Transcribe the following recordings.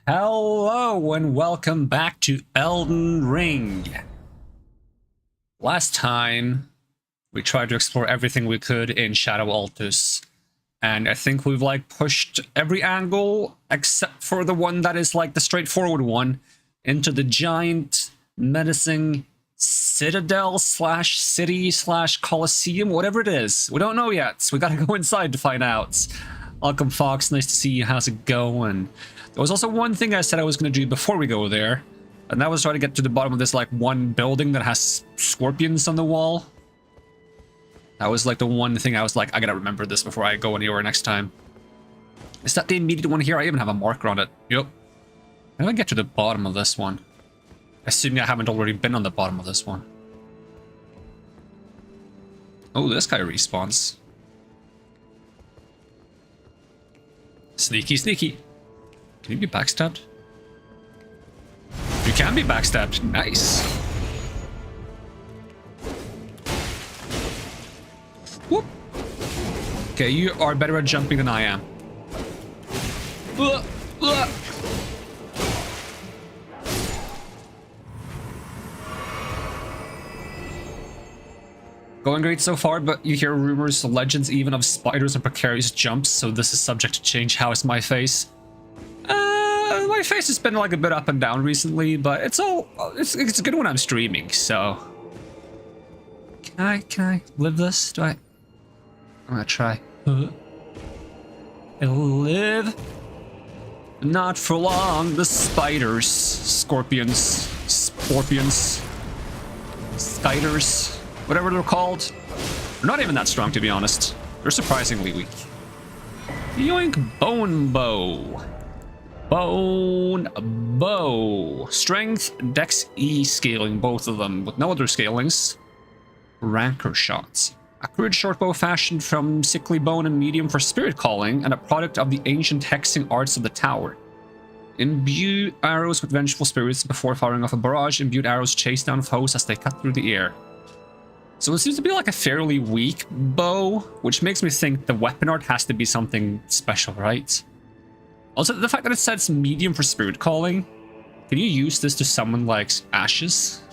Hello and welcome back to Elden Ring. Last time, we tried to explore everything we could in Shadow Altus, and I think we've pushed every angle except for the one that is the straightforward one into the giant menacing citadel slash city slash coliseum, whatever it is. We don't know yet, so we gotta go inside to find out. Welcome, Fox. Nice to see you. How's it going? There was also one thing I said I was going to do before we go there, and that was try to get to the bottom of this one building that has scorpions on the wall. That was the one thing I was I gotta remember this before I go anywhere next time. Is that the immediate one here? I even have a marker on it. Yep. How do I get to the bottom of this one? Assuming I haven't already been on the bottom of this one. Oh, this guy respawns. Sneaky, sneaky. Can you be backstabbed? You can be backstabbed. Nice. Whoop. Okay, you are better at jumping than I am. Going great so far, but you hear rumors, legends even of spiders and precarious jumps, so this is subject to change. How is my face? My face has been a bit up and down recently, but it's good when I'm streaming, so... Can I live this? I'm gonna try. It'll live. Not for long. The spiders, scorpions, spiders, whatever they're called. They're not even that strong, to be honest. They're surprisingly weak. Yoink, bone bow. Bone bow. Strength, dex, E scaling, both of them, with no other scalings. Rancor shots. A crude shortbow fashioned from sickly bone and medium for spirit calling, and a product of the ancient hexing arts of the tower. Imbue arrows with vengeful spirits before firing off a barrage. Imbued arrows chase down foes as they cut through the air. So it seems to be a fairly weak bow, which makes me think the weapon art has to be something special, right? Also, the fact that it says medium for spirit calling, can you use this to summon ashes?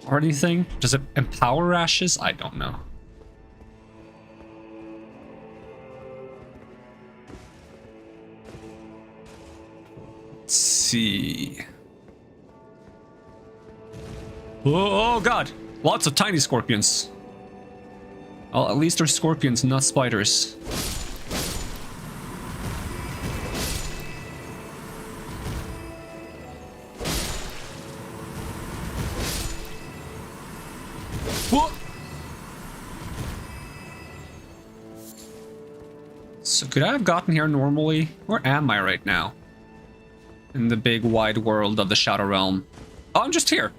Or anything? Does it empower ashes? I don't know. Let's see. Oh god! Lots of tiny scorpions. Well, at least they're scorpions, not spiders. Whoa. So could I have gotten here normally? Where am I right now? In the big wide world of the Shadow Realm. Oh, I'm just here.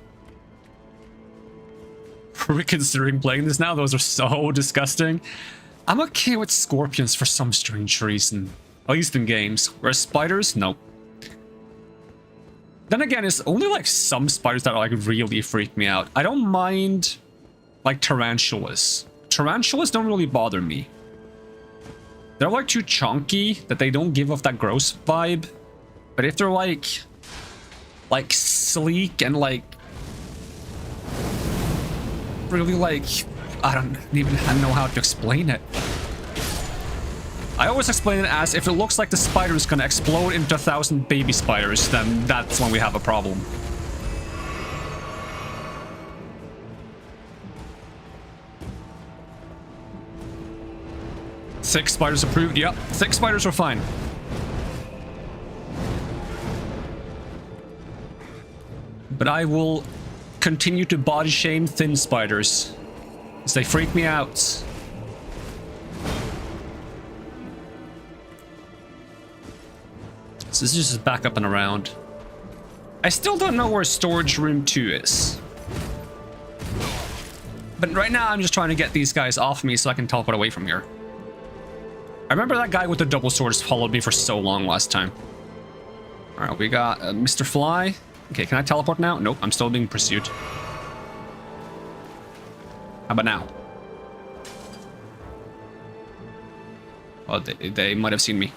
Are we considering playing this now? Those are so disgusting. I'm okay with scorpions for some strange reason. At least in games. Whereas spiders, nope. Then again, it's only some spiders that really freak me out. I don't mind tarantulas. Tarantulas don't really bother me. They're too chunky that they don't give off that gross vibe. But if they're sleek and really I don't even know how to explain it. I always explain it as if it looks like the spider is gonna explode into 1,000 baby spiders, then that's when we have a problem. Thick spiders approved. Yep, thick spiders are fine. But I will continue to body shame thin spiders, as they freak me out. So this is just back up and around. I still don't know where storage room 2 is. But right now I'm just trying to get these guys off me so I can teleport away from here. I remember that guy with the double swords followed me for so long last time. Alright, we got Mr. Fly. Okay, can I teleport now? Nope, I'm still being pursued. How about now? Oh, they might have seen me.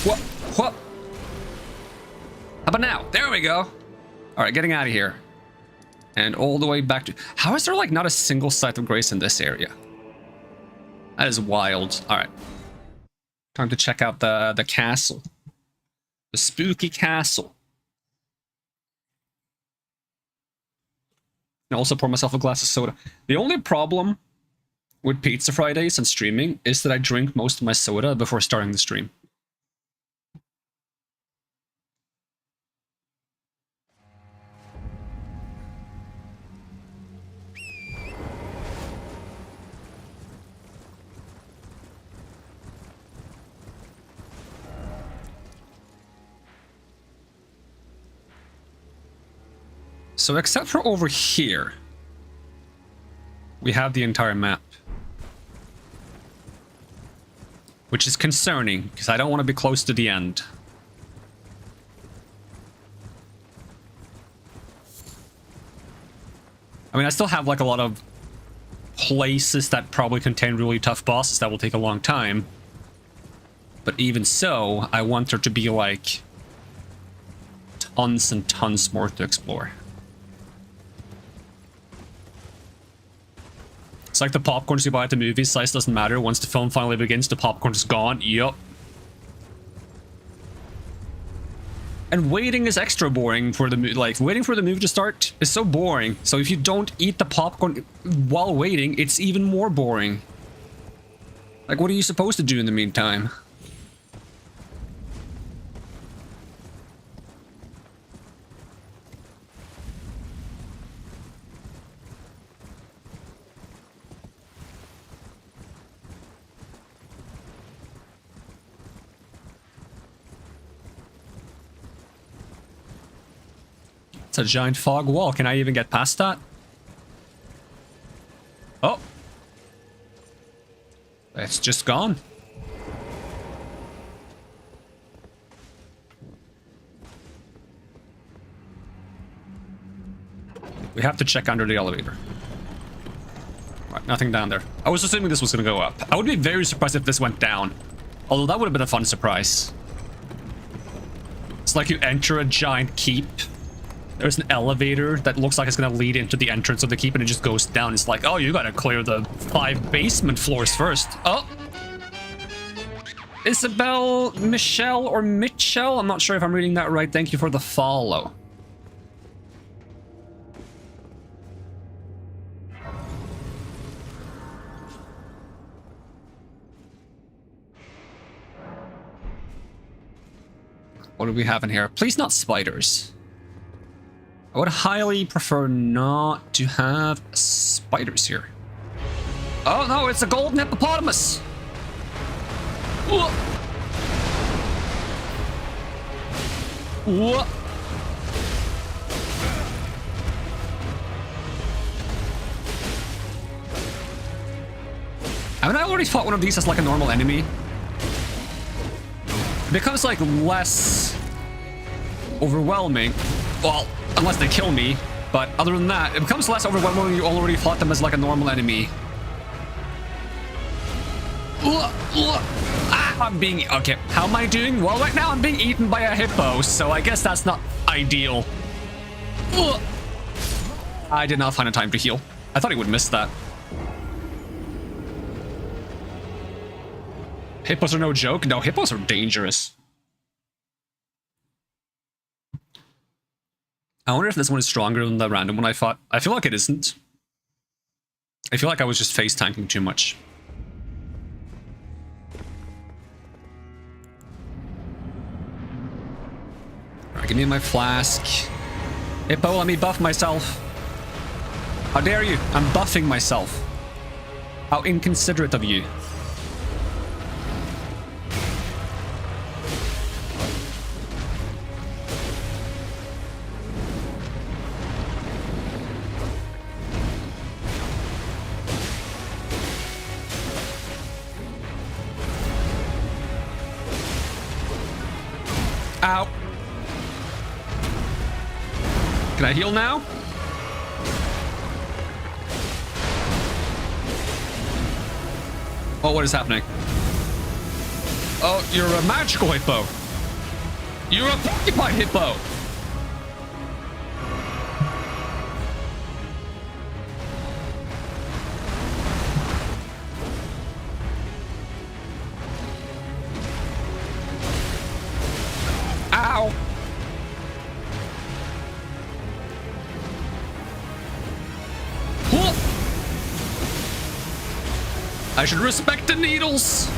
What? What? How about now? There we go. All right, getting out of here. And all the way back to... How is there, like, not a single site of grace in this area? That is wild. All right. Time to check out the castle. The spooky castle. And also pour myself a glass of soda. The only problem with Pizza Fridays and streaming is that I drink most of my soda before starting the stream. So except for over here, we have the entire map. Which is concerning, because I don't want to be close to the end. I mean, I still have like a lot of places that probably contain really tough bosses that will take a long time. But even so, I want there to be like tons and tons more to explore. It's like the popcorns you buy at the movies. Size doesn't matter. Once the film finally begins, the popcorn is gone. Yup. And waiting is extra boring for the movie. Like, waiting for the movie to start is so boring. So if you don't eat the popcorn while waiting, it's even more boring. Like, what are you supposed to do in the meantime? It's a giant fog wall. Can I even get past that? Oh. It's just gone. We have to check under the elevator. Right, nothing down there. I was assuming this was going to go up. I would be very surprised if this went down. Although that would have been a fun surprise. It's like you enter a giant keep. There's an elevator that looks like it's going to lead into the entrance of the keep, and it just goes down. It's like, oh, you got to clear the 5 basement floors first. Oh. Isabel, Michelle, or Mitchell? I'm not sure if I'm reading that right. Thank you for the follow. What do we have in here? Please not spiders. I would highly prefer not to have spiders here. Oh no, it's a golden hippopotamus! Whoa. Whoa. Haven't I already fought one of these as like a normal enemy? It becomes like less overwhelming. Well, unless they kill me. But other than that, it becomes less overwhelming when you already fought them as like a normal enemy. Ah, I'm being... Okay, how am I doing? Well, right now I'm being eaten by a hippo, so I guess that's not ideal. I did not find a time to heal. I thought he would miss that. Hippos are no joke. No, hippos are dangerous. I wonder if this one is stronger than the random one I fought. I feel like it isn't. I feel like I was just face tanking too much. Alright, give me my flask. Hippo, let me buff myself. How dare you? I'm buffing myself. How inconsiderate of you. Ow. Can I heal now? Oh, what is happening? Oh, you're a magical hippo. You're a porcupine hippo! Ow! Whoa. I should respect the needles!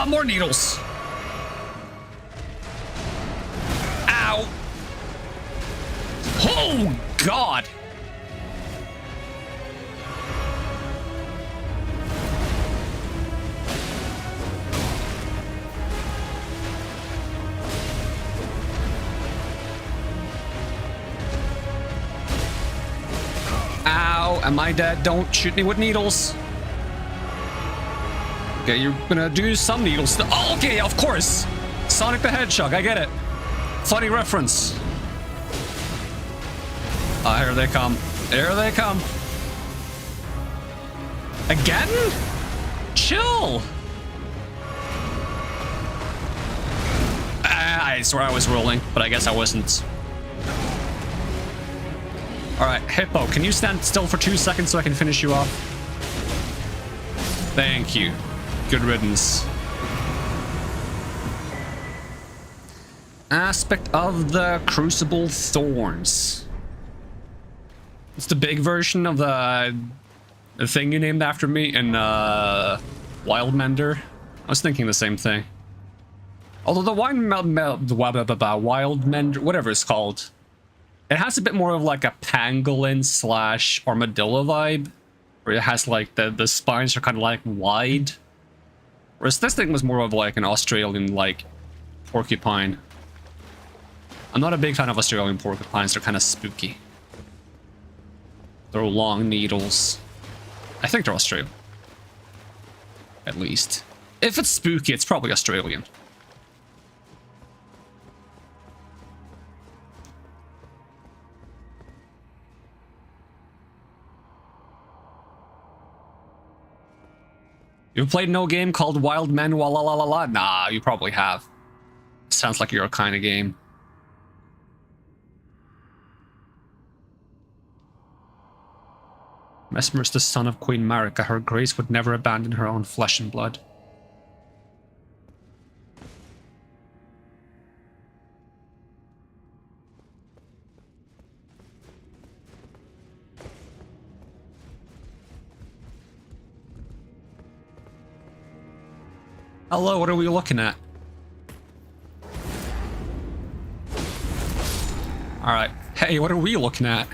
More needles! Ow! Oh, God! Ow, am I dead? Don't shoot me with needles. Okay, you're gonna do some needles. Oh, okay, of course. Sonic the Hedgehog, I get it. Funny reference. Ah, here they come. Here they come. Again? Chill. I swear I was rolling, but I guess I wasn't. All right, Hippo, can you stand still for 2 seconds so I can finish you off? Thank you. Good riddance. Aspect of the Crucible Thorns. It's the big version of the thing you named after me in Wildmender. I was thinking the same thing. Although the Wildmender, whatever it's called, it has a bit more of like a pangolin / armadillo vibe, where it has like the spines are kind of like wide. Whereas this thing was more of like an Australian like porcupine. I'm not a big fan of Australian porcupines, they're kind of spooky. They're long needles. I think they're Australian. At least. If it's spooky, it's probably Australian. You've played no game called Wild Men Walla La La La? Nah, you probably have. Sounds like your kind of game. Mesmer is the son of Queen Marika. Her grace would never abandon her own flesh and blood. Hello, what are we looking at? Alright. Hey, what are we looking at?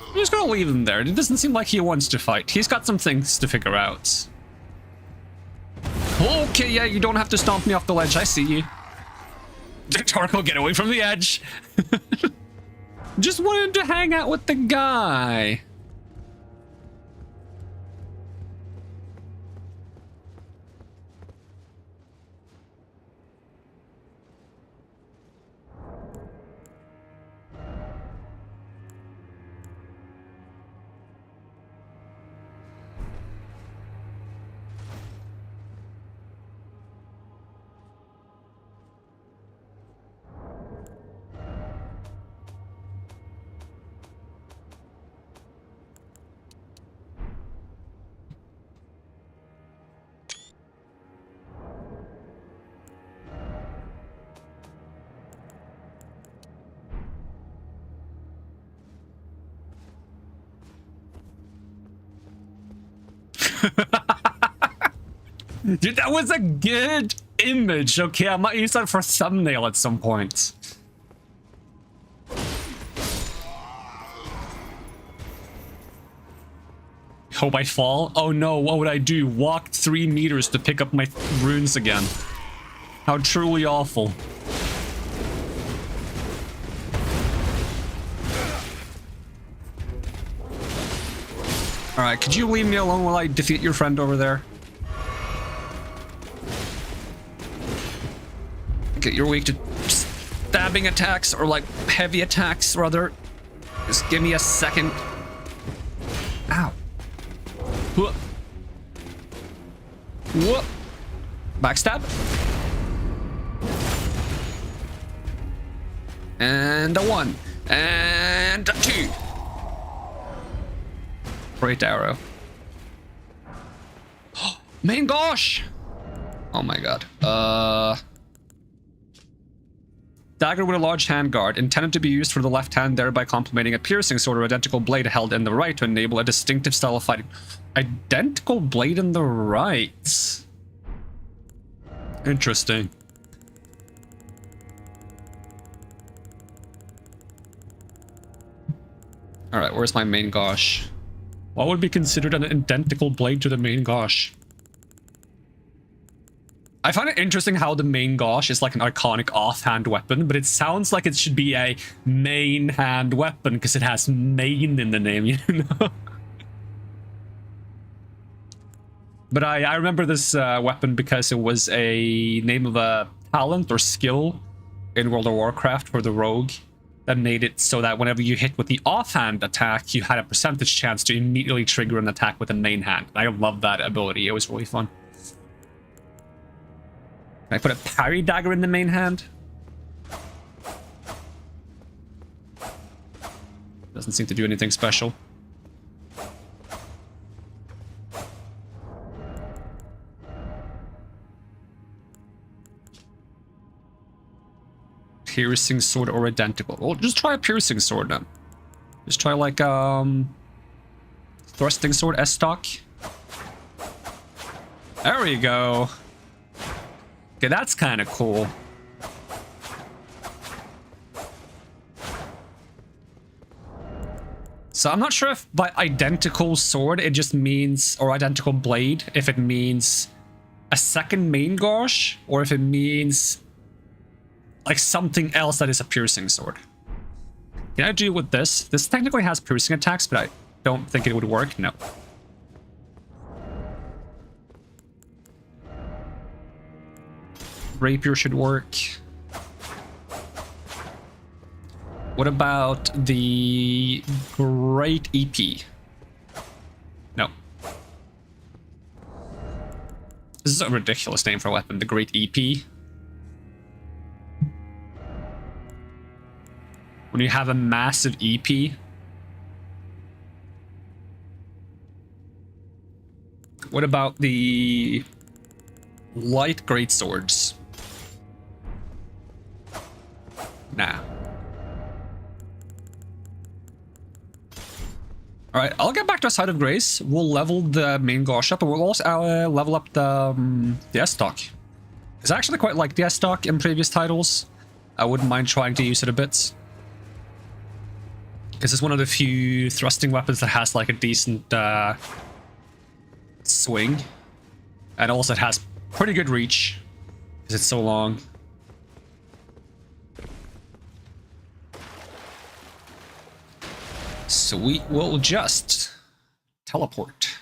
I'm just gonna leave him there. It doesn't seem like he wants to fight. He's got some things to figure out. Okay, yeah, you don't have to stomp me off the ledge. I see you. Tarko, get away from the edge. Just wanted to hang out with the guy. Dude, that was a good image. Okay, I might use that for thumbnail at some point. Hope I fall. Oh no, what would I do? Walk 3 meters to pick up my runes again. How truly awful. Alright, could you leave me alone while I defeat your friend over there? Okay, you're weak to stabbing attacks, or like heavy attacks, rather. Just give me a second. Ow. Whoop. Whoop. Backstab. And a 1. And a 2. Great arrow. Main gosh! Oh my god. Dagger with a large handguard, intended to be used for the left hand, thereby complementing a piercing sword or identical blade held in the right to enable a distinctive style of fighting. Identical blade in the right. Interesting. Alright, where's my main gosh? What would be considered an identical blade to the main gosh? I find it interesting how the main gosh is like an iconic offhand weapon, but it sounds like it should be a main hand weapon because it has main in the name, you know? But I remember this weapon because it was a name of a talent or skill in World of Warcraft for the rogue that made it so that whenever you hit with the offhand attack, you had a percentage chance to immediately trigger an attack with the main hand. I love that ability. It was really fun. Can I put a parry dagger in the main hand? Doesn't seem to do anything special. Piercing sword or identical. Well, just try a piercing sword then. Just try like thrusting sword S-stock. There we go. Okay, that's kind of cool. So I'm not sure if by identical sword it just means, or identical blade, if it means a second main gosh, or if it means like something else that is a piercing sword. Can I do it with this? This technically has piercing attacks, but I don't think it would work. No. Rapier should work. What about the Great EP? No. This is a ridiculous name for a weapon, the Great EP. When you have a massive EP. What about the light greatswords? Nah. Alright, I'll get back to a Side of Grace. We'll level the main gosh up, and we'll also level up the S-stock. Because I actually quite like the S-stock in previous titles. I wouldn't mind trying to use it a bit. Because it's one of the few thrusting weapons that has like a decent swing. And also it has pretty good reach. Because it's so long. So we will just teleport.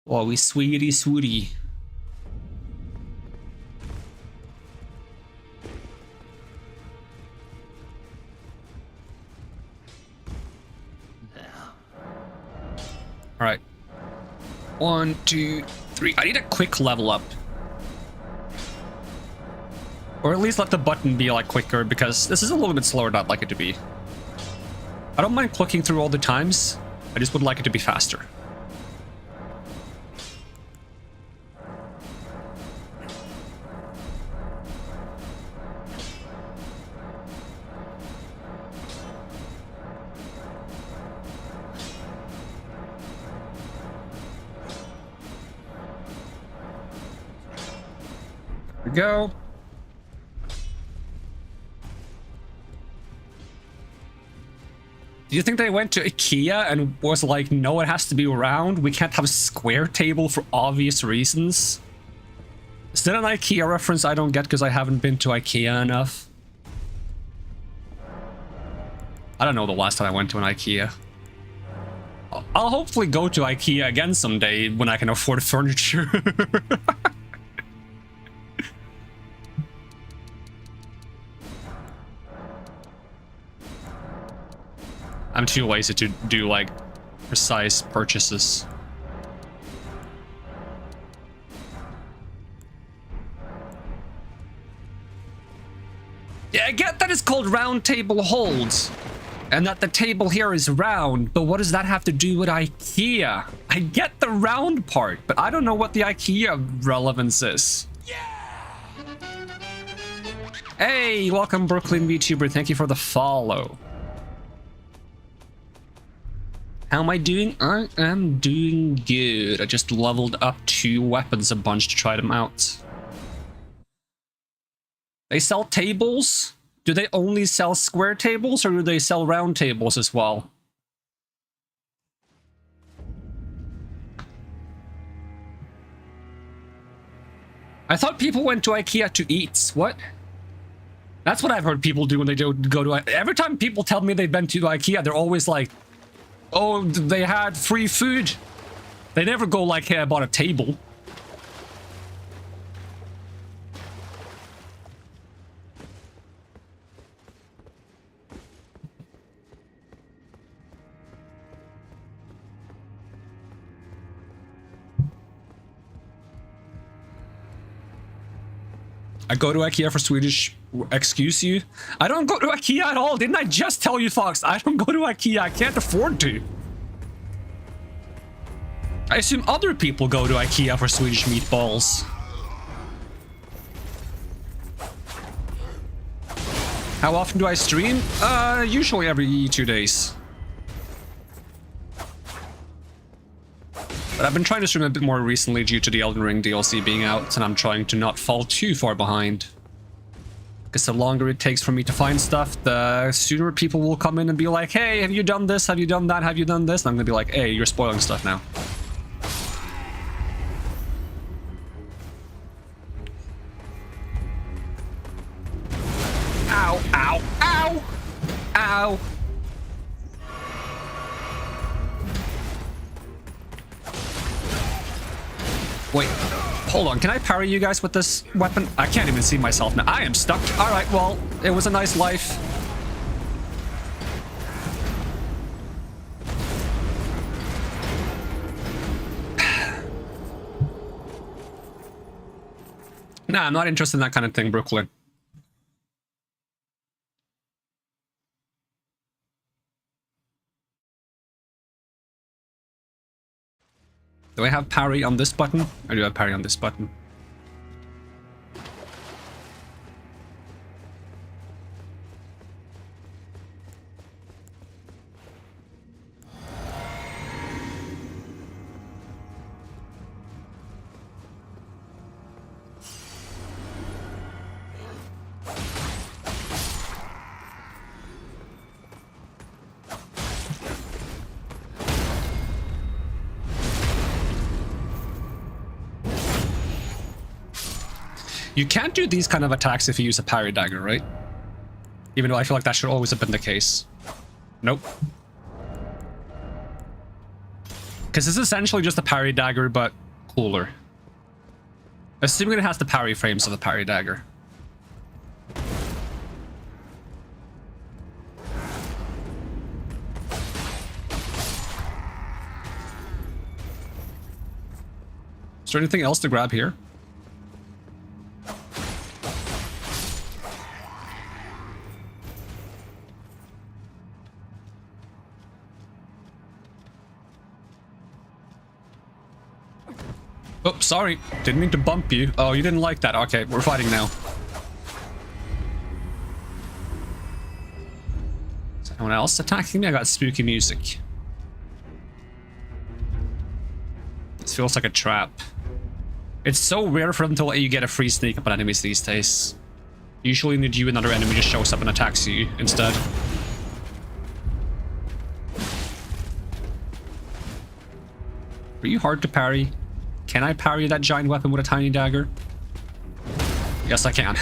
Oh, we sweetie swooty. Alright. 1, 2, 3. I need a quick level up. Or at least let the button be like quicker, because this is a little bit slower than I'd like it to be. I don't mind clicking through all the times. I just would like it to be faster. There we go. Do you think they went to IKEA and was like, no, it has to be round? We can't have a square table for obvious reasons? Is that an IKEA reference I don't get because I haven't been to IKEA enough? I don't know the last time I went to an IKEA. I'll hopefully go to IKEA again someday when I can afford furniture. I'm too lazy to do like precise purchases. Yeah, I get that it's called round table holds, and that the table here is round, but what does that have to do with IKEA? I get the round part, but I don't know what the IKEA relevance is. Hey, welcome Brooklyn VTuber, thank you for the follow. How am I doing? I am doing good. I just leveled up 2 weapons a bunch to try them out. They sell tables? Do they only sell square tables or do they sell round tables as well? I thought people went to IKEA to eat. What? That's what I've heard people do when they go to... Every time people tell me they've been to IKEA, they're always like, oh, they had free food. They never go like, hey, I bought a table. I go to IKEA for Swedish, excuse you? I don't go to IKEA at all. Didn't I just tell you, Fox? I don't go to IKEA. I can't afford to. I assume other people go to IKEA for Swedish meatballs. How often do I stream? Usually every 2 days. But I've been trying to stream a bit more recently due to the Elden Ring DLC being out, and I'm trying to not fall too far behind. Because the longer it takes for me to find stuff, the sooner people will come in and be like, hey, have you done this? Have you done that? Have you done this? And I'm gonna be like, hey, you're spoiling stuff now. Ow, ow, ow! Ow! Wait, hold on. Can I parry you guys with this weapon? I can't even see myself now. I am stuck. All right, well, it was a nice life. Nah, I'm not interested in that kind of thing, Brooklyn. Do I have parry on this button? Or do I have parry on this button? You can't do these kind of attacks if you use a parry dagger, right? Even though I feel like that should always have been the case. Nope. Because it's essentially just a parry dagger, but cooler. Assuming it has the parry frames of the parry dagger. Is there anything else to grab here? Oh, sorry. Didn't mean to bump you. Oh, you didn't like that. Okay, we're fighting now. Is anyone else attacking me? I got spooky music. This feels like a trap. It's so rare for them to let you get a free sneak up on enemies these days. Usually you another enemy just shows up and attacks you instead. Are you hard to parry? Can I parry that giant weapon with a tiny dagger? Yes, I can.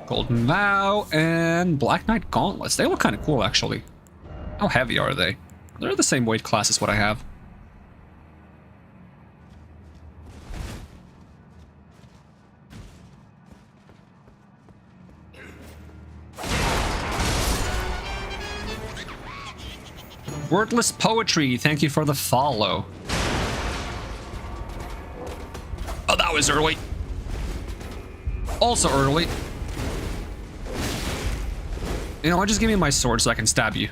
Golden Vow and Black Knight Gauntlets. They look kind of cool, actually. How heavy are they? They're the same weight class as what I have. Wordless Poetry, thank you for the follow. Oh, that was early. Also early. You know what, just give me my sword so I can stab you.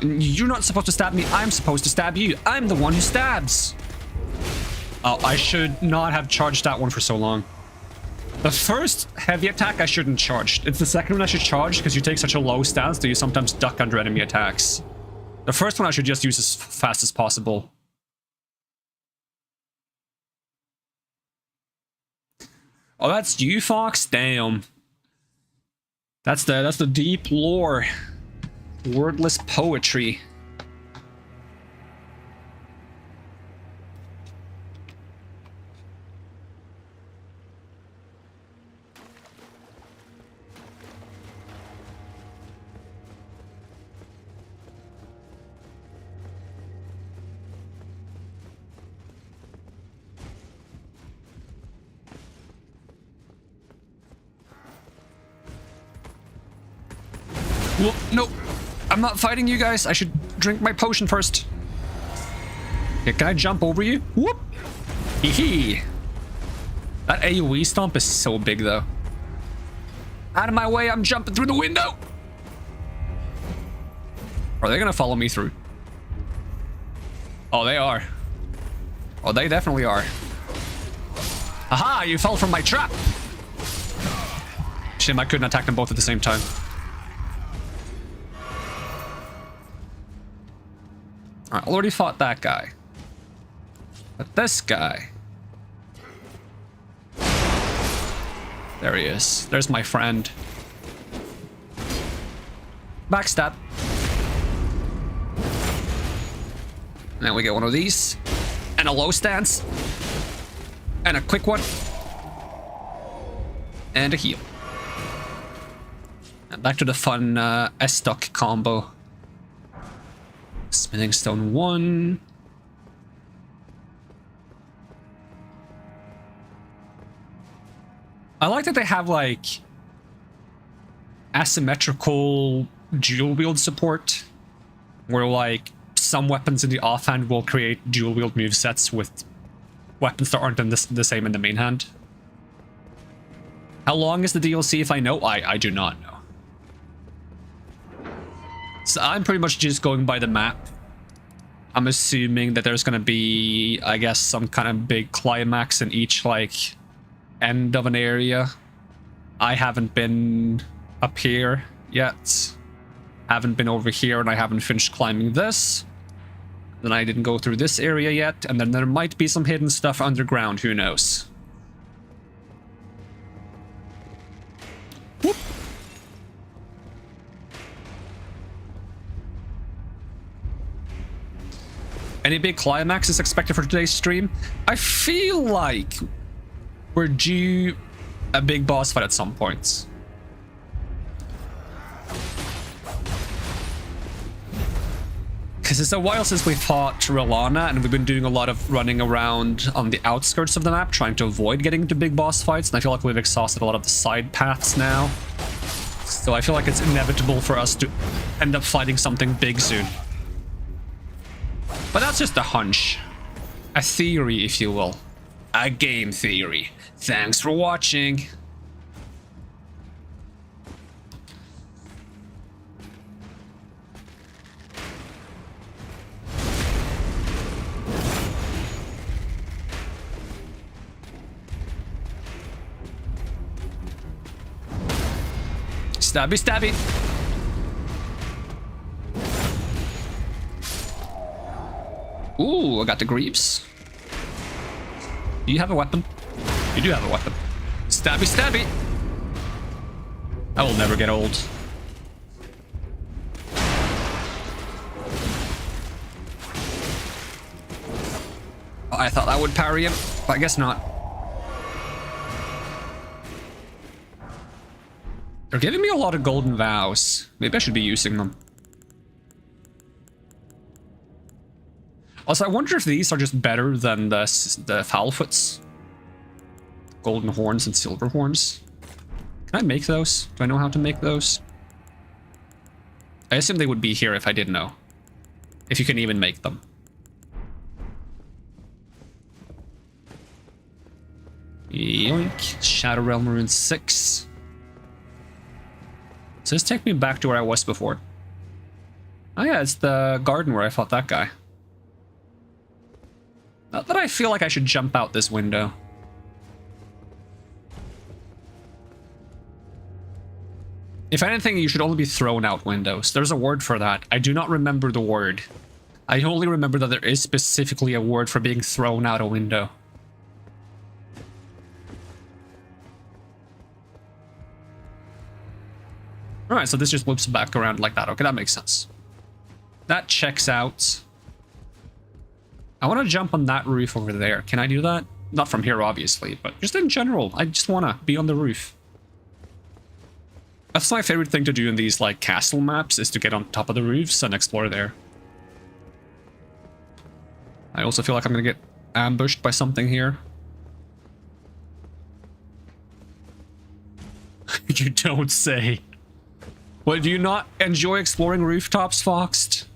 You're not supposed to stab me, I'm supposed to stab you. I'm the one who stabs. Oh, I should not have charged that one for so long. The first heavy attack I shouldn't charge. It's the second one I should charge because you take such a low stance that you sometimes duck under enemy attacks. The first one I should just use as fast as possible. Oh, that's you, Fox? Damn. That's the deep lore. Wordless poetry. Well, no, I'm not fighting you guys. I should drink my potion first. Yeah, can I jump over you? Whoop! Hee hee. That AoE stomp is so big, though. Out of my way, I'm jumping through the window. Are they gonna follow me through? Oh, they are. Oh, they definitely are. Aha, you fell from my trap. Shame I couldn't attack them both at the same time. Alright, already fought that guy. But this guy... There he is. There's my friend. Backstab. And then we get one of these. And a low stance. And a quick one. And a heal. And back to the fun S-Stock combo. Smithing Stone 1. I like that they have like asymmetrical dual wield support, where like some weapons in the offhand will create dual wield movesets with weapons that aren't in the same in the main hand. How long is the DLC if I know? I do not know. So I'm pretty much just going by the map. I'm assuming that there's gonna be, I guess, some kind of big climax in each, like, end of an area. I haven't been up here yet. Haven't been over here, and I haven't finished climbing this. Then I didn't go through this area yet, and then there might be some hidden stuff underground, who knows. Whoop. Any big climaxes expected for today's stream? I feel like we're due a big boss fight at some point. Because it's a while since we fought Relana, and we've been doing a lot of running around on the outskirts of the map, trying to avoid getting into big boss fights, and I feel like we've exhausted a lot of the side paths now. So I feel like it's inevitable for us to end up fighting something big soon. But that's just a hunch. A theory, if you will. A game theory. Thanks for watching. Stabby, stabby. Ooh, I got the greaves. Do you have a weapon? You do have a weapon. Stabby, stabby. I will never get old. Oh, I thought that would parry him, but I guess not. They're giving me a lot of golden vows. Maybe I should be using them. Also, I wonder if these are just better than the Foulfoots. Golden horns and silver horns. Can I make those? Do I know how to make those? I assume they would be here if I didn't know. If you can even make them. Yoink. Shadow Realm Rune 6. Does this take me back to where I was before? Oh yeah, it's the garden where I fought that guy. Not that I feel like I should jump out this window. If anything, you should only be thrown out windows. There's a word for that. I do not remember the word. I only remember that there is specifically a word for being thrown out a window. Alright, so this just loops back around like that. Okay, that makes sense. That checks out. I want to jump on that roof over there. Can I do that? Not from here, obviously, but just in general. I just want to be on the roof. That's my favorite thing to do in these, like, castle maps, is to get on top of the roofs and explore there. I also feel like I'm going to get ambushed by something here. You don't say. Well, do you not enjoy exploring rooftops, Foxed?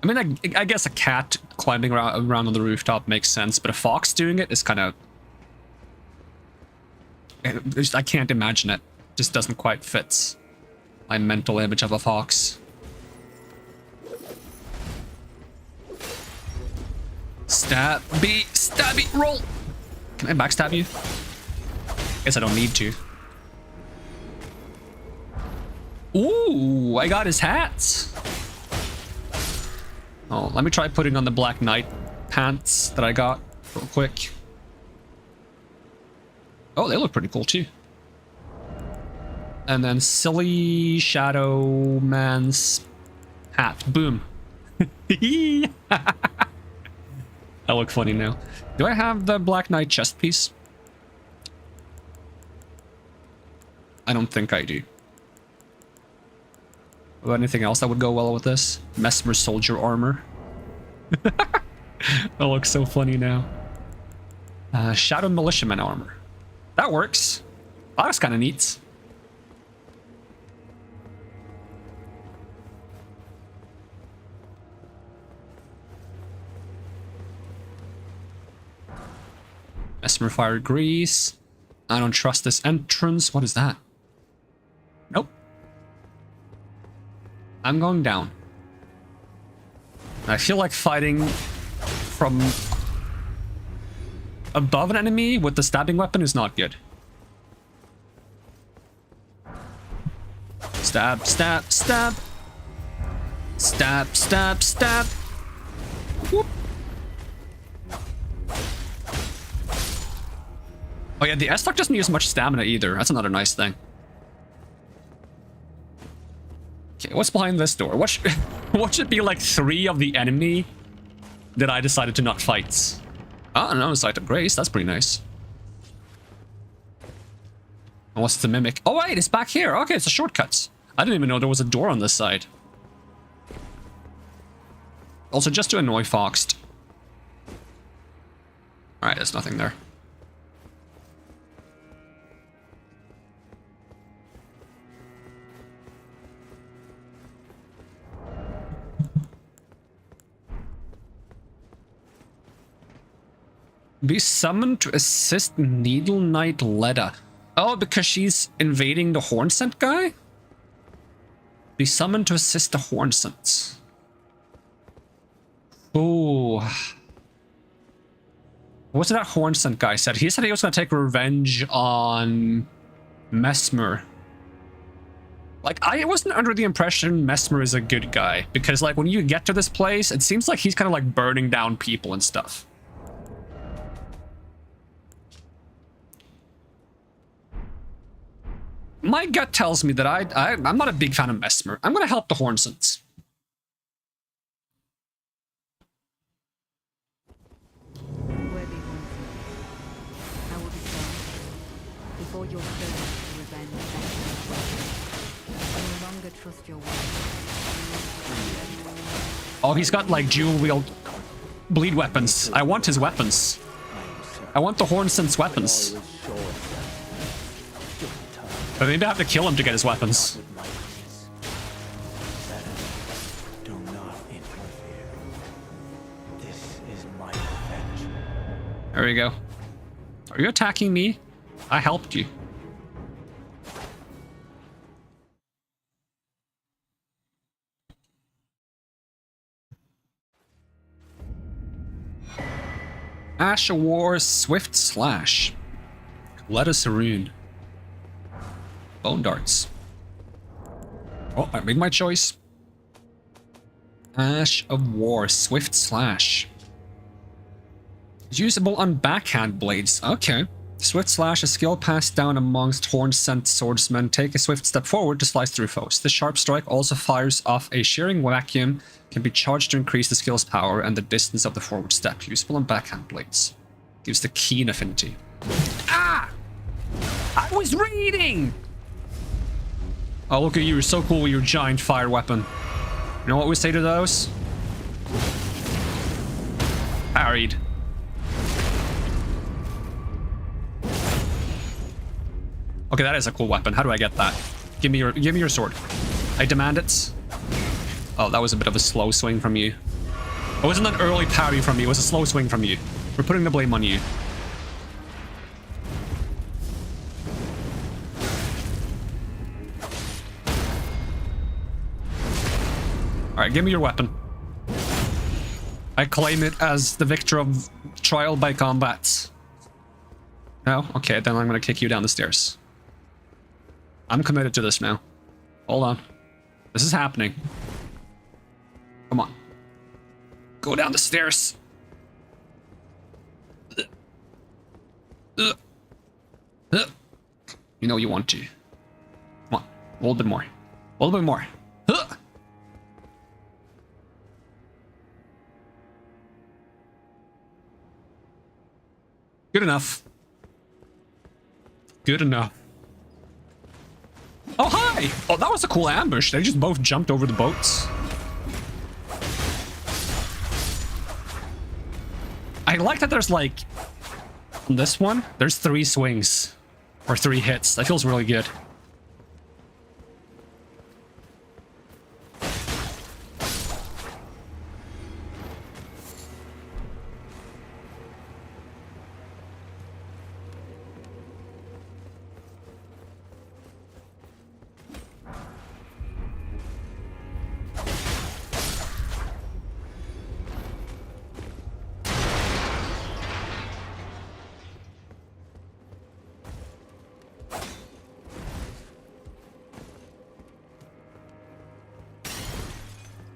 I mean, I guess a cat climbing around on the rooftop makes sense, but a fox doing it is kind of... I can't imagine it. Just doesn't quite fit my mental image of a fox. Stabby, stabby, roll! Can I backstab you? Guess I don't need to. Ooh, I got his hats. Oh, let me try putting on the Black Knight pants that I got real quick. Oh, they look pretty cool too. And then silly Shadow Man's hat. Boom. That look funny now. Do I have the Black Knight chest piece? I don't think I do. Or anything else that would go well with this? Mesmer soldier armor. That looks so funny now. Shadow militiaman armor. That works. That looks kind of neat. Mesmer fire grease. I don't trust this entrance. What is that? Nope. I'm going down. I feel like fighting from above an enemy with the stabbing weapon is not good. Stab, stab, stab. Stab, stab, stab. Whoop. Oh yeah, the S-Stock doesn't use much stamina either. That's another nice thing. Okay, what's behind this door? What should be like 3 of the enemy that I decided to not fight? Oh, no, Sight of Grace. That's pretty nice. And what's the mimic? Oh wait, it's back here. Okay, it's a shortcut. I didn't even know there was a door on this side. Also, just to annoy Foxed. Alright, there's nothing there. Be summoned to assist Needle Knight Leda. Oh, because she's invading the Hornsent guy? Be summoned to assist the Hornsent. Oh. What's that Hornsent guy said? He said he was going to take revenge on Mesmer. Like, I wasn't under the impression Mesmer is a good guy. Because, like, when you get to this place, it seems like he's kind of, like, burning down people and stuff. My gut tells me that I'm not a big fan of Mesmer. I'm going to help the Hornsents. Unworthy Hornsent, I will be sorry. Before your servants to revenge, I no longer trust your word. Oh, he's got like dual wield bleed weapons. I want his weapons. I want the Hornsent's weapons. But maybe I have to kill him to get his weapons. With my wishes. Better, do not interfere. This is my revenge. There we go. Are you attacking me? I helped you. Ash of War, Swift Slash. Let us rune. Bone darts. Oh, I made my choice. Ash of War, Swift Slash. Usable on backhand blades. Okay. Swift Slash, a skill passed down amongst horn-sent swordsmen. Take a swift step forward to slice through foes. The sharp strike also fires off a shearing vacuum, can be charged to increase the skill's power and the distance of the forward step. Usable on backhand blades. Gives the keen affinity. Ah! I was reading! Oh, look at you. You're so cool with your giant fire weapon. You know what we say to those? Parried. Okay, that is a cool weapon. How do I get that? Give me your sword. I demand it. Oh, that was a bit of a slow swing from you. It wasn't an early parry from you, it was a slow swing from you. We're putting the blame on you. Alright, give me your weapon. I claim it as the victor of trial by combat. No? Okay, then I'm gonna kick you down the stairs. I'm committed to this now. Hold on. This is happening. Come on. Go down the stairs. You know you want to. Come on. A little bit more. A little bit more. Good enough. Good enough. Oh, hi! Oh, that was a cool ambush. They just both jumped over the boats. I like that there's like... On this one, there's 3 swings. Or 3 hits. That feels really good.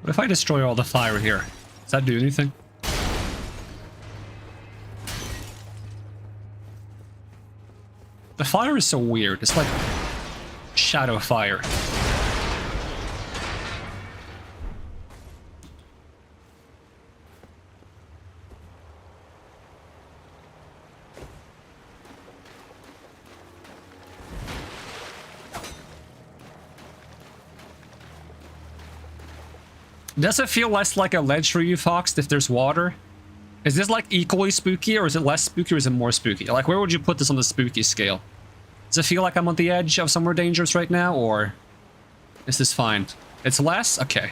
What if I destroy all the fire here? Does that do anything? The fire is so weird. It's like shadow fire. Does it feel less like a ledge for you, Fox, if there's water? Is this like equally spooky, or is it less spooky, or is it more spooky? Like, where would you put this on the spooky scale? Does it feel like I'm on the edge of somewhere dangerous right now, or is this fine? It's less? Okay.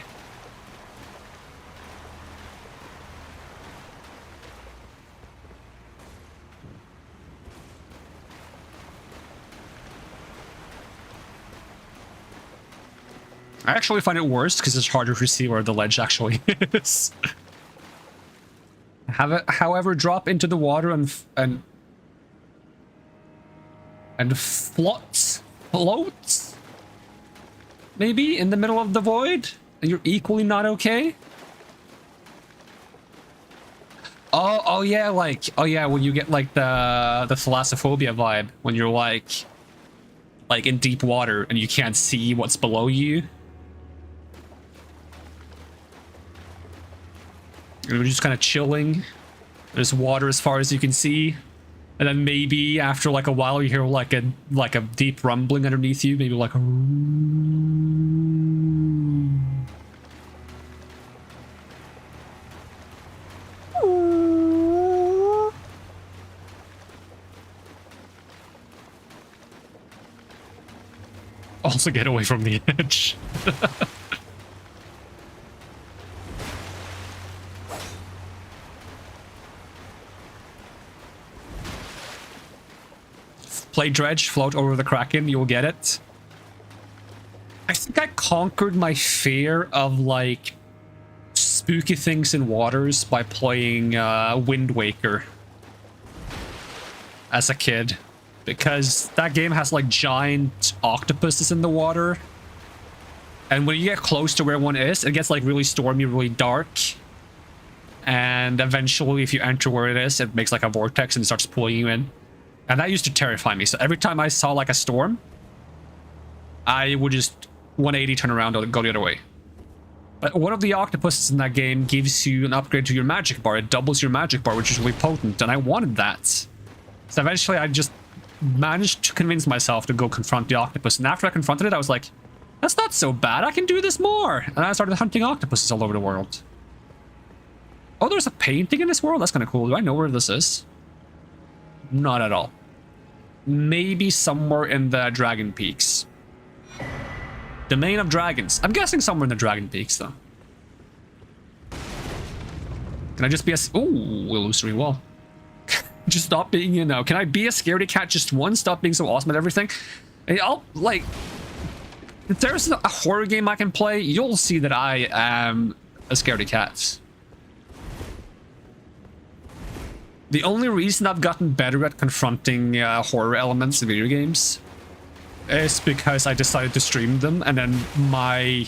I actually find it worse because it's harder to see where the ledge actually is. Have it, however, drop into the water and floats, maybe in the middle of the void, and you're equally not okay. Oh yeah, like when you get like the thalassophobia vibe when you're like in deep water and you can't see what's below you. And we're just kind of chilling. There's water as far as you can see. And then maybe after like a while you hear like a deep rumbling underneath you. Maybe like a... Also get away from the edge. Play Dredge, float over the Kraken, you'll get it. I think I conquered my fear of, like, spooky things in waters by playing Wind Waker as a kid. Because that game has, like, giant octopuses in the water. And when you get close to where one is, it gets, like, really stormy, really dark. And eventually, if you enter where it is, it makes, like, a vortex and it starts pulling you in. And that used to terrify me. So every time I saw, like, a storm, I would just 180 turn around and go the other way. But one of the octopuses in that game gives you an upgrade to your magic bar. It doubles your magic bar, which is really potent, and I wanted that. So eventually I just managed to convince myself to go confront the octopus. And after I confronted it, I was like, that's not so bad. I can do this more. And I started hunting octopuses all over the world. Oh, there's a painting in this world? That's kind of cool. Do I know where this is? Not at all. Maybe somewhere in the Dragon Peaks. Domain of Dragons. I'm guessing somewhere in the Dragon Peaks, though. Can I just be a... Ooh, illusory wall. Just stop being, you know... Can I be a scaredy cat just once? Stop being so awesome at everything? I'll, like... If there's a horror game I can play, you'll see that I am a scaredy cat. The only reason I've gotten better at confronting horror elements in video games is because I decided to stream them, and then my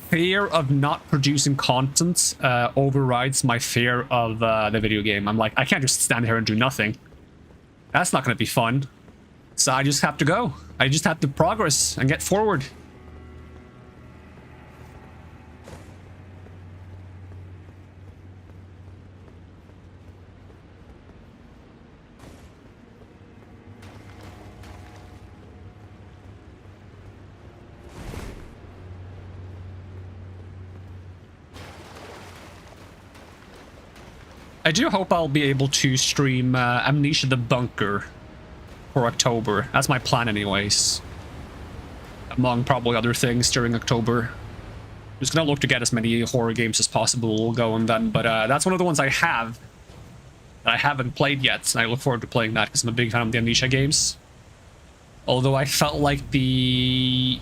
fear of not producing content overrides my fear of the video game. I'm like, I can't just stand here and do nothing. That's not going to be fun. So I just have to go. I just have to progress and get forward. I do hope I'll be able to stream Amnesia the Bunker for October. That's my plan anyways. Among probably other things during October. I'm just gonna look to get as many horror games as possible going then, but that's one of the ones I have that I haven't played yet, and I look forward to playing that because I'm a big fan of the Amnesia games. Although I felt like the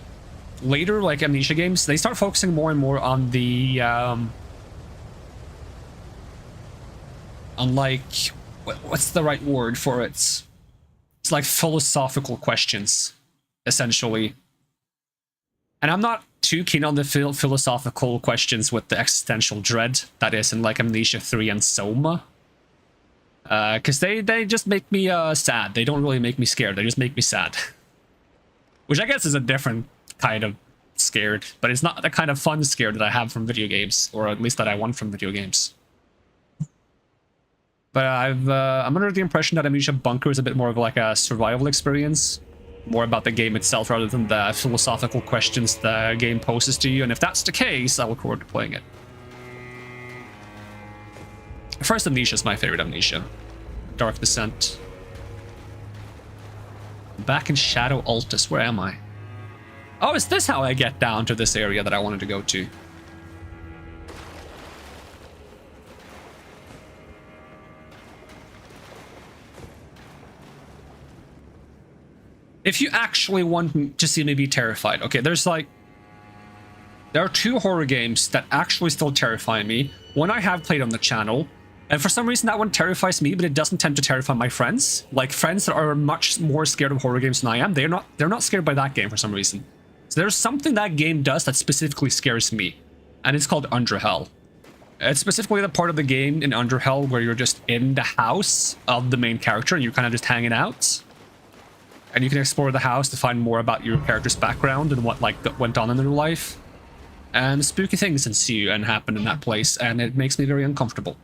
later like Amnesia games, they start focusing more and more on the like, what's the right word for it? It's like philosophical questions, essentially. And I'm not too keen on the philosophical questions with the existential dread that is in like Amnesia 3 and Soma. Because they just make me sad. They don't really make me scared. They just make me sad. Which I guess is a different kind of scared. But it's not the kind of fun scared that I have from video games. Or at least that I want from video games. But I'm under the impression that Amnesia Bunker is a bit more of like a survival experience. More about the game itself rather than the philosophical questions the game poses to you. And if that's the case, I look forward to playing it. First Amnesia is my favorite Amnesia. Dark Descent. Back in Shadow Altus. Where am I? Oh, is this how I get down to this area that I wanted to go to? If you actually want to see me be terrified, okay, there are two horror games that actually still terrify me. One I have played on the channel, and for some reason that one terrifies me, but it doesn't tend to terrify my friends. Like friends that are much more scared of horror games than I am, they're not scared by that game for some reason. So there's something that game does that specifically scares me, and it's called Under Hell. It's specifically the part of the game in Under Hell where you're just in the house of the main character and you're kind of just hanging out. And you can explore the house to find more about your character's background and what went on in their life. And spooky things ensue and happen in that place, and it makes me very uncomfortable.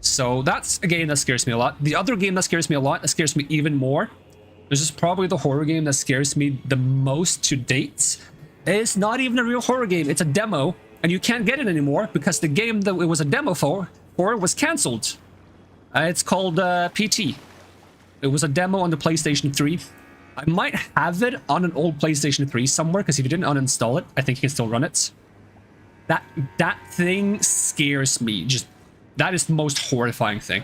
So that's a game that scares me a lot. The other game that scares me a lot, that scares me even more, this is probably the horror game that scares me the most to date. It's not even a real horror game, it's a demo, and you can't get it anymore because the game that it was a demo for was cancelled. It's called PT. It was a demo on the PlayStation 3. I might have it on an old PlayStation 3 somewhere, because if you didn't uninstall it, I think you can still run it. That thing scares me. Just, that is the most horrifying thing.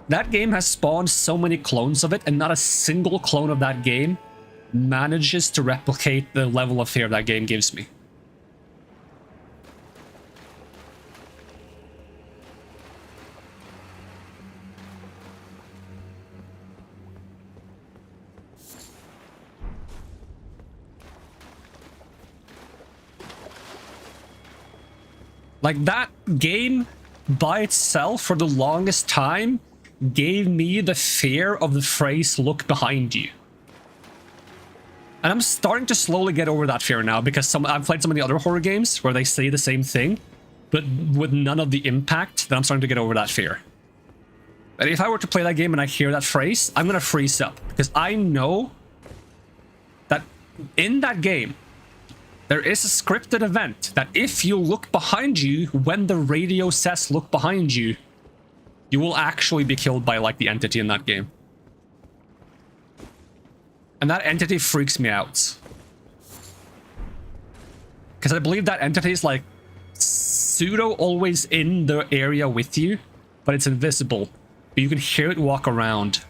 That game has spawned so many clones of it, and not a single clone of that game manages to replicate the level of fear that game gives me. Like, that game by itself for the longest time gave me the fear of the phrase "look behind you." And I'm starting to slowly get over that fear now, because I've played some of the other horror games where they say the same thing, but with none of the impact, that I'm starting to get over that fear. But if I were to play that game and I hear that phrase, I'm gonna freeze up, because I know that in that game, there is a scripted event that if you look behind you when the radio says look behind you, you will actually be killed by, like, the entity in that game. And that entity freaks me out. Because I believe that entity is, like, pseudo always in the area with you, but it's invisible. But you can hear it walk around.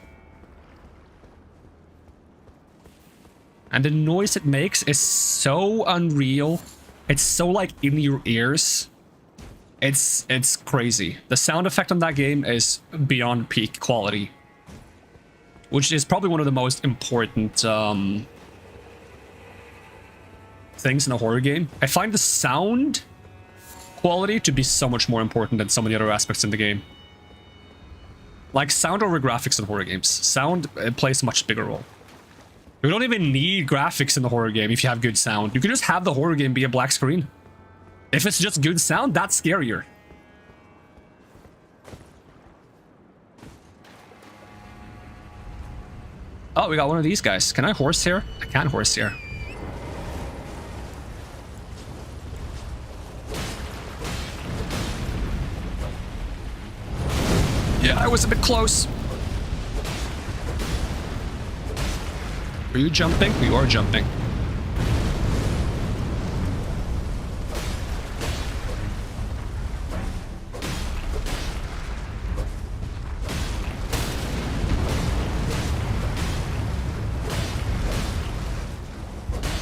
And the noise it makes is so unreal. It's so, like, in your ears. It's crazy. The sound effect on that game is beyond peak quality. Which is probably one of the most important things in a horror game. I find the sound quality to be so much more important than some of the other aspects in the game. Like, sound over graphics in horror games. Sound plays a much bigger role. You don't even need graphics in the horror game if you have good sound. You can just have the horror game be a black screen. If it's just good sound, that's scarier. Oh, we got one of these guys. Can I horse here? I can horse here. Yeah, I was a bit close. Are you jumping? You are jumping.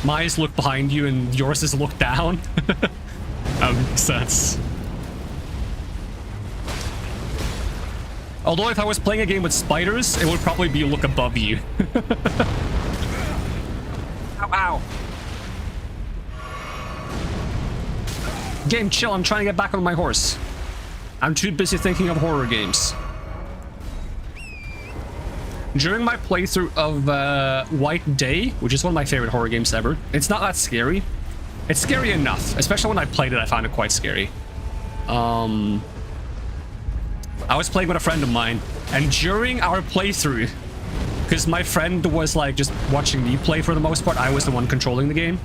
My eyes look behind you and yours is look down. That makes sense. Although if I was playing a game with spiders, it would probably be look above you. Ow, ow. Game, chill. I'm trying to get back on my horse. I'm too busy thinking of horror games. During my playthrough of White Day, which is one of my favorite horror games ever, it's not that scary. It's scary enough, especially when I played it, I found it quite scary. I was playing with a friend of mine, and during our playthrough, because my friend was like just watching me play for the most part, I was the one controlling the game,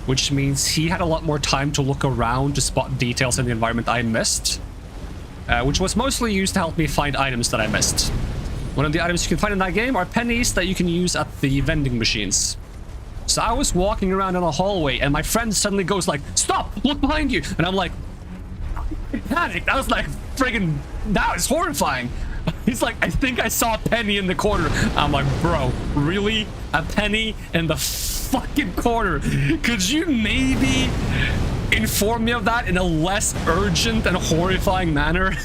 which means he had a lot more time to look around to spot details in the environment I missed, which was mostly used to help me find items that I missed. One of the items you can find in that game are pennies that you can use at the vending machines. So I was walking around in a hallway and my friend suddenly goes like, "Stop! Look behind you!" And I'm like, I panicked. I was like, friggin', that was horrifying. He's like, "I think I saw a penny in the corner." I'm like, bro, really? A penny in the fucking corner? Could you maybe inform me of that in a less urgent and horrifying manner?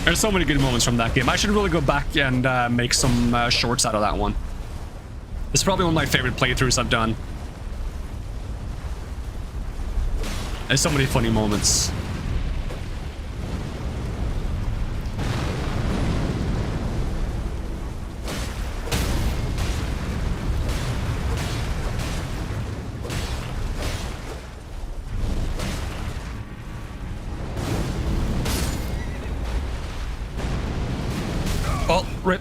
There's so many good moments from that game. I should really go back and make some shorts out of that one. It's probably one of my favorite playthroughs I've done. There's so many funny moments. Oh, rip.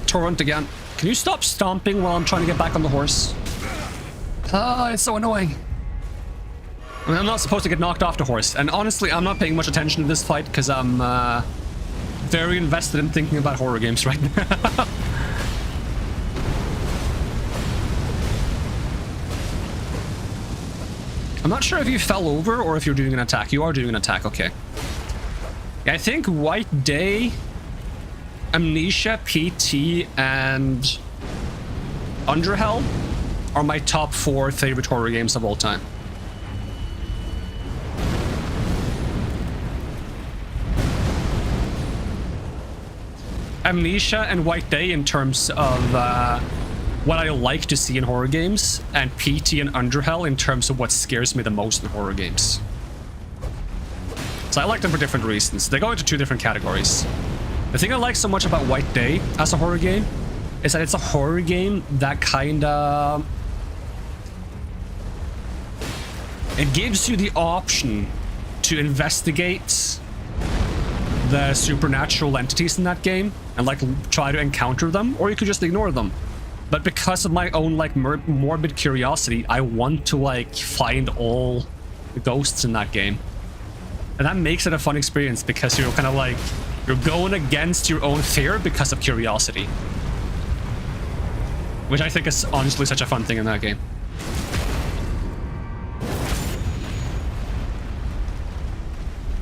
Torrent again. Can you stop stomping while I'm trying to get back on the horse? Ah, it's so annoying. I'm not supposed to get knocked off the horse, and honestly, I'm not paying much attention to this fight because I'm very invested in thinking about horror games right now. I'm not sure if you fell over or if you're doing an attack. You are doing an attack, okay. Yeah, I think White Day, Amnesia, PT, and Underhell are my top 4 favorite horror games of all time. Amnesia and White Day in terms of what I like to see in horror games, and PT and Underhell in terms of what scares me the most in horror games. So I like them for different reasons. They go into 2 different categories. The thing I like so much about White Day as a horror game is that it's a horror game that kinda... It gives you the option to investigate the supernatural entities in that game and like try to encounter them, or you could just ignore them. But because of my own like morbid curiosity, I want to like find all the ghosts in that game. And that makes it a fun experience because you're kind of like, you're going against your own fear because of curiosity. Which I think is honestly such a fun thing in that game.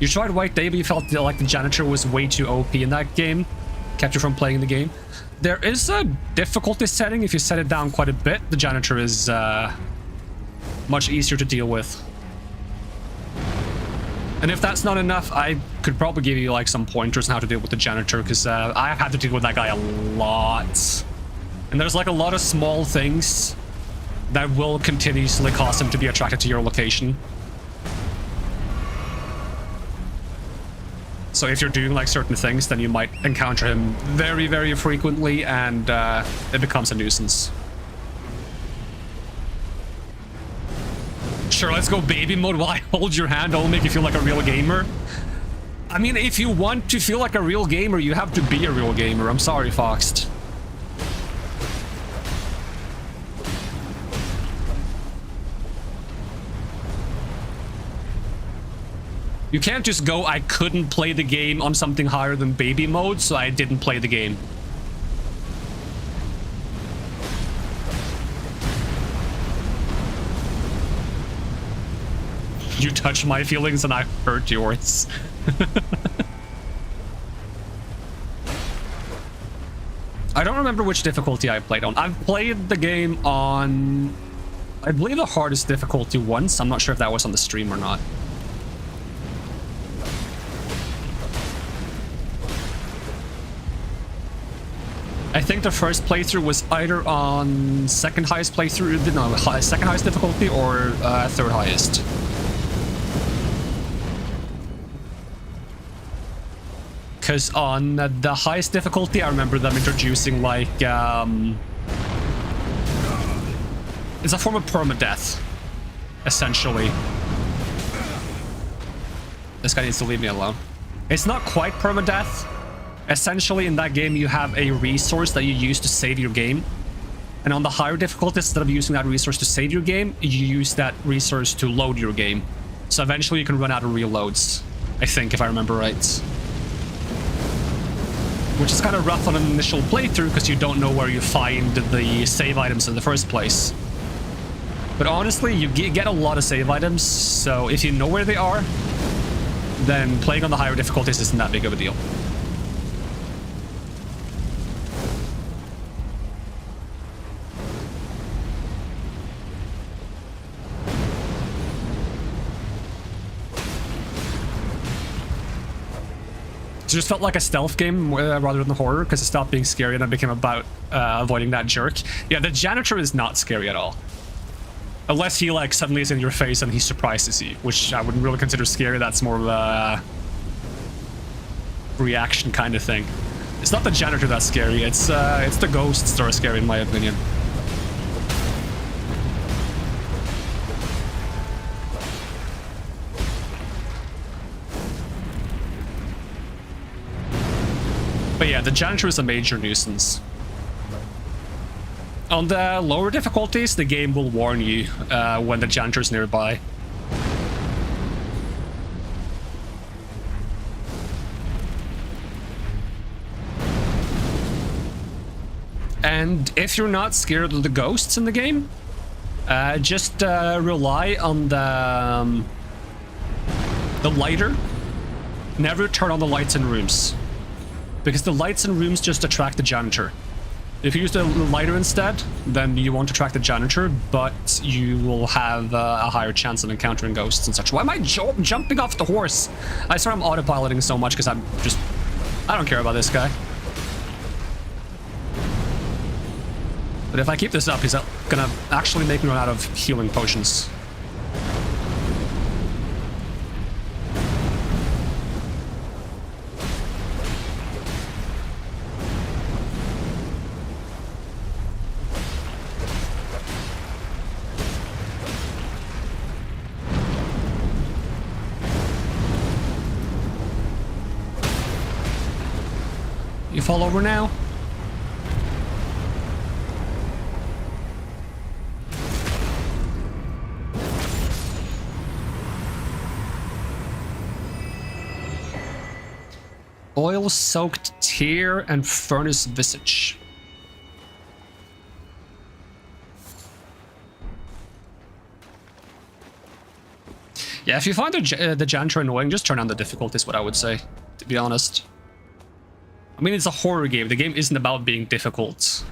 You tried White Day, but you felt like the janitor was way too OP in that game. Kept you from playing the game. There is a difficulty setting. If you set it down quite a bit, the janitor is much easier to deal with. And if that's not enough, I could probably give you like some pointers on how to deal with the janitor, because I have had to deal with that guy a lot. And there's like a lot of small things that will continuously cause him to be attracted to your location. So if you're doing like certain things, then you might encounter him very, very frequently, and it becomes a nuisance. Sure, let's go baby mode while I hold your hand. I'll make you feel like a real gamer. I mean, if you want to feel like a real gamer, you have to be a real gamer. I'm sorry, Foxed. You can't just go, I couldn't play the game on something higher than baby mode, so I didn't play the game. You touch my feelings and I hurt yours. I don't remember which difficulty I played on. I've played the game on, I believe, the hardest difficulty once. I'm not sure if that was on the stream or not. I think the first playthrough was either on second highest playthrough, no, second highest difficulty, or third highest. Because on the highest difficulty, I remember them introducing like, it's a form of permadeath, essentially. This guy needs to leave me alone. It's not quite permadeath. Essentially, in that game, you have a resource that you use to save your game. And on the higher difficulties, instead of using that resource to save your game, you use that resource to load your game. So eventually you can run out of reloads, I think, if I remember right. Which is kind of rough on an initial playthrough, because you don't know where you find the save items in the first place. But honestly, you get a lot of save items, so if you know where they are, then playing on the higher difficulties isn't that big of a deal. It just felt like a stealth game rather than horror, because it stopped being scary and it became about avoiding that jerk. Yeah, the janitor is not scary at all. Unless he like suddenly is in your face and he surprises you, which I wouldn't really consider scary. That's more of a reaction kind of thing. It's not the janitor that's scary, it's the ghosts that are scary in my opinion. But yeah, the janitor is a major nuisance. On the lower difficulties, the game will warn you when the janitor is nearby. And if you're not scared of the ghosts in the game, just rely on the lighter. Never turn on the lights in rooms, because the lights in rooms just attract the janitor. If you use the lighter instead, then you won't attract the janitor, but you will have a higher chance of encountering ghosts and such. Why am I jumping off the horse? I swear I'm autopiloting so much because I don't care about this guy. But if I keep this up, he's gonna actually make me run out of healing potions. You fall over now? Oil-soaked tear and furnace visage. Yeah, if you find the janitor annoying, just turn on the difficulty is what I would say, to be honest. I mean, it's a horror game. The game isn't about being difficult.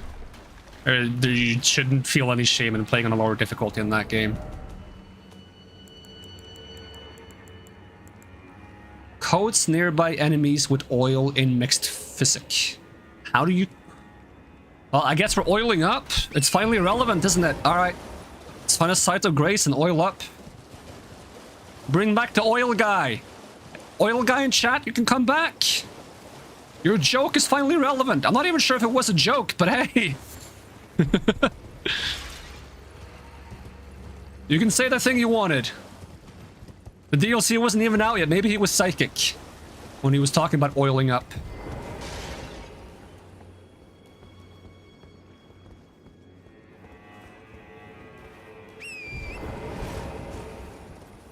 You shouldn't feel any shame in playing on a lower difficulty in that game. Coats nearby enemies with oil in mixed physic. How do you... Well, I guess we're oiling up. It's finally relevant, isn't it? Alright. Let's find a site of grace and oil up. Bring back the oil guy. Oil guy in chat, you can come back. Your joke is finally relevant. I'm not even sure if it was a joke, but hey. You can say the thing you wanted. The DLC wasn't even out yet. Maybe he was psychic when he was talking about oiling up.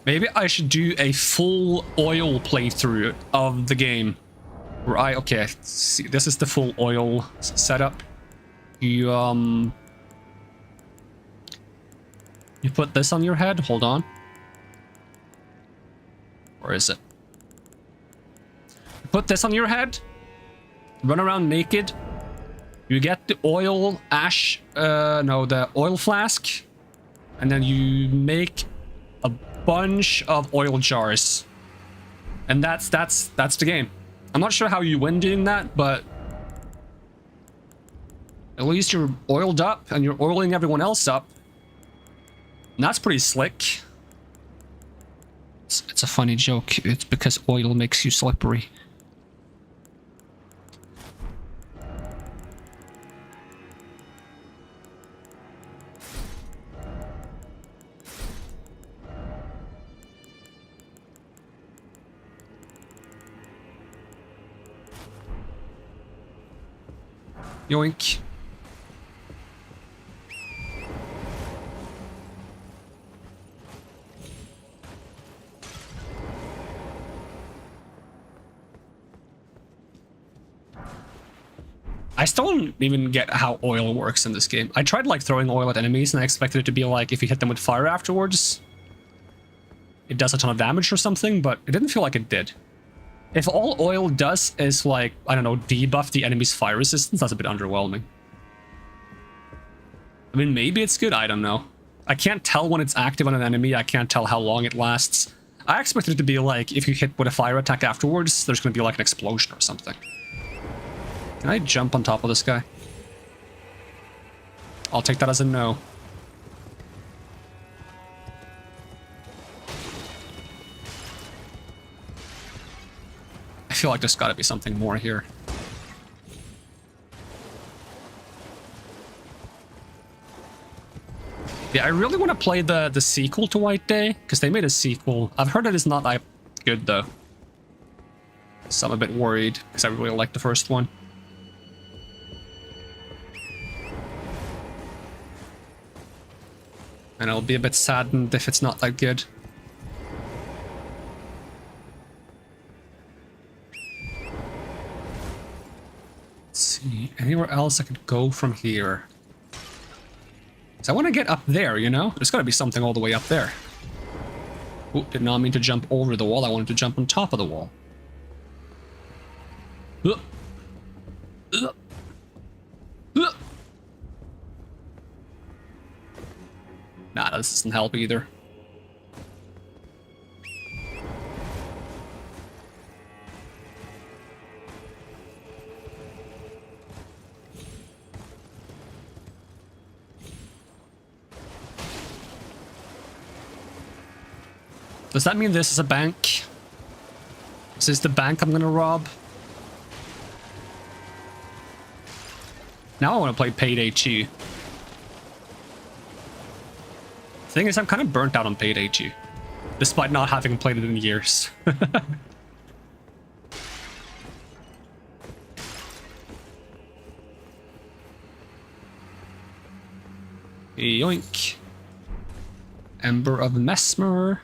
Maybe I should do a full oil playthrough of the game. Right, okay, see, this is the full oil setup. You put this on your head? Hold on. Or is it? You put this on your head, run around naked, you get the oil ash, the oil flask, and then you make a bunch of oil jars. And that's the game. I'm not sure how you win doing that, but at least you're oiled up and you're oiling everyone else up. And that's pretty slick. It's a funny joke. It's because oil makes you slippery. Yoink. I still don't even get how oil works in this game. I tried like throwing oil at enemies and I expected it to be like if you hit them with fire afterwards, it does a ton of damage or something, but it didn't feel like it did. If all oil does is like, I don't know, debuff the enemy's fire resistance, that's a bit underwhelming. I mean, maybe it's good, I don't know. I can't tell when it's active on an enemy, I can't tell how long it lasts. I expected it to be like, if you hit with a fire attack afterwards, there's gonna be like an explosion or something. Can I jump on top of this guy? I'll take that as a no. I feel like there's gotta be something more here. Yeah, I really want to play the sequel to White Day, because they made a sequel. I've heard it is not that good, though. So I'm a bit worried, because I really like the first one. And I'll be a bit saddened if it's not that good. Let's see, Anywhere else I could go from here? So I want to get up there, you know? There's got to be something all the way up there. Ooh, did not mean to jump over the wall. I wanted to jump on top of the wall. Nah, this doesn't help either. Does that mean this is a bank? Is this the bank I'm gonna rob? Now I want to play Payday 2. Thing is, I'm kind of burnt out on Payday 2, despite not having played it in years. Yoink. Ember of Mesmer.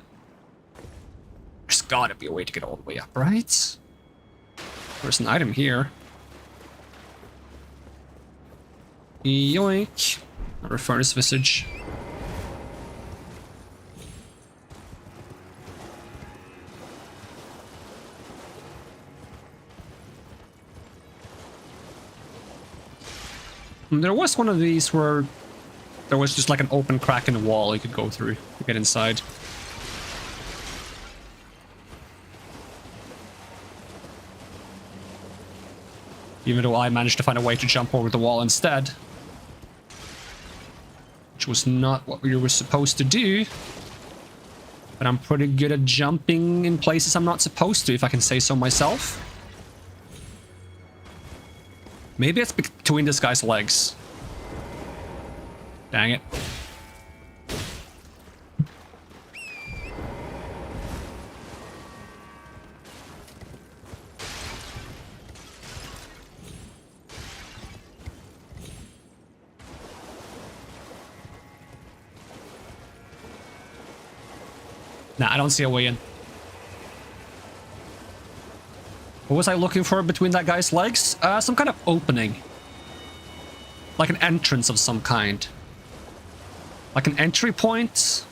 There's gotta be a way to get all the way up, right? There's an item here. Yoink. Another furnace visage. There was one of these where there was just like an open crack in the wall you could go through to get inside. Even though I managed to find a way to jump over the wall instead. Which was not what we were supposed to do. But I'm pretty good at jumping in places I'm not supposed to, if I can say so myself. Maybe it's between this guy's legs. Dang it. Nah, I don't see a way in. What was I looking for between that guy's legs? Some kind of opening. Like an entrance of some kind. Like an entry point.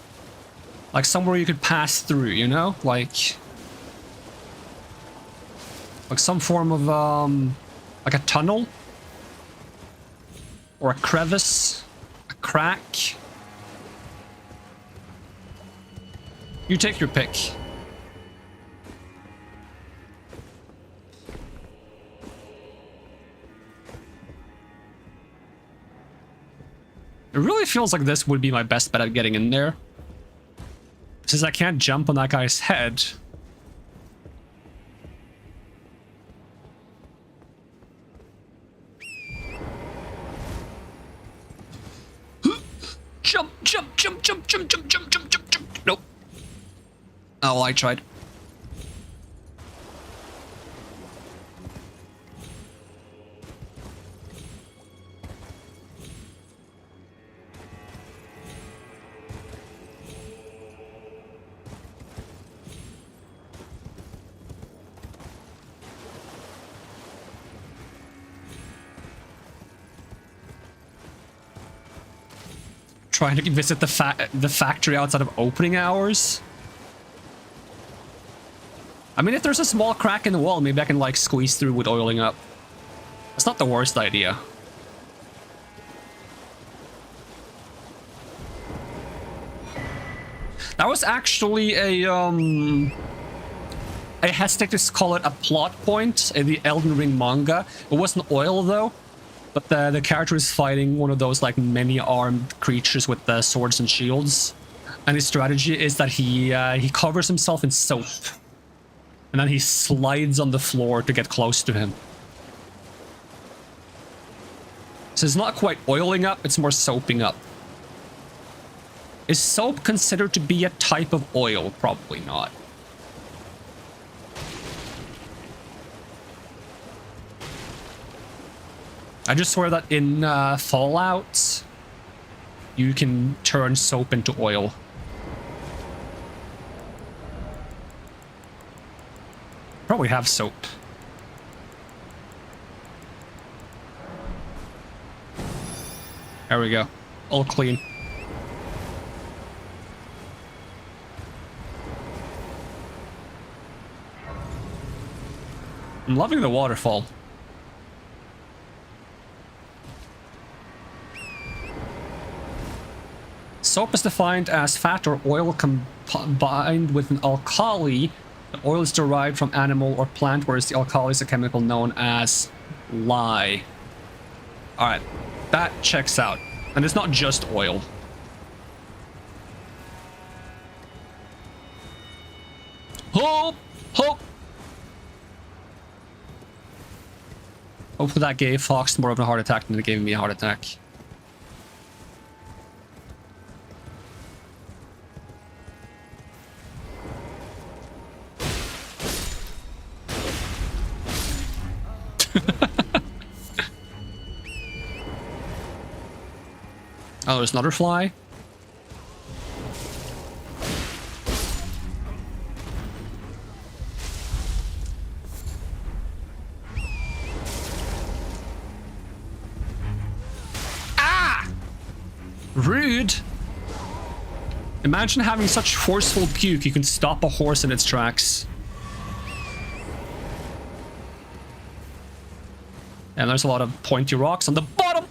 Like somewhere you could pass through, you know? Like some form of, like a tunnel. Or a crevice. A crack. You take your pick. It really feels like this would be my best bet at getting in there. Since I can't jump on that guy's head. Jump, jump, jump, jump, jump, jump, jump, jump, jump, jump. Nope. Oh, well, I tried. Trying to visit the factory outside of opening hours. I mean, if there's a small crack in the wall, maybe I can like squeeze through with oiling up. That's not the worst idea. That was actually a I hesitate to call it a plot point in the Elden Ring manga. It wasn't oil though. But the character is fighting one of those like many-armed creatures with the swords and shields, and his strategy is that he covers himself in soap, and then he slides on the floor to get close to him. So it's not quite oiling up; it's more soaping up. Is soap considered to be a type of oil? Probably not. I just swear that in Fallout, you can turn soap into oil. Probably have soap. There we go. All clean. I'm loving the waterfall. Soap is defined as fat or oil combined with an alkali. The oil is derived from animal or plant, whereas the alkali is a chemical known as lye. Alright, that checks out. And it's not just oil. Hope! Hope! Hopefully that gave Fox more of a heart attack than it gave me a heart attack. Oh, there's another fly. Ah! Rude. Imagine having such forceful puke you can stop a horse in its tracks. And there's a lot of pointy rocks on the bottom.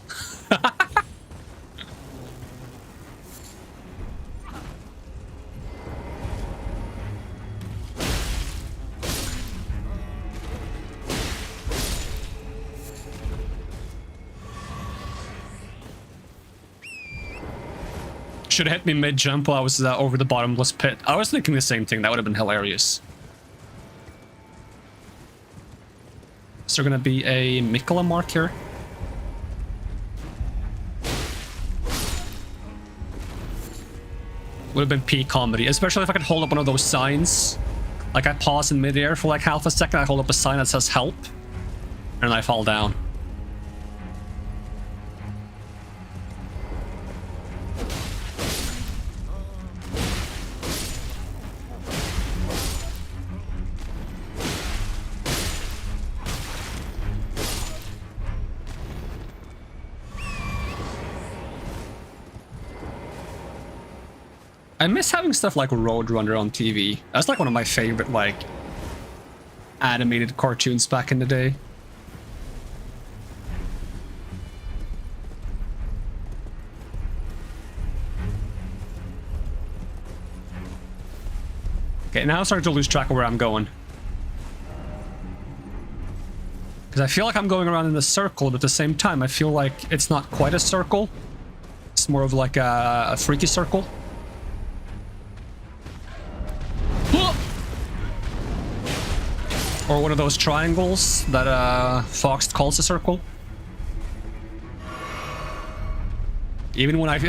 Should have hit me mid-jump while I was over the bottomless pit. I was thinking the same thing. That would have been hilarious. Is there going to be a Mikkola mark here? Would have been peak comedy, especially if I could hold up one of those signs. Like I pause in midair for like half a second, I hold up a sign that says help, and I fall down. I miss having stuff like Roadrunner on TV. That's like one of my favorite, like, animated cartoons back in the day. Okay, now I'm starting to lose track of where I'm going. Because I feel like I'm going around in a circle, but at the same time, I feel like it's not quite a circle. It's more of like a freaky circle. Or one of those triangles that Fox calls a circle. Even when I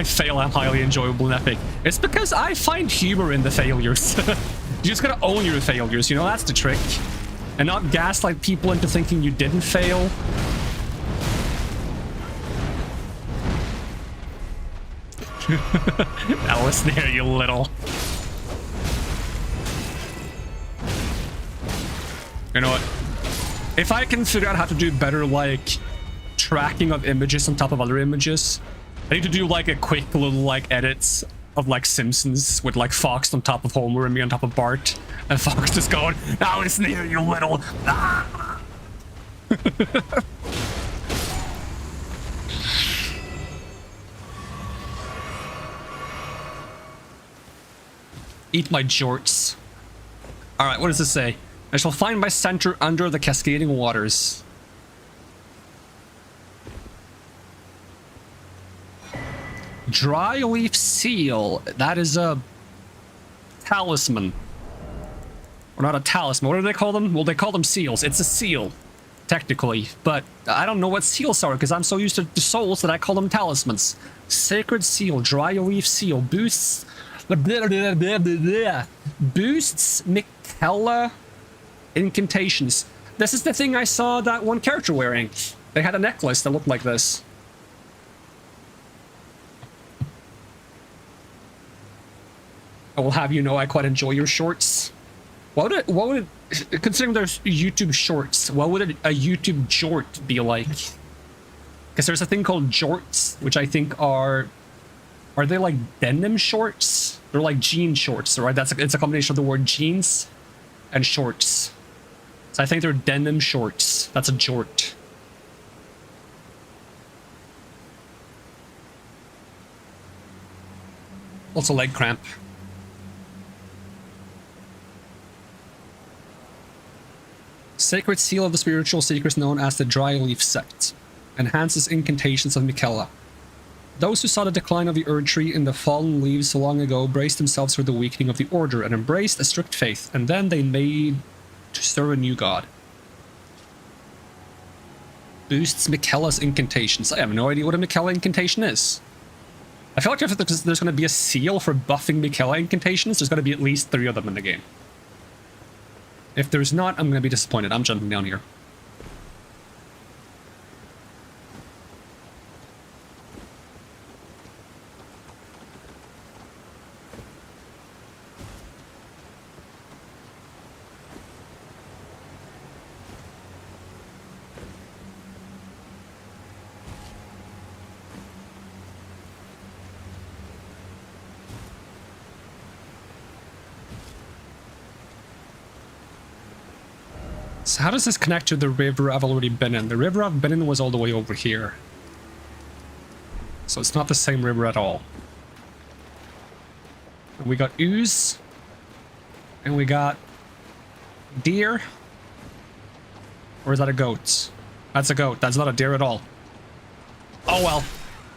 fail, I'm highly enjoyable and epic. It's because I find humor in the failures. You just gotta own your failures, you know, that's the trick. And not gaslight people into thinking you didn't fail. That was there, you little. You know what? If I can figure out how to do better, like, tracking of images on top of other images, I need to do, like, a quick little, like, edits of, like, Simpsons with, like, Fox on top of Homer and me on top of Bart. And Fox just going, "Now it's near, you little..." Ah! Eat my jorts. Alright, what does this say? I shall find my center under the cascading waters. Dry leaf seal. That is a talisman. Or not a talisman. What do they call them? Well, they call them seals. It's a seal, technically. But I don't know what seals are because I'm so used to the souls that I call them talismans. Sacred seal. Dry leaf seal. Boosts... Boosts Mikela incantations. This is the thing I saw that one character wearing. They had a necklace that looked like this. I will have you know I quite enjoy your shorts. What would it, considering there's YouTube shorts, what would a YouTube jort be like? Because there's a thing called jorts, which I think are they like denim shorts? They're like jean shorts, right? It's a combination of the word jeans and shorts. So I think they're denim shorts. That's a jort. Also leg cramp. Sacred Seal of the Spiritual Seekers known as the Dry Leaf Sect. Enhances incantations of Mikella. Those who saw the decline of the Erdtree in the fallen leaves so long ago braced themselves for the weakening of the Order and embraced a strict faith, and then they made to serve a new god. Boosts Mikella's incantations. I have no idea what a Mikella incantation is. I feel like if there's going to be a seal for buffing Mikella incantations, there's going to be at least 3 of them in the game. If there's not, I'm going to be disappointed. I'm jumping down here. So how does this connect to the river I've already been in? The river I've been in was all the way over here. So it's not the same river at all. And we got ooze. And we got deer. Or is that a goat? That's a goat. That's not a deer at all. Oh well.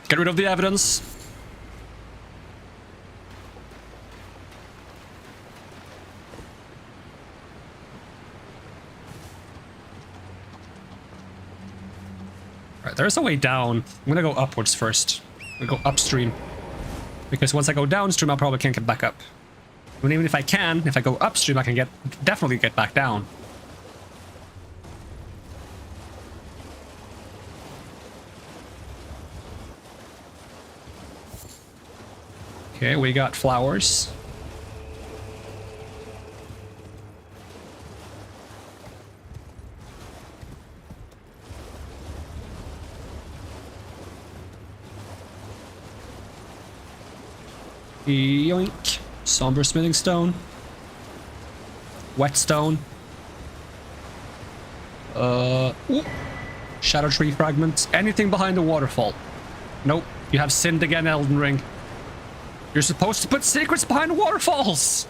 Get rid of the evidence. Right, there's a way down. I'm gonna go upwards first. I'm gonna go upstream. Because once I go downstream, I probably can't get back up. And even if I can, if I go upstream, I can definitely get back down. Okay, we got flowers. Yoink. Somber smithing stone. Whetstone. Ooh. Shadow tree fragments. Anything behind the waterfall. Nope. You have sinned again, Elden Ring. You're supposed to put secrets behind waterfalls!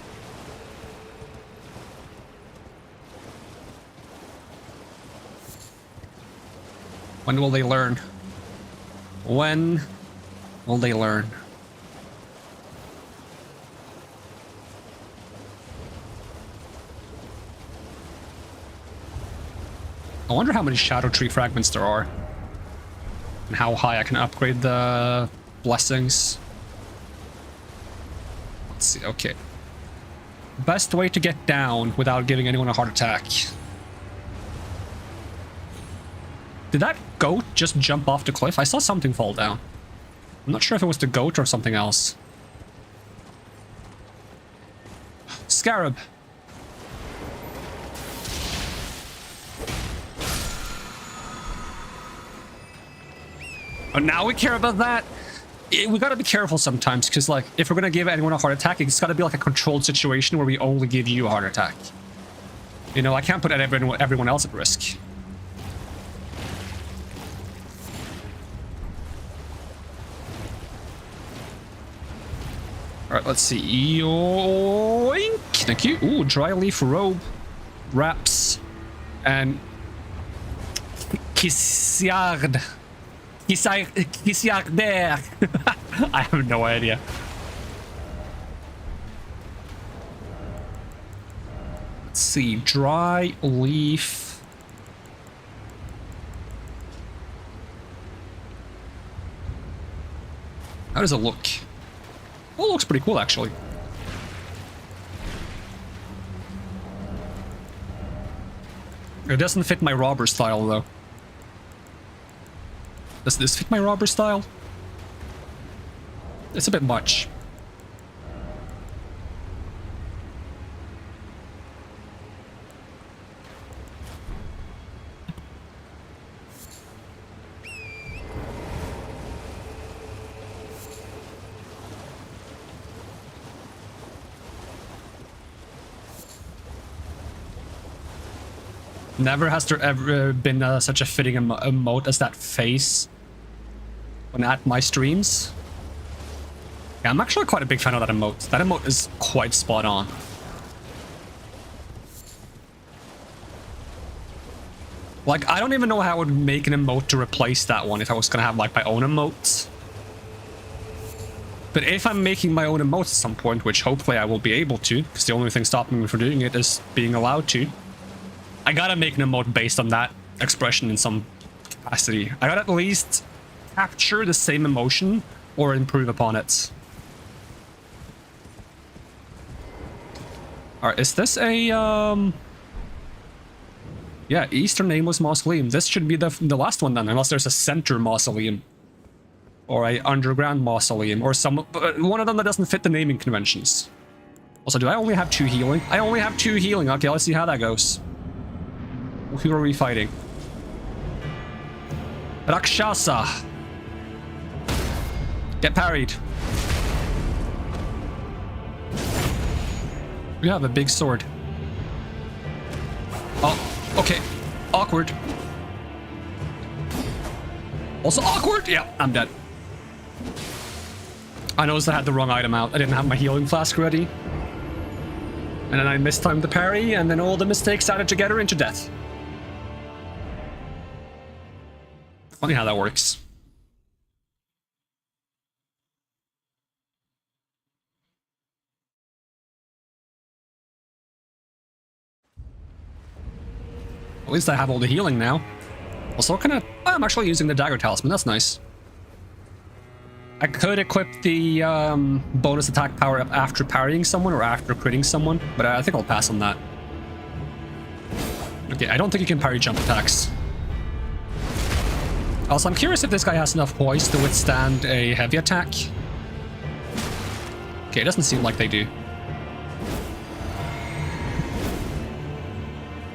When will they learn? When will they learn? I wonder how many shadow tree fragments there are. And how high I can upgrade the blessings. Let's see, okay. Best way to get down without giving anyone a heart attack. Did that goat just jump off the cliff? I saw something fall down. I'm not sure if it was the goat or something else. Scarab. But now we care about that. We gotta be careful sometimes, because like, if we're gonna give anyone a heart attack, it's gotta be like a controlled situation where we only give you a heart attack. You know, I can't put everyone else at risk. Alright, let's see. Yoink! Thank you. Ooh, dry leaf robe. Wraps. And... Kisyard. Kisyarder. I have no idea. Let's see. Dry leaf. How does it look? Oh, it looks pretty cool, actually. It doesn't fit my robber style, though. Does this fit my robber style? It's a bit much. Never has there ever been such a fitting emote as that face when at my streams. Yeah, I'm actually quite a big fan of that emote. That emote is quite spot on. Like, I don't even know how I would make an emote to replace that one if I was gonna have, like, my own emotes. But if I'm making my own emotes at some point, which hopefully I will be able to, because the only thing stopping me from doing it is being allowed to, I gotta make an emote based on that expression in some capacity. I gotta at least capture the same emotion or improve upon it. Alright, is this a, yeah, Eastern Nameless Mausoleum. This should be the last one then, unless there's a center mausoleum. Or a underground mausoleum, or some one of them that doesn't fit the naming conventions. Also, do I only have 2 healing? I only have 2 healing. Okay, let's see how that goes. Who are we fighting? Rakshasa. Get parried. You have a big sword. Oh, okay. Awkward. Also awkward? Yeah, I'm dead. I noticed I had the wrong item out. I didn't have my healing flask ready. And then I mistimed the parry, and then all the mistakes added together into death. Funny how that works. At least I have all the healing now. Also, I'm actually using the dagger talisman. That's nice. I could equip the bonus attack power up after parrying someone or after critting someone, but I think I'll pass on that. Okay, I don't think you can parry jump attacks. Also, I'm curious if this guy has enough poise to withstand a heavy attack. Okay, it doesn't seem like they do.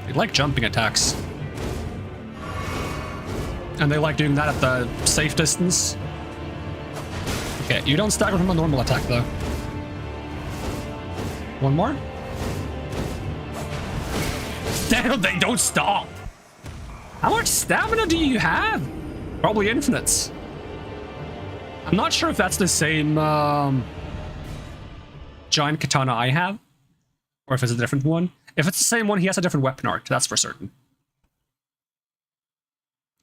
They like jumping attacks. And they like doing that at the safe distance. Okay, you don't stagger from a normal attack, though. One more? Damn, they don't stop! How much stamina do you have? Probably infinites. I'm not sure if that's the same giant katana I have, or if it's a different one. If it's the same one, he has a different weapon art, that's for certain.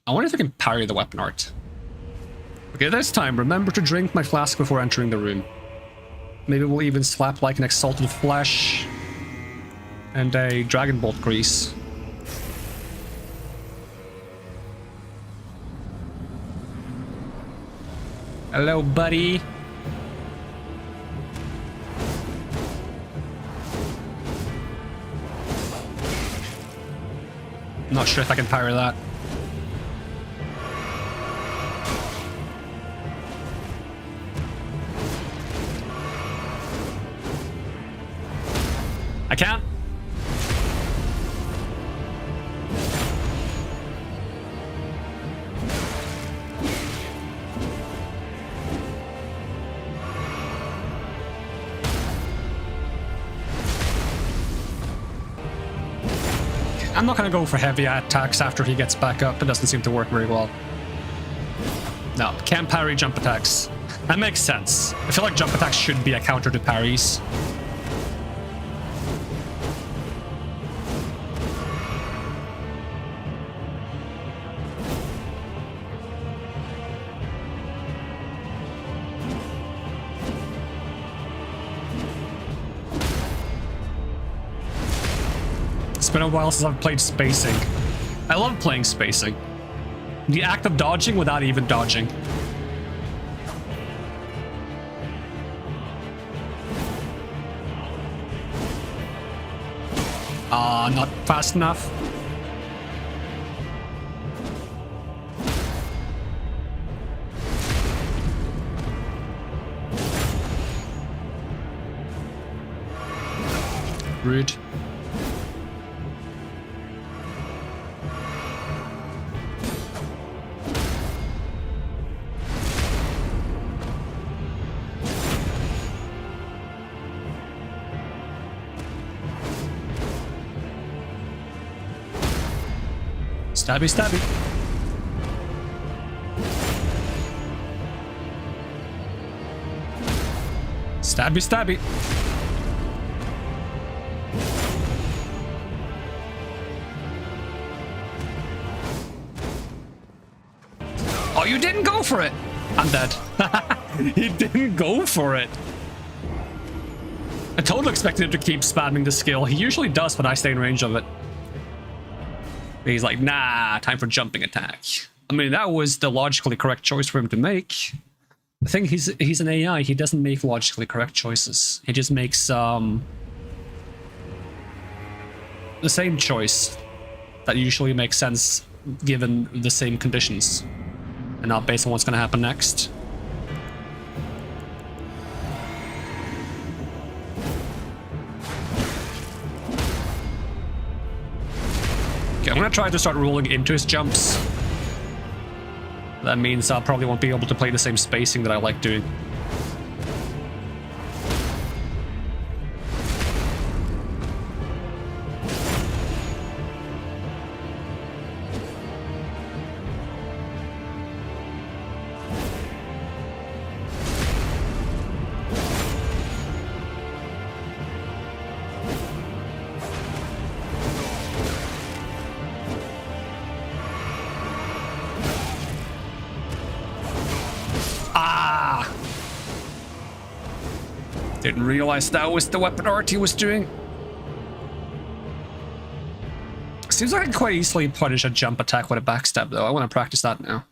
I wonder if I can parry the weapon art. Okay, this time, remember to drink my flask before entering the room. Maybe we'll even slap like an exalted flesh and a dragon bolt grease. Hello, buddy. Not sure if I can parry that. I can't. I'm not going to go for heavy attacks after he gets back up. It doesn't seem to work very well. No, can't parry jump attacks. That makes sense. I feel like jump attacks should be a counter to parries. It's been a while since I've played spacing. I love playing spacing. The act of dodging without even dodging. Not fast enough. Rude. Stabby, stabby. Stabby, stabby. Oh, you didn't go for it. I'm dead. He didn't go for it. I totally expected him to keep spamming the skill. He usually does when I stay in range of it. But he's like, nah, time for jumping attack. I mean, that was the logically correct choice for him to make. I think he's an AI. He doesn't make logically correct choices. He just makes the same choice that usually makes sense given the same conditions, and not based on what's going to happen next. Okay, I'm going to try to start rolling into his jumps. That means I probably won't be able to play the same spacing that I like doing. Didn't realize that was the weapon Erdtree was doing. Seems like I can quite easily punish a jump attack with a backstab, though. I want to practice that now.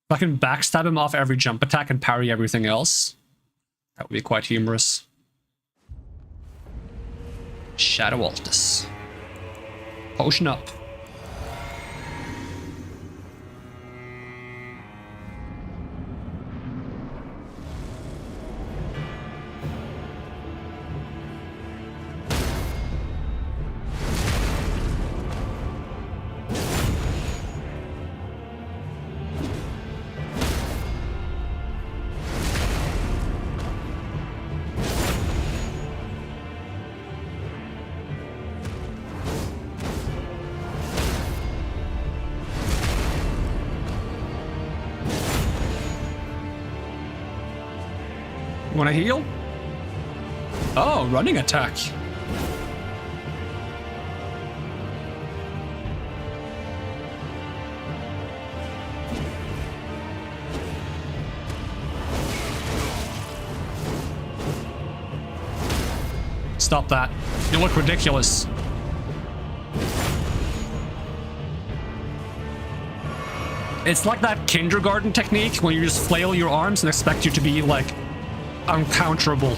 If I can backstab him off every jump attack and parry everything else, that would be quite humorous. Shadow Altus. Potion up. Want to heal? Oh, running attack. Stop that. You look ridiculous. It's like that kindergarten technique when you just flail your arms and expect you to be like uncounterable.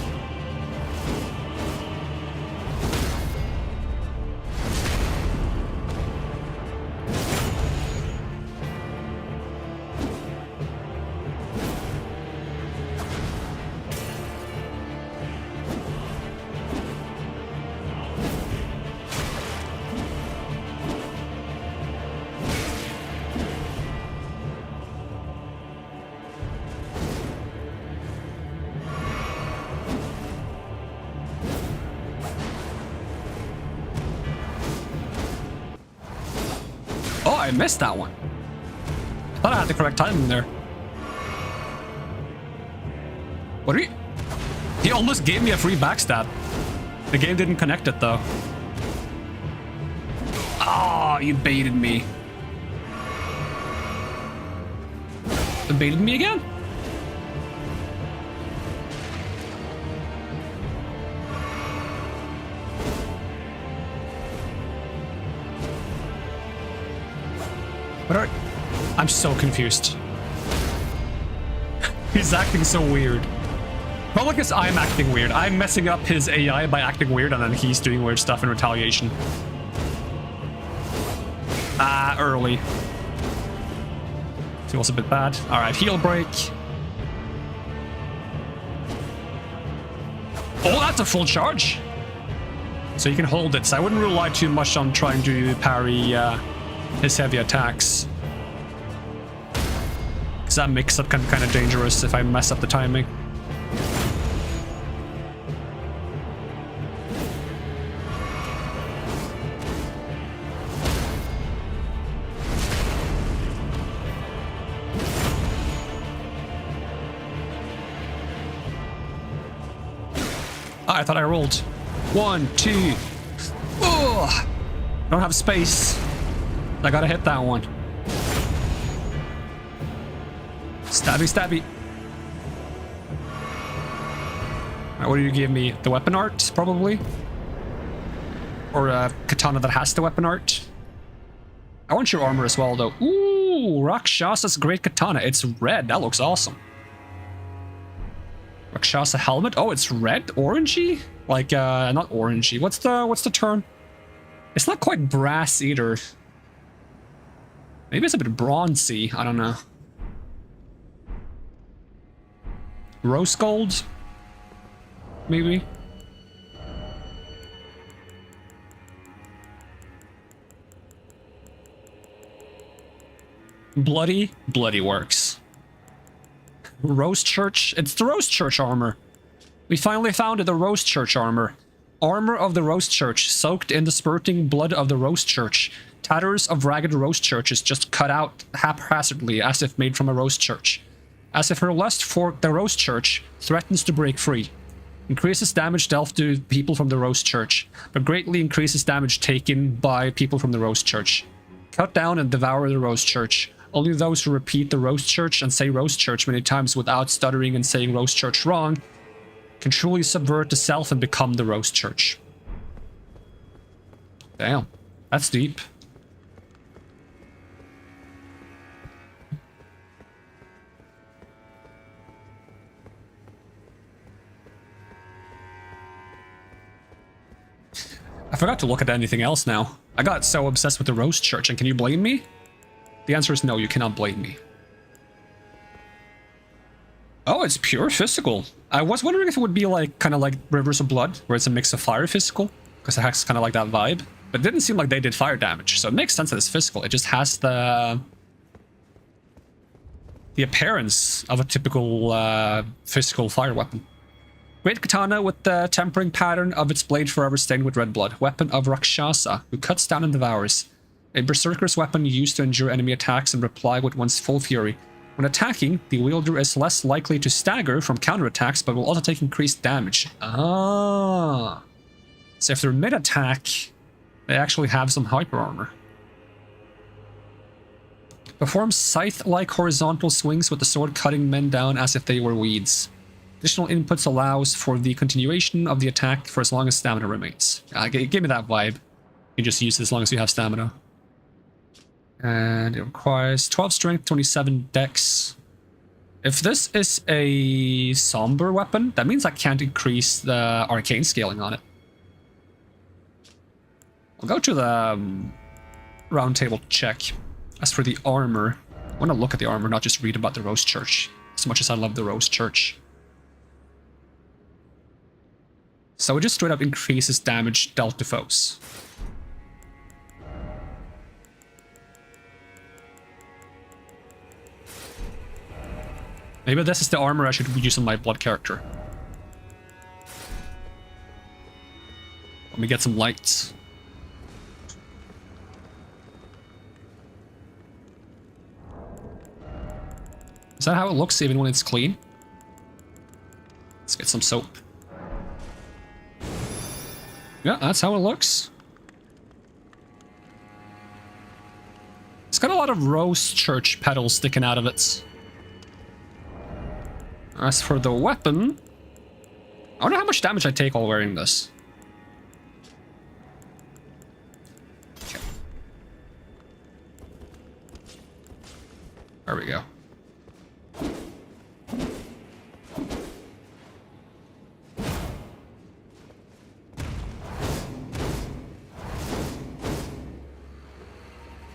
Oh, I missed that one. I thought I had the correct timing there. What are you? He almost gave me a free backstab. The game didn't connect it though. Ah, oh, you baited me. You baited me again? I'm so confused. He's acting so weird. Probably because I'm acting weird. I'm messing up his AI by acting weird, and then he's doing weird stuff in retaliation. Ah, early. Feels a bit bad. Alright, heal break. Oh, that's a full charge. So you can hold it. So I wouldn't rely too much on trying to parry his heavy attacks. Because that mix-up can be kind of dangerous if I mess up the timing. I thought I rolled. 1, 2. Oh, don't have space. I gotta hit that one. Stabby, stabby. Alright, what do you give me? The weapon art, probably? Or a katana that has the weapon art? I want your armor as well, though. Ooh, Rakshasa's great katana. It's red. That looks awesome. Rakshasa helmet. Oh, it's red? Orangey? Like, not orangey. What's the term? It's not quite brass either. Maybe it's a bit bronzy. I don't know. Rose gold? Maybe? Bloody? Bloody works. Rose Church? It's the Rose Church armor. We finally found it, the Rose Church armor. Armor of the Rose Church, soaked in the spurting blood of the Rose Church. Tatters of ragged rose churches just cut out haphazardly as if made from a rose church. As if her lust for the Rose Church threatens to break free. Increases damage dealt to people from the Rose Church, but greatly increases damage taken by people from the Rose Church. Cut down and devour the Rose Church. Only those who repeat the Rose Church and say Rose Church many times without stuttering and saying Rose Church wrong can truly subvert the self and become the Rose Church. Damn, that's deep. I forgot to look at anything else now. I got so obsessed with the Rose Church, and can you blame me? The answer is no, you cannot blame me. Oh, it's pure physical. I was wondering if it would be like, kind of like Rivers of Blood, where it's a mix of fire physical, because it has kind of like that vibe. But it didn't seem like they did fire damage, so it makes sense that it's physical. It just has the appearance of a typical physical fire weapon. Great katana with the tempering pattern of its blade forever stained with red blood. Weapon of Rakshasa, who cuts down and devours. A berserker's weapon used to endure enemy attacks and reply with one's full fury. When attacking, the wielder is less likely to stagger from counterattacks, but will also take increased damage. Ah. So if they're mid-attack, they actually have some hyper armor. Performs scythe-like horizontal swings with the sword, cutting men down as if they were weeds. Additional inputs allows for the continuation of the attack for as long as stamina remains. Give me that vibe. You just use it as long as you have stamina. And it requires 12 strength, 27 dex. If this is a somber weapon, that means I can't increase the arcane scaling on it. I'll go to the round table check. As for the armor, I want to look at the armor, not just read about the Rose Church. As much as I love the Rose Church. So it just straight up increases damage dealt to foes. Maybe this is the armor I should use on my blood character. Let me get some lights. Is that how it looks even when it's clean? Let's get some soap. Yeah, that's how it looks. It's got a lot of Rose Church petals sticking out of it. As for the weapon, I wonder how much damage I take while wearing this. Okay. There we go.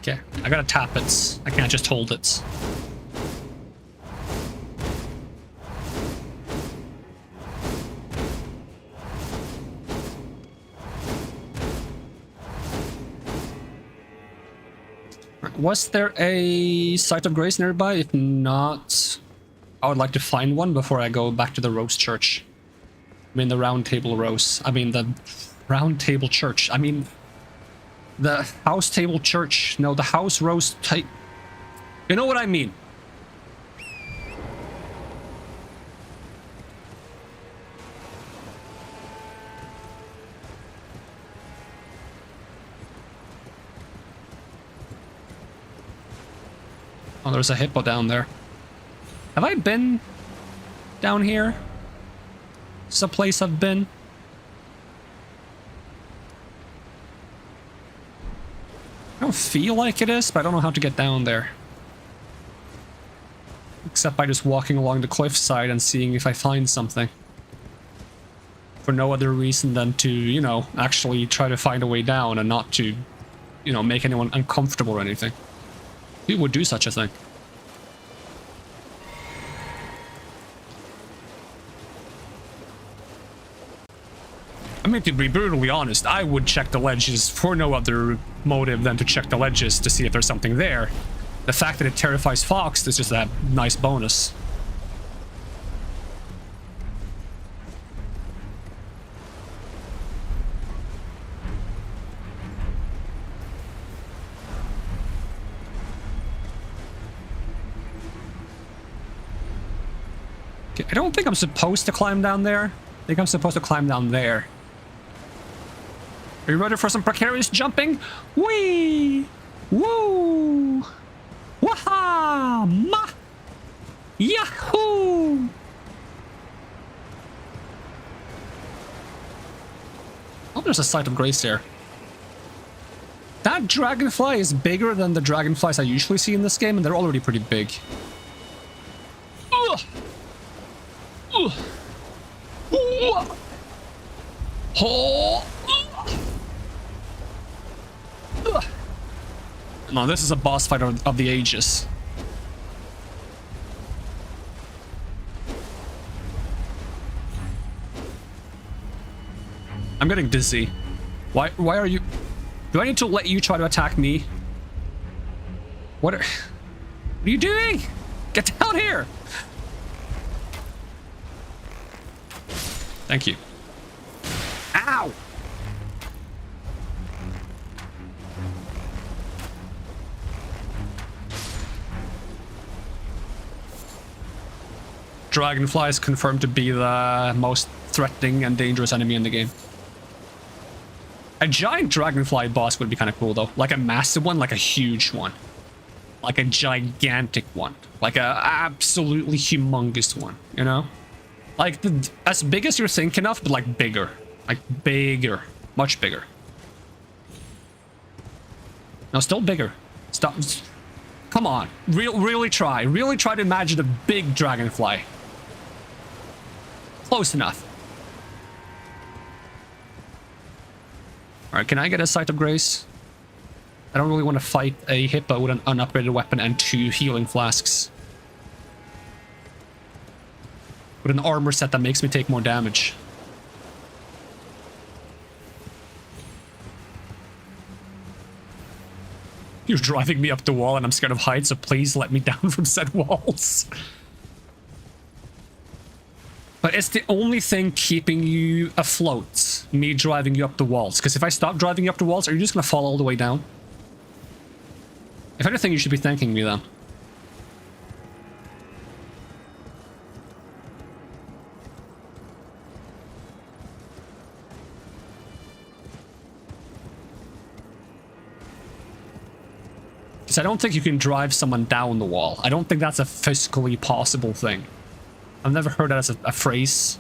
Okay, I gotta tap it. I can't just hold it. Was there a Site of Grace nearby? If not, I would like to find one before I go back to the Rose Church. I mean the Round Table Rose. I mean the Round Table Church. I mean the House Table Church. No, the House Rose type. You know what I mean. Oh, there's a hippo down there. Have I been down here? Is this a place I've been? I don't feel like it is, but I don't know how to get down there. Except by just walking along the cliffside and seeing if I find something. For no other reason than to, you know, actually try to find a way down and not to, you know, make anyone uncomfortable or anything. Who would do such a thing? I mean, to be brutally honest, I would check the ledges for no other motive than to check the ledges to see if there's something there. The fact that it terrifies Fox is just a nice bonus. Okay, I don't think I'm supposed to climb down there. I think I'm supposed to climb down there. Are you ready for some precarious jumping? Whee! Woo! Waha! Ma! Yahoo! Oh, there's a sight of grace there. That dragonfly is bigger than the dragonflies I usually see in this game, and they're already pretty big. Ugh! Ugh! Ugh! Oh! No, this is a boss fight of the ages. I'm getting dizzy. Why are you... Do I need to let you try to attack me? What are you doing? Get down here! Thank you. Ow! Dragonfly is confirmed to be the most threatening and dangerous enemy in the game. A giant dragonfly boss would be kind of cool though. Like a massive one, like a huge one. Like a gigantic one. Like a absolutely humongous one, you know? Like as big as you're thinking of, but like bigger. Like bigger. Much bigger. No, still bigger. Stop. Come on. Really try. Really try to imagine a big dragonfly. Close enough. Alright, can I get a sight of grace? I don't really want to fight a hippo with an unupgraded weapon and 2 healing flasks. With an armor set that makes me take more damage. You're driving me up the wall and I'm scared of heights, so please let me down from said walls. But it's the only thing keeping you afloat, me driving you up the walls. Because if I stop driving you up the walls, are you just going to fall all the way down? If anything, you should be thanking me then. Because I don't think you can drive someone down the wall. I don't think that's a physically possible thing. I've never heard that as a phrase.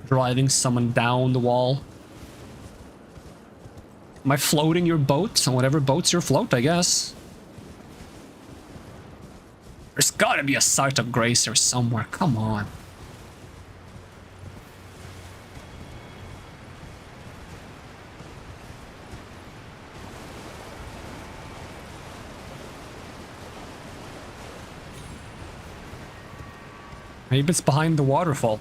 Driving someone down the wall. Am I floating your boat? On whatever boats you float, I guess. There's gotta be a sight of grace here somewhere. Come on. Maybe it's behind the waterfall.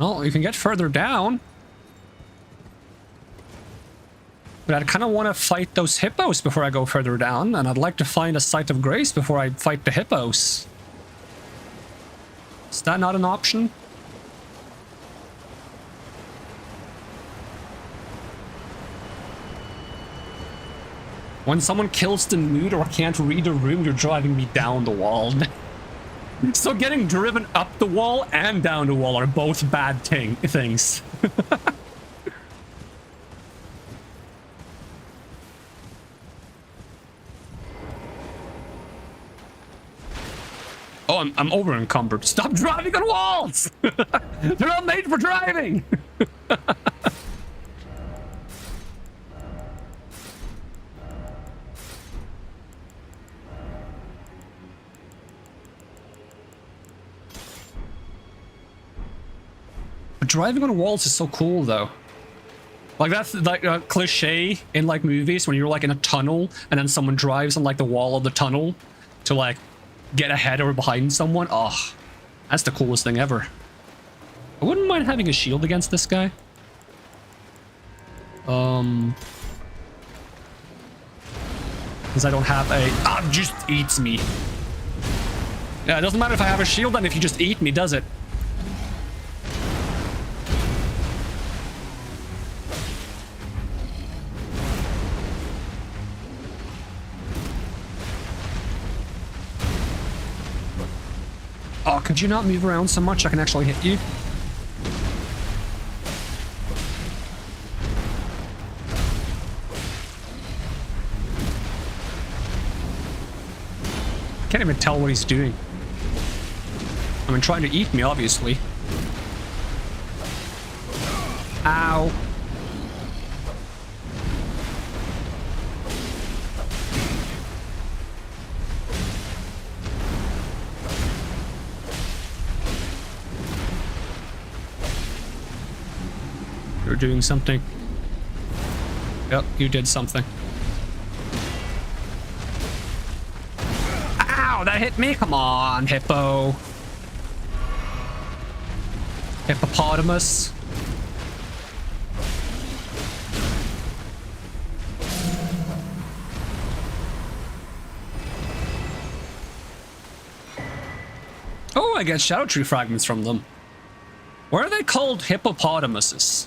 Well, you can get further down. But I kind of want to fight those hippos before I go further down, and I'd like to find a sight of grace before I fight the hippos. Is that not an option? When someone kills the mood or can't read a room, you're driving me down the wall. So getting driven up the wall and down the wall are both bad things. Oh, I'm over encumbered. Stop driving on walls! They're not made for driving! But driving on walls is so cool, though. Like, that's like a cliche in like movies when you're like in a tunnel and then someone drives on like the wall of the tunnel to like get ahead or behind someone. Oh, that's the coolest thing ever. I wouldn't mind having a shield against this guy. Because I don't have a... Ah, just eats me. Yeah, it doesn't matter if I have a shield then if you just eat me, does it? Oh, could you not move around so much I can actually hit you? Can't even tell what he's doing. I mean, trying to eat me, obviously. Ow. You're doing something. Yep, you did something. Ow, that hit me? Come on, hippo. Hippopotamus. Oh, I get Shadow Tree fragments from them. Why are they called hippopotamuses?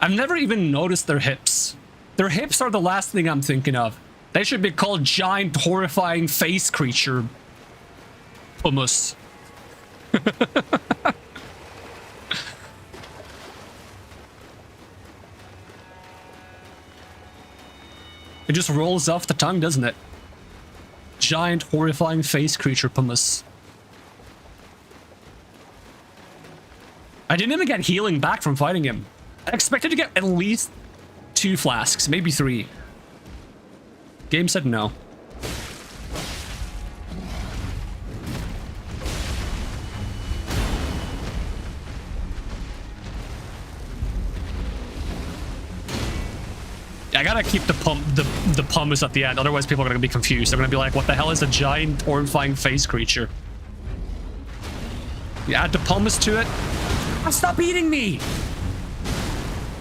I've never even noticed their hips. Their hips are the last thing I'm thinking of. They should be called giant, horrifying face creature. Hummus. It just rolls off the tongue, doesn't it? Giant, horrifying face creature pumice. I didn't even get healing back from fighting him. I expected to get at least 2 flasks, maybe 3. Game said no. I gotta keep the pumice at the end, otherwise people are gonna be confused. They're gonna be like, what the hell is a giant, horrifying face creature? You add the pumice to it. Oh, stop eating me!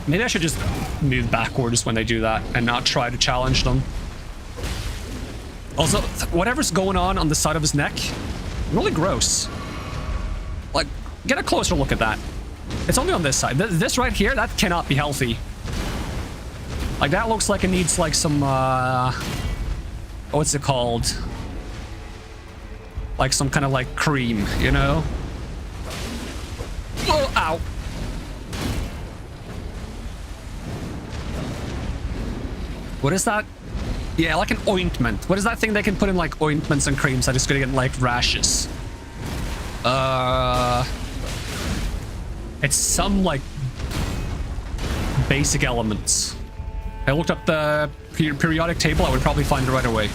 Maybe I should just move backwards when they do that and not try to challenge them. Also, whatever's going on the side of his neck, really gross. Like, get a closer look at that. It's only on this side. This right here, that cannot be healthy. Like, that looks like it needs, like, some, what's it called? Like, some kind of, like, cream, you know? Oh, ow. What is that? Yeah, like an ointment. What is that thing they can put in, like, ointments and creams that is gonna get, like, rashes? It's some, like, basic elements. I looked up the periodic table, I would probably find it right away.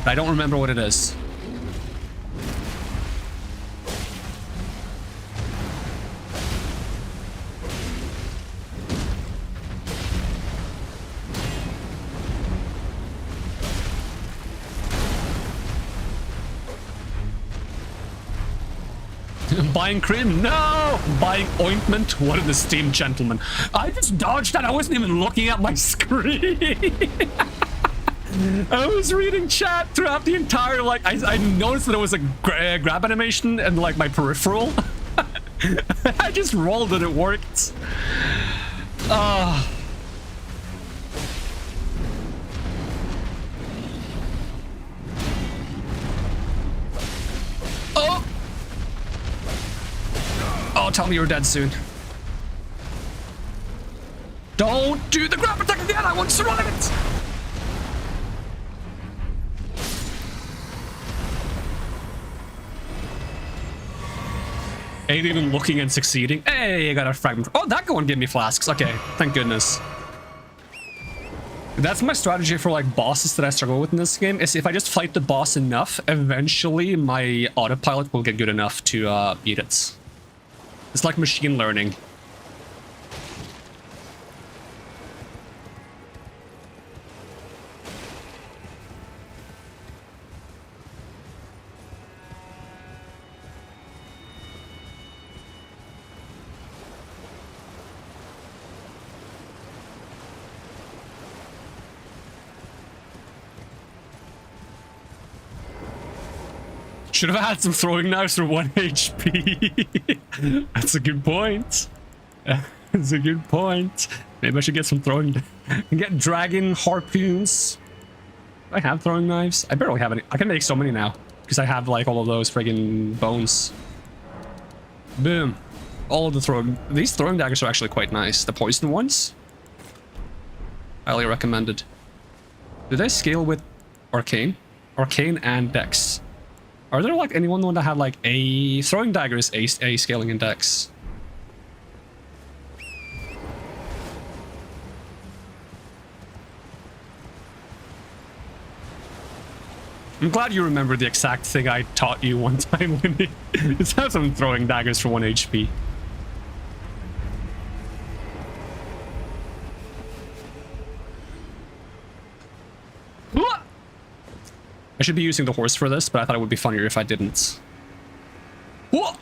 But I don't remember what it is. Buying cream? No! Buying ointment? What an esteemed gentleman. I just dodged that. I wasn't even looking at my screen. I was reading chat throughout the entire, like, I noticed that it was a grab animation and, like, my peripheral. I just rolled and it worked. tell me you're dead soon. Don't do the grab attack again! I want to survive it! Ain't even looking and succeeding. Hey, I got a fragment. Oh, that one gave me flasks. Okay, thank goodness. That's my strategy for like bosses that I struggle with in this game, is if I just fight the boss enough, eventually my autopilot will get good enough to beat it. It's like machine learning. Should have had some throwing knives for 1 HP. That's a good point. That's a good point. Maybe I should get some throwing... get dragon harpoons. Do I have throwing knives? I barely have any. I can make so many now. Because I have like all of those friggin' bones. Boom. All of the throwing... These throwing daggers are actually quite nice. The poison ones? Highly recommended. Do they scale with Arcane? Arcane and Dex. Are there like anyone that had like a throwing dagger is a scaling index? I'm glad you remember the exact thing I taught you one time, Winnie. Let's have some throwing daggers for 1 HP. I should be using the horse for this, but I thought it would be funnier if I didn't. Whoa!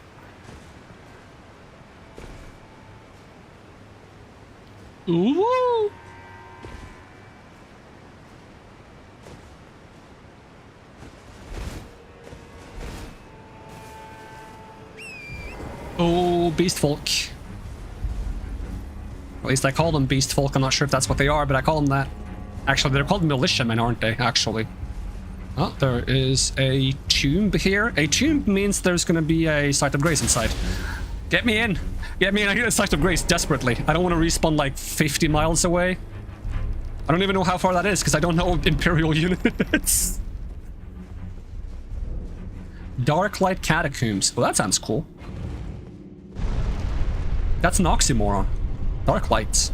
Ooh! Oh, beast folk. At least I call them beast folk. I'm not sure if that's what they are, but I call them that. Actually, they're called militiamen, aren't they? Actually. Oh, there is a tomb here. A tomb means there's going to be a site of grace inside. Get me in. Get me in. I need a site of grace desperately. I don't want to respawn like 50 miles away. I don't even know how far that is because I don't know Imperial units. Dark Light Catacombs. Well, that sounds cool. That's an oxymoron. Dark Lights.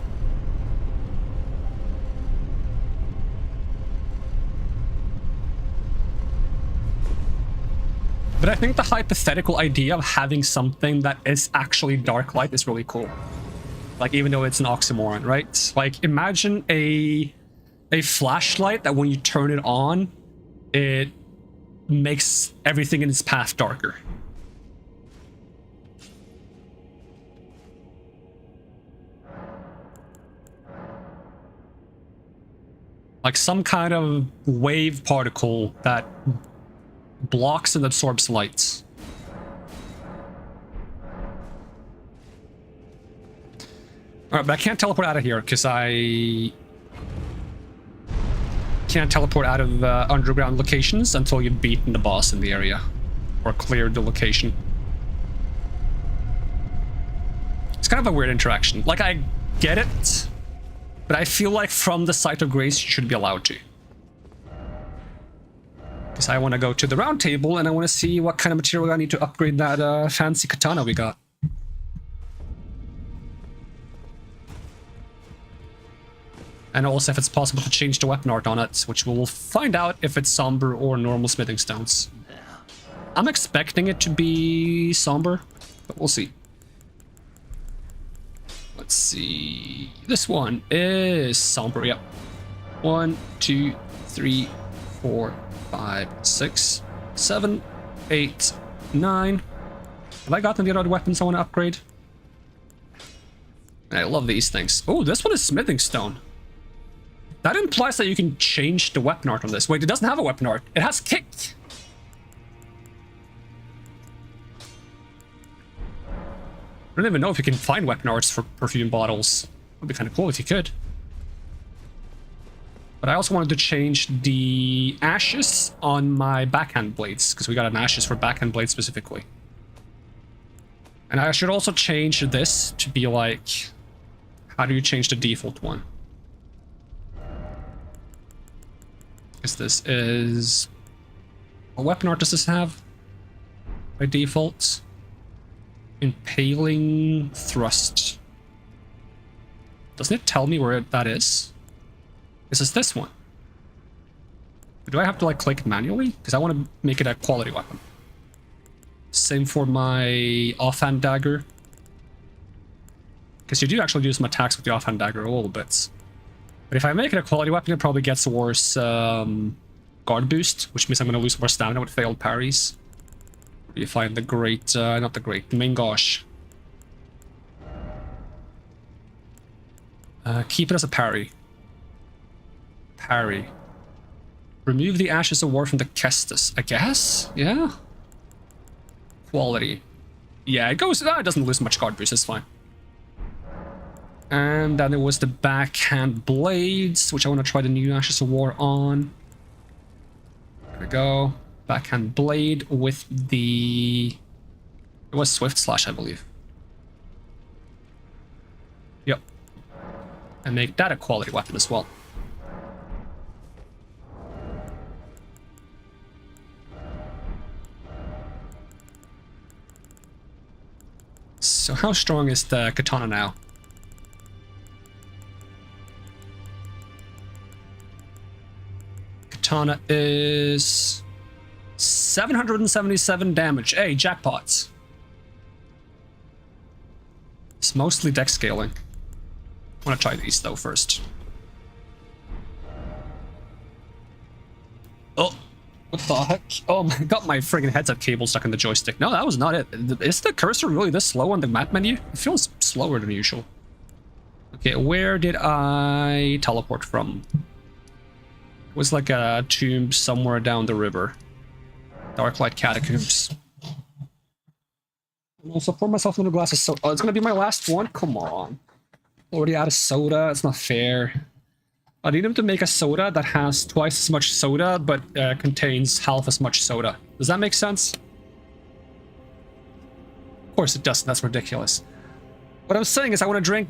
But I think the hypothetical idea of having something that is actually dark light is really cool. Like, even though it's an oxymoron, right? Like, imagine a flashlight that when you turn it on, it makes everything in its path darker. Like some kind of wave particle that blocks and absorbs light. Alright, but I can't teleport out of here because I can't teleport out of underground locations until you've beaten the boss in the area or cleared the location. It's kind of a weird interaction. Like, I get it, but I feel like from the Site of Grace you should be allowed to. Because I want to go to the round table and I want to see what kind of material I need to upgrade that fancy katana we got. And also if it's possible to change the weapon art on it, which we'll find out if it's somber or normal smithing stones. I'm expecting it to be somber, but we'll see. Let's see. This one is somber, yep. 1, 2, 3, 4, 5, 6, 7, 8, 9. Have I gotten the other weapons I want to upgrade? I love these things. Oh, this one is smithing stone. That implies that you can change the weapon art on this. Wait, it doesn't have a weapon art. It has kick. I don't even know if you can find weapon arts for perfume bottles. Would be kind of cool if you could. But I also wanted to change the ashes on my backhand blades, because we got an ashes for backhand blades specifically. And I should also change this to be like, how do you change the default one? Because this is, what weapon art does this have by default? Impaling thrust. Doesn't it tell me where that is? Is this one? Do I have to like click manually? Because I want to make it a quality weapon. Same for my offhand dagger. Because you do actually do some attacks with the offhand dagger a little bit. But if I make it a quality weapon, it probably gets worse guard boost, which means I'm going to lose more stamina with failed parries. You find the great, the main gosh. Keep it as a parry. Parry. Remove the ashes of war from the Kestis, I guess? Yeah? Quality. Yeah, it goes, it doesn't lose much guard boost, it's fine. And then there was the backhand blades, which I want to try the new Ashes of War on. There we go. Backhand blade with the... It was Swift Slash, I believe. Yep. And make that a quality weapon as well. So how strong is the katana now? Katana is 777 damage. Hey, jackpots. It's mostly dex scaling. I want to try these though first. Oh, what the heck? Oh my, got my friggin' headset cable stuck in the joystick. No, that was not it. Is the cursor really this slow on the map menu? It feels slower than usual. Okay, where did I teleport from? It was like a tomb somewhere down the river. Darklight Catacombs. And also pour myself another glass of soda. Oh, it's gonna be my last one? Come on. Already out of soda, it's not fair. I need him to make a soda that has twice as much soda, but contains half as much soda. Does that make sense? Of course it doesn't, that's ridiculous. What I'm saying is I want to drink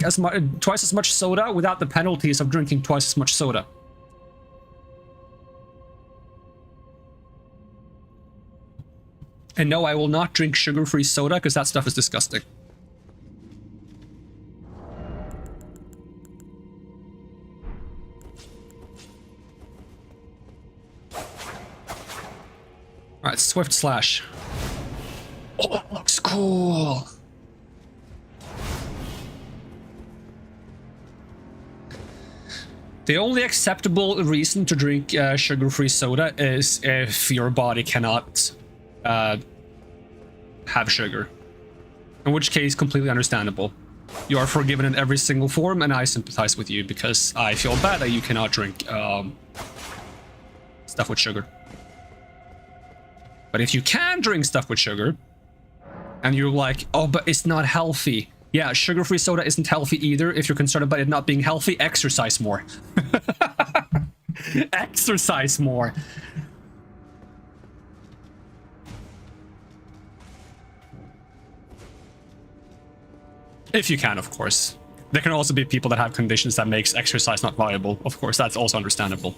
twice as much soda without the penalties of drinking twice as much soda. And no, I will not drink sugar-free soda because that stuff is disgusting. Alright, Swift Slash. Oh, that looks cool. The only acceptable reason to drink sugar-free soda is if your body cannot have sugar. In which case, completely understandable. You are forgiven in every single form, and I sympathize with you because I feel bad that you cannot drink stuff with sugar. But if you can drink stuff with sugar, and you're like, oh, but it's not healthy. Yeah, sugar-free soda isn't healthy either. If you're concerned about it not being healthy, exercise more. Exercise more. If you can, of course. There can also be people that have conditions that makes exercise not viable. Of course, that's also understandable.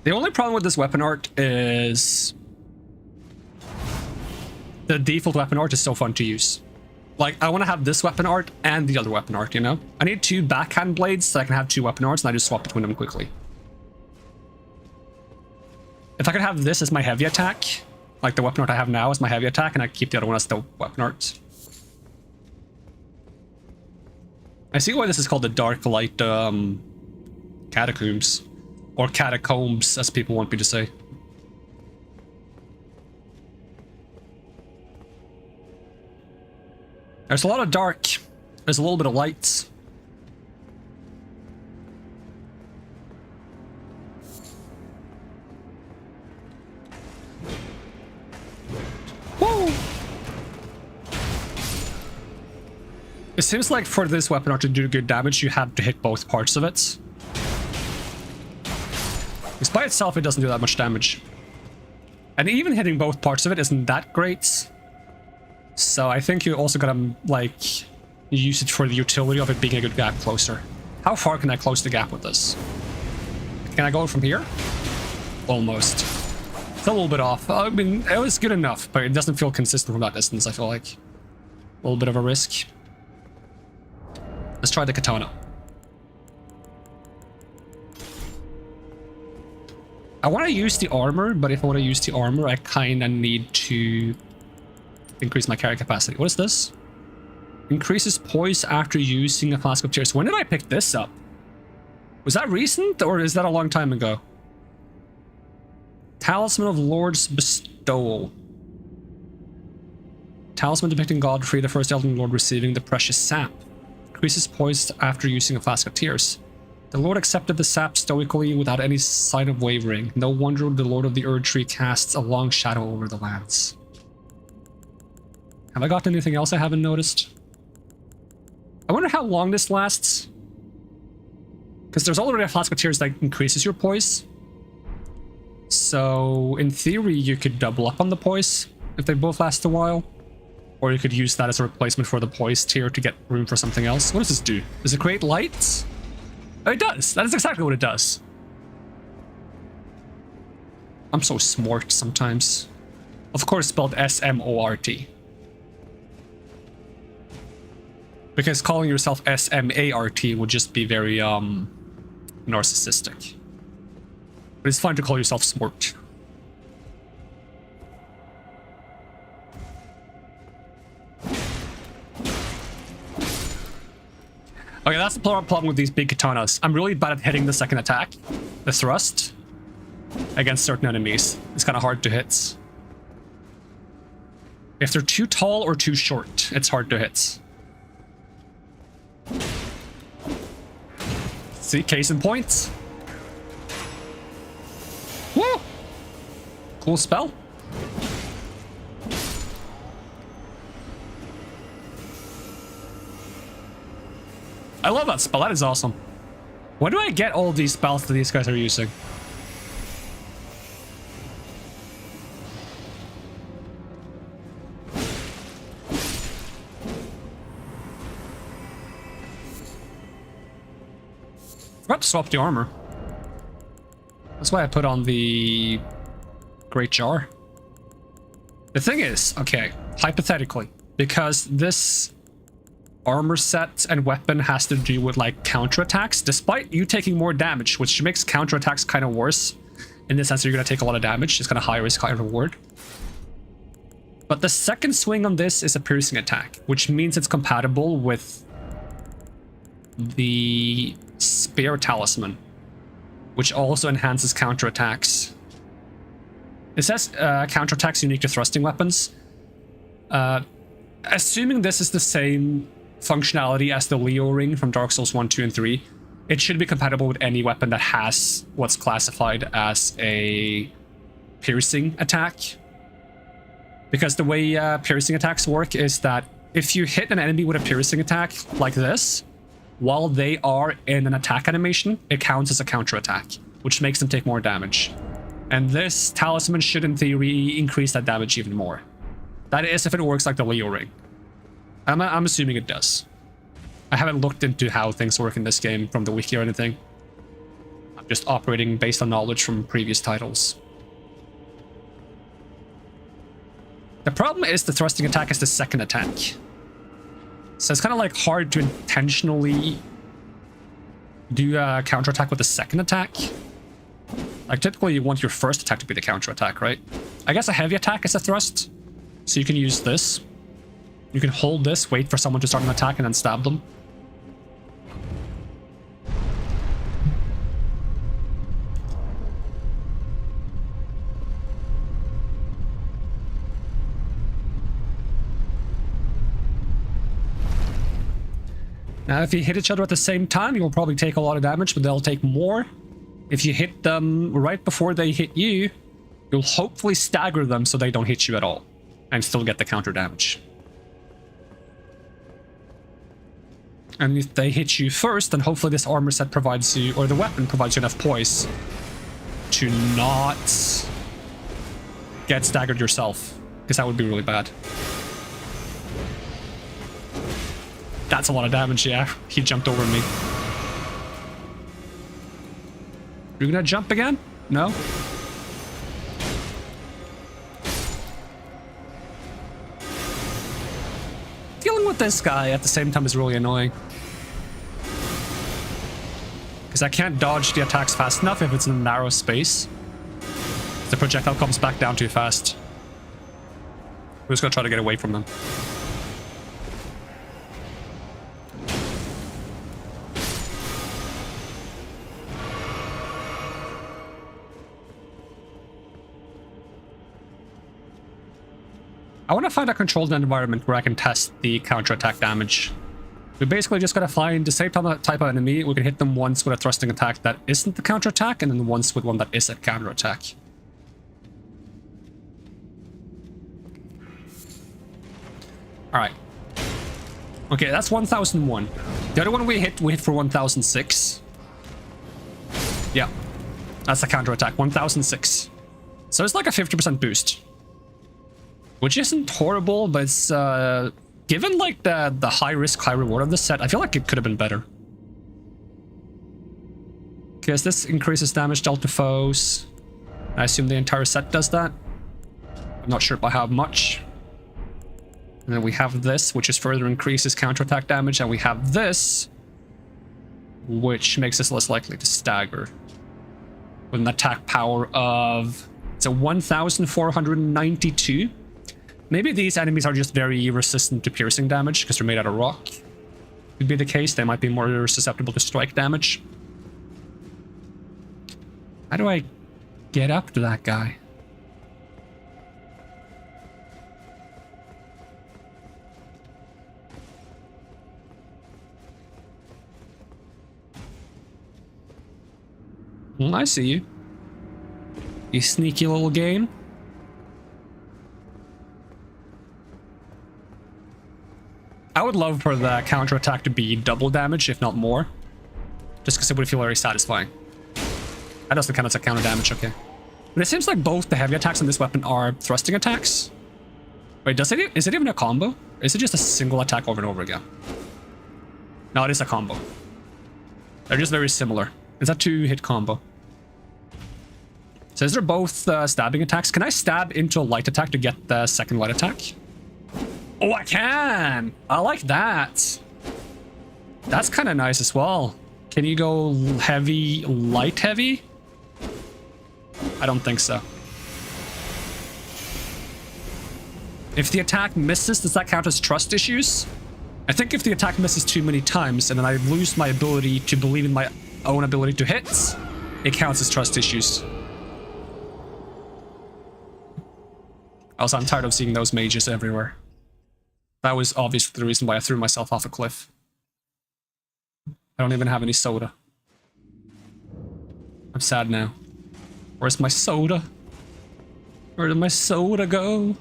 The only problem with this weapon art is the default weapon art is so fun to use. Like, I want to have this weapon art and the other weapon art, you know? I need two backhand blades so I can have two weapon arts and I just swap between them quickly. If I could have this as my heavy attack, like the weapon art I have now as my heavy attack, and I keep the other one as the weapon art. I see why this is called the Darklight Catacombs. Or Catacombs, as people want me to say. There's a lot of dark. There's a little bit of light. Woo! It seems like for this weapon to do good damage, you have to hit both parts of it. Because by itself, it doesn't do that much damage. And even hitting both parts of it isn't that great. So I think you also gotta, like, use it for the utility of it being a good gap closer. How far can I close the gap with this? Can I go from here? Almost. It's a little bit off. I mean, it was good enough, but it doesn't feel consistent from that distance, I feel like. A little bit of a risk. Let's try the katana. I want to use the armor, but if I want to use the armor, I kind of need to increase my carry capacity. What is this? Increases poise after using a flask of tears. When did I pick this up? Was that recent, or is that a long time ago? Talisman of Lord's Bestowal. Talisman depicting Godfrey, the first Elden Lord receiving the precious sap. Increases poise after using a flask of tears. The Lord accepted the sap stoically without any sign of wavering. No wonder the Lord of the Erdtree casts a long shadow over the lands. Have I got anything else I haven't noticed? I wonder how long this lasts. Because there's already a flask of tears that increases your poise. So, in theory, you could double up on the poise if they both last a while. Or you could use that as a replacement for the poise tier to get room for something else. What does this do? Does it create lights? Oh, it does. That is exactly what it does. I'm so smart sometimes. Of course, spelled S-M-O-R-T. Because calling yourself S-M-A-R-T would just be very, narcissistic. But it's fine to call yourself smart. Okay, that's the problem with these big katanas. I'm really bad at hitting the second attack, the thrust, against certain enemies. It's kind of hard to hit. If they're too tall or too short, it's hard to hit. See, case in point. Woo! Cool spell. I love that spell. That is awesome. Where do I get all these spells that these guys are using? Forgot to swap the armor. That's why I put on the Great Jar. The thing is, okay, hypothetically, because this armor set and weapon has to do with like counterattacks, despite you taking more damage, which makes counterattacks kind of worse in the sense that you're going to take a lot of damage. It's kind of high risk, high reward. But the second swing on this is a piercing attack, which means it's compatible with the Spear Talisman, which also enhances counterattacks. It says counterattacks unique to thrusting weapons. Assuming this is the same functionality as the Leo Ring from Dark Souls 1, 2, and 3, it should be compatible with any weapon that has what's classified as a piercing attack. Because the way piercing attacks work is that if you hit an enemy with a piercing attack like this, while they are in an attack animation, it counts as a counterattack, which makes them take more damage. And this talisman should, in theory, increase that damage even more. That is if it works like the Leo Ring. I'm assuming it does. I haven't looked into how things work in this game from the wiki or anything. I'm just operating based on knowledge from previous titles. The problem is the thrusting attack is the second attack. So it's kind of like hard to intentionally do a counterattack with the second attack. Like typically you want your first attack to be the counterattack, right? I guess a heavy attack is a thrust. So you can use this. You can hold this, wait for someone to start an attack, and then stab them. Now, if you hit each other at the same time, you'll probably take a lot of damage, but they'll take more. If you hit them right before they hit you, you'll hopefully stagger them so they don't hit you at all, and still get the counter damage. And if they hit you first, then hopefully this armor set provides you, or the weapon provides you enough poise to not get staggered yourself, because that would be really bad. That's a lot of damage, yeah. He jumped over me. You're gonna jump again? No? Dealing with this guy at the same time is really annoying. Because I can't dodge the attacks fast enough if it's in a narrow space. The projectile comes back down too fast. We're just gonna try to get away from them. I want to find a controlled environment where I can test the counterattack damage. We basically just gotta find the same type of enemy. We can hit them once with a thrusting attack that isn't the counterattack, and then once with one that is a counterattack. Alright. Okay, that's 1001. The other one we hit for 1006. Yeah. That's the counterattack, 1006. So it's like a 50% boost. Which isn't horrible, but it's given like the high risk, high reward of this set, I feel like it could have been better. Because this increases damage dealt to foes. I assume the entire set does that. I'm not sure by how much. And then we have this, which is further increases counterattack damage, and we have this, which makes us less likely to stagger. With an attack power of, it's a 1492. Maybe these enemies are just very resistant to piercing damage because they're made out of rock. Could be the case. They might be more susceptible to strike damage. How do I get up to that guy? I see you. You sneaky little game. I would love for the counterattack to be double damage, if not more. Just because it would feel very satisfying. That doesn't count as a counter damage, okay. But it seems like both the heavy attacks on this weapon are thrusting attacks. Wait, is it even a combo? Or is it just a single attack over and over again? No, it is a combo. They're just very similar. It's a 2-hit combo. So these are both stabbing attacks. Can I stab into a light attack to get the second light attack? Oh, I can! I like that. That's kind of nice as well. Can you go heavy, light heavy? I don't think so. If the attack misses, does that count as trust issues? I think if the attack misses too many times and then I lose my ability to believe in my own ability to hit, it counts as trust issues. Also, I'm tired of seeing those mages everywhere. That was obviously the reason why I threw myself off a cliff. I don't even have any soda. I'm sad now. Where's my soda? Where did my soda go?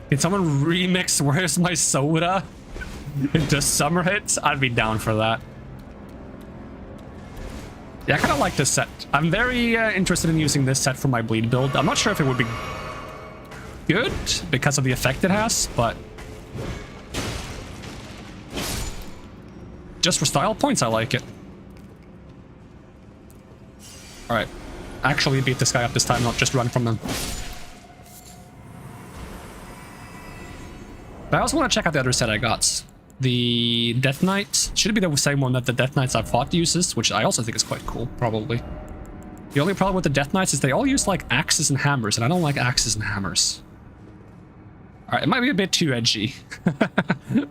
Can someone remix Where's My Soda into Summer Hits? I'd be down for that. Yeah, I kind of like this set. I'm very interested in using this set for my bleed build. I'm not sure if it would be good because of the effect it has, but just for style points, I like it. Alright. Actually beat this guy up this time, not just run from them. But I also want to check out the other set I got. The Death Knight. Should be the same one that the Death Knights I've fought uses, which I also think is quite cool, probably. The only problem with the Death Knights is they all use, like, axes and hammers, and I don't like axes and hammers. Alright, it might be a bit too edgy.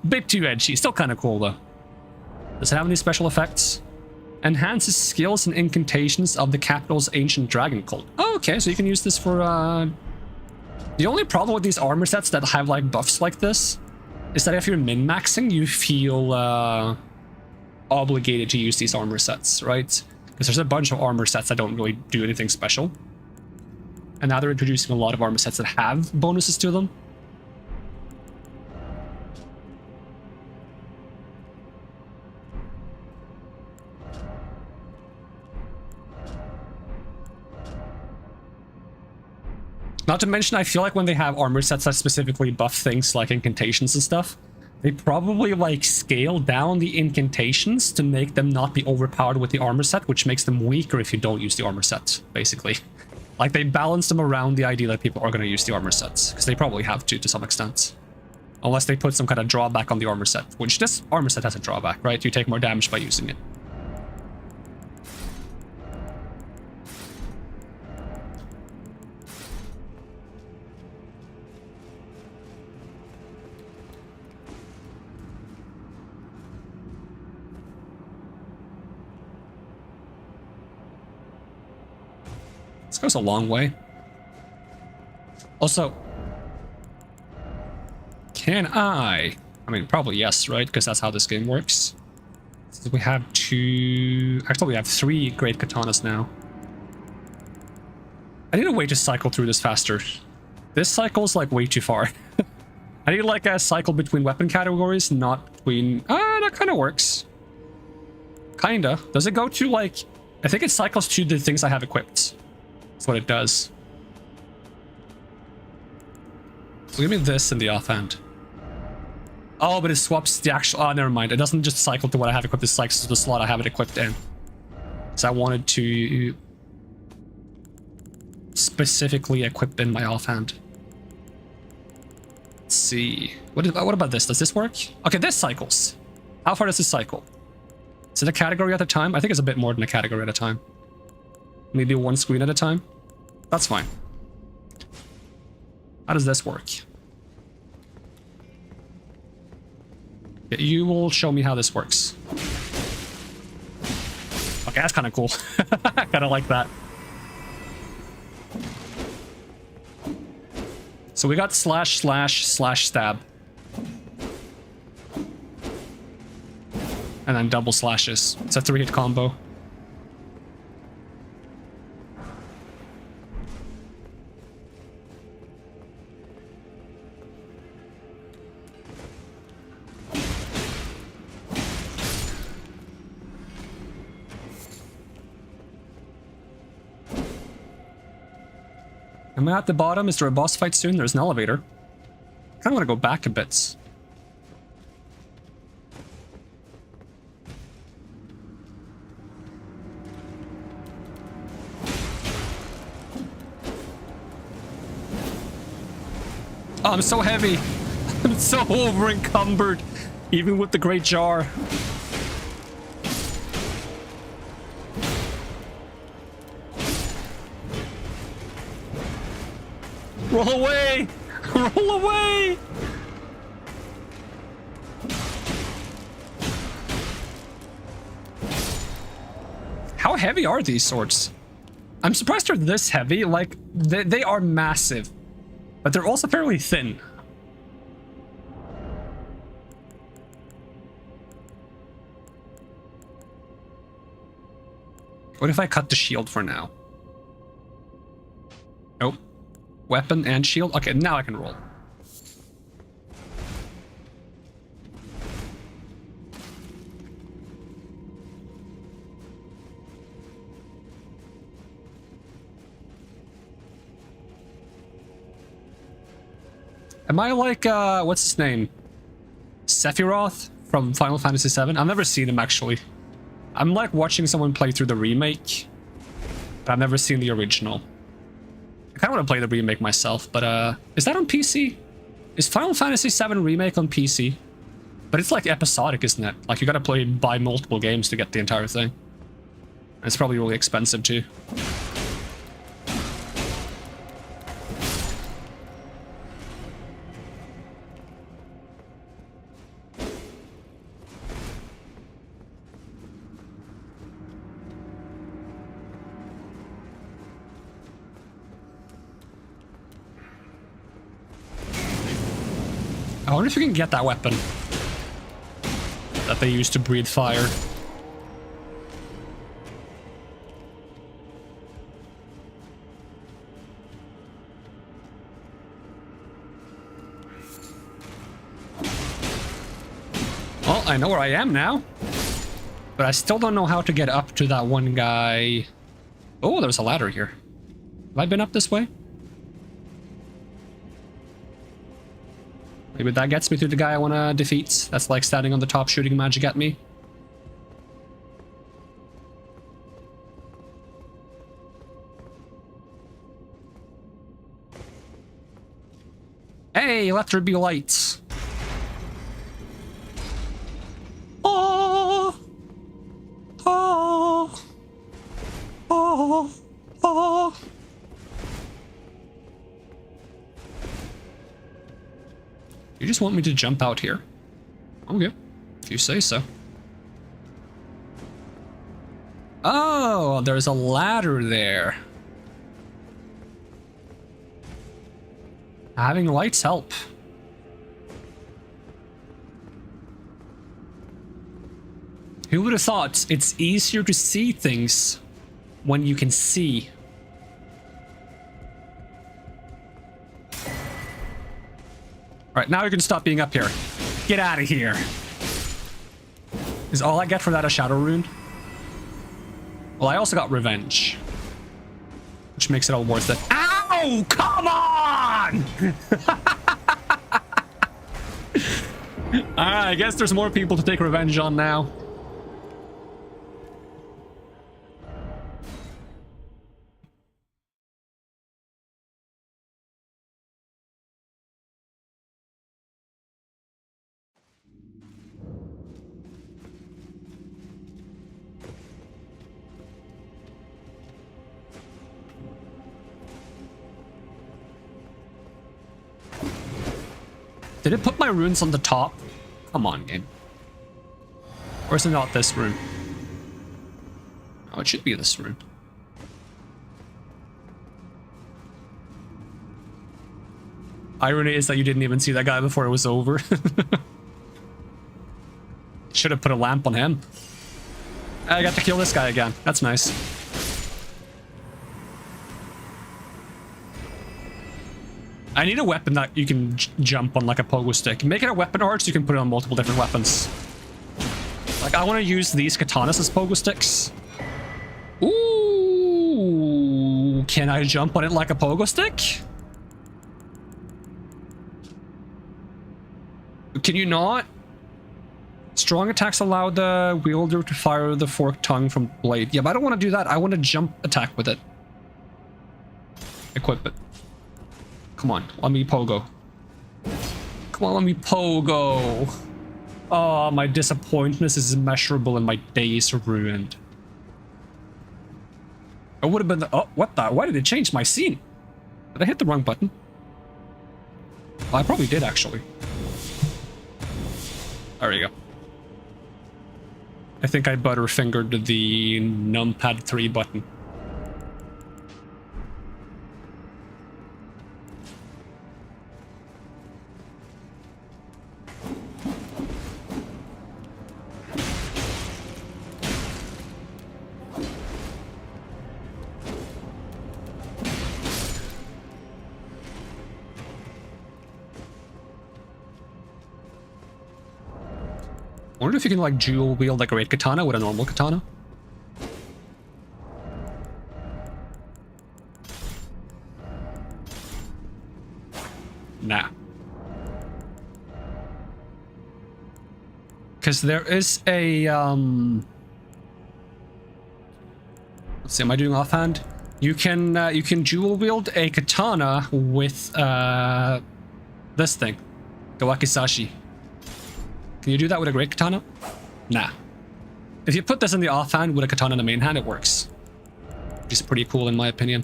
Bit too edgy. Still kind of cool, though. Does it have any special effects? Enhances skills and incantations of the capital's ancient dragon cult. Oh, okay, so you can use this for, The only problem with these armor sets that have, like, buffs like this is that if you're min-maxing, you feel, obligated to use these armor sets, right? Because there's a bunch of armor sets that don't really do anything special. And now they're introducing a lot of armor sets that have bonuses to them. Not to mention, I feel like when they have armor sets that specifically buff things like incantations and stuff, they probably like scale down the incantations to make them not be overpowered with the armor set, which makes them weaker if you don't use the armor set, basically. Like they balance them around the idea that people are going to use the armor sets, because they probably have to some extent. Unless they put some kind of drawback on the armor set, which this armor set has a drawback, right? You take more damage by using it. This goes a long way. Also, can I mean, probably yes, right? Because that's how this game works. So we have two... Actually, we have 3 great katanas now. I need a way to cycle through this faster. This cycle's like way too far. I need like a cycle between weapon categories, not between... Ah, that kind of works. Kinda. Does it go to like... I think it cycles to the things I have equipped. That's what it does. So give me this in the offhand. Oh, but it swaps the actual... Oh, never mind. It doesn't just cycle to what I have equipped. It cycles to the slot I have it equipped in. So I wanted to... specifically equip in my offhand. Let's see. What about this? Does this work? Okay, this cycles. How far does this cycle? Is it a category at a time? I think it's a bit more than a category at a time. Maybe 1 screen at a time? That's fine. How does this work? Yeah, you will show me how this works. Okay, that's kind of cool. I kind of like that. So we got slash, slash, slash, stab. And then double slashes. It's a 3-hit combo. Am I at the bottom? Is there a boss fight soon? There's an elevator. I kind of want to go back a bit. Oh, I'm so heavy. I'm so over encumbered, even with the great jar. Roll away! Roll away! How heavy are these swords? I'm surprised they're this heavy. Like, they are massive. But they're also fairly thin. What if I cut the shield for now? Nope. Weapon and shield? Okay, now I can roll. Am I like, what's his name? Sephiroth from Final Fantasy VII? I've never seen him, actually. I'm like watching someone play through the remake, but I've never seen the original. I kind of want to play the remake myself, but is that on PC? Is Final Fantasy VII Remake on PC? But it's like episodic, isn't it? Like you gotta buy multiple games to get the entire thing. And it's probably really expensive too. wonder if you can get that weapon that they used to breathe fire. Well, I know where I am now, but I still don't know how to get up to that one guy. Oh, there's a ladder here. Have I been up this way? Maybe that gets me to the guy I want to defeat. That's like standing on the top shooting magic at me. Hey, let there be lights. Oh, oh, oh, oh. You just want me to jump out here? Okay, if you say so. Oh, there's a ladder there. Having lights help. Who would have thought it's easier to see things when you can see? Alright, now you can stop being up here. Get out of here. Is all I get for that a shadow rune? Well, I also got revenge, which makes it all worth it. Ow! Come on! Alright, I guess there's more people to take revenge on now. Did it put my runes on the top? Come on, game. Or is it not this rune? Oh, it should be this rune. Irony is that you didn't even see that guy before it was over. Should have put a lamp on him. I got to kill this guy again. That's nice. I need a weapon that you can jump on like a pogo stick. Make it a weapon art so you can put it on multiple different weapons. Like, I want to use these katanas as pogo sticks. Ooh, can I jump on it like a pogo stick? Can you not? Strong attacks allow the wielder to fire the forked tongue from blade. Yeah, but I don't want to do that. I want to jump attack with it. Equip it. Come on, let me pogo. Come on, let me pogo. Oh, my disappointment is immeasurable and my days are ruined. I would have been the— oh, what the— why did it change my scene? Did I hit the wrong button? I probably did, actually. There we go. I think I butterfingered the numpad 3 button. I wonder if you can like dual wield like a great katana with a normal katana. Nah. Because there is a let's see, am I doing offhand? You can dual wield a katana with this thing, the wakizashi. Can you do that with a great katana? Nah. If you put this in the offhand with a katana in the main hand, it works. Which is pretty cool in my opinion.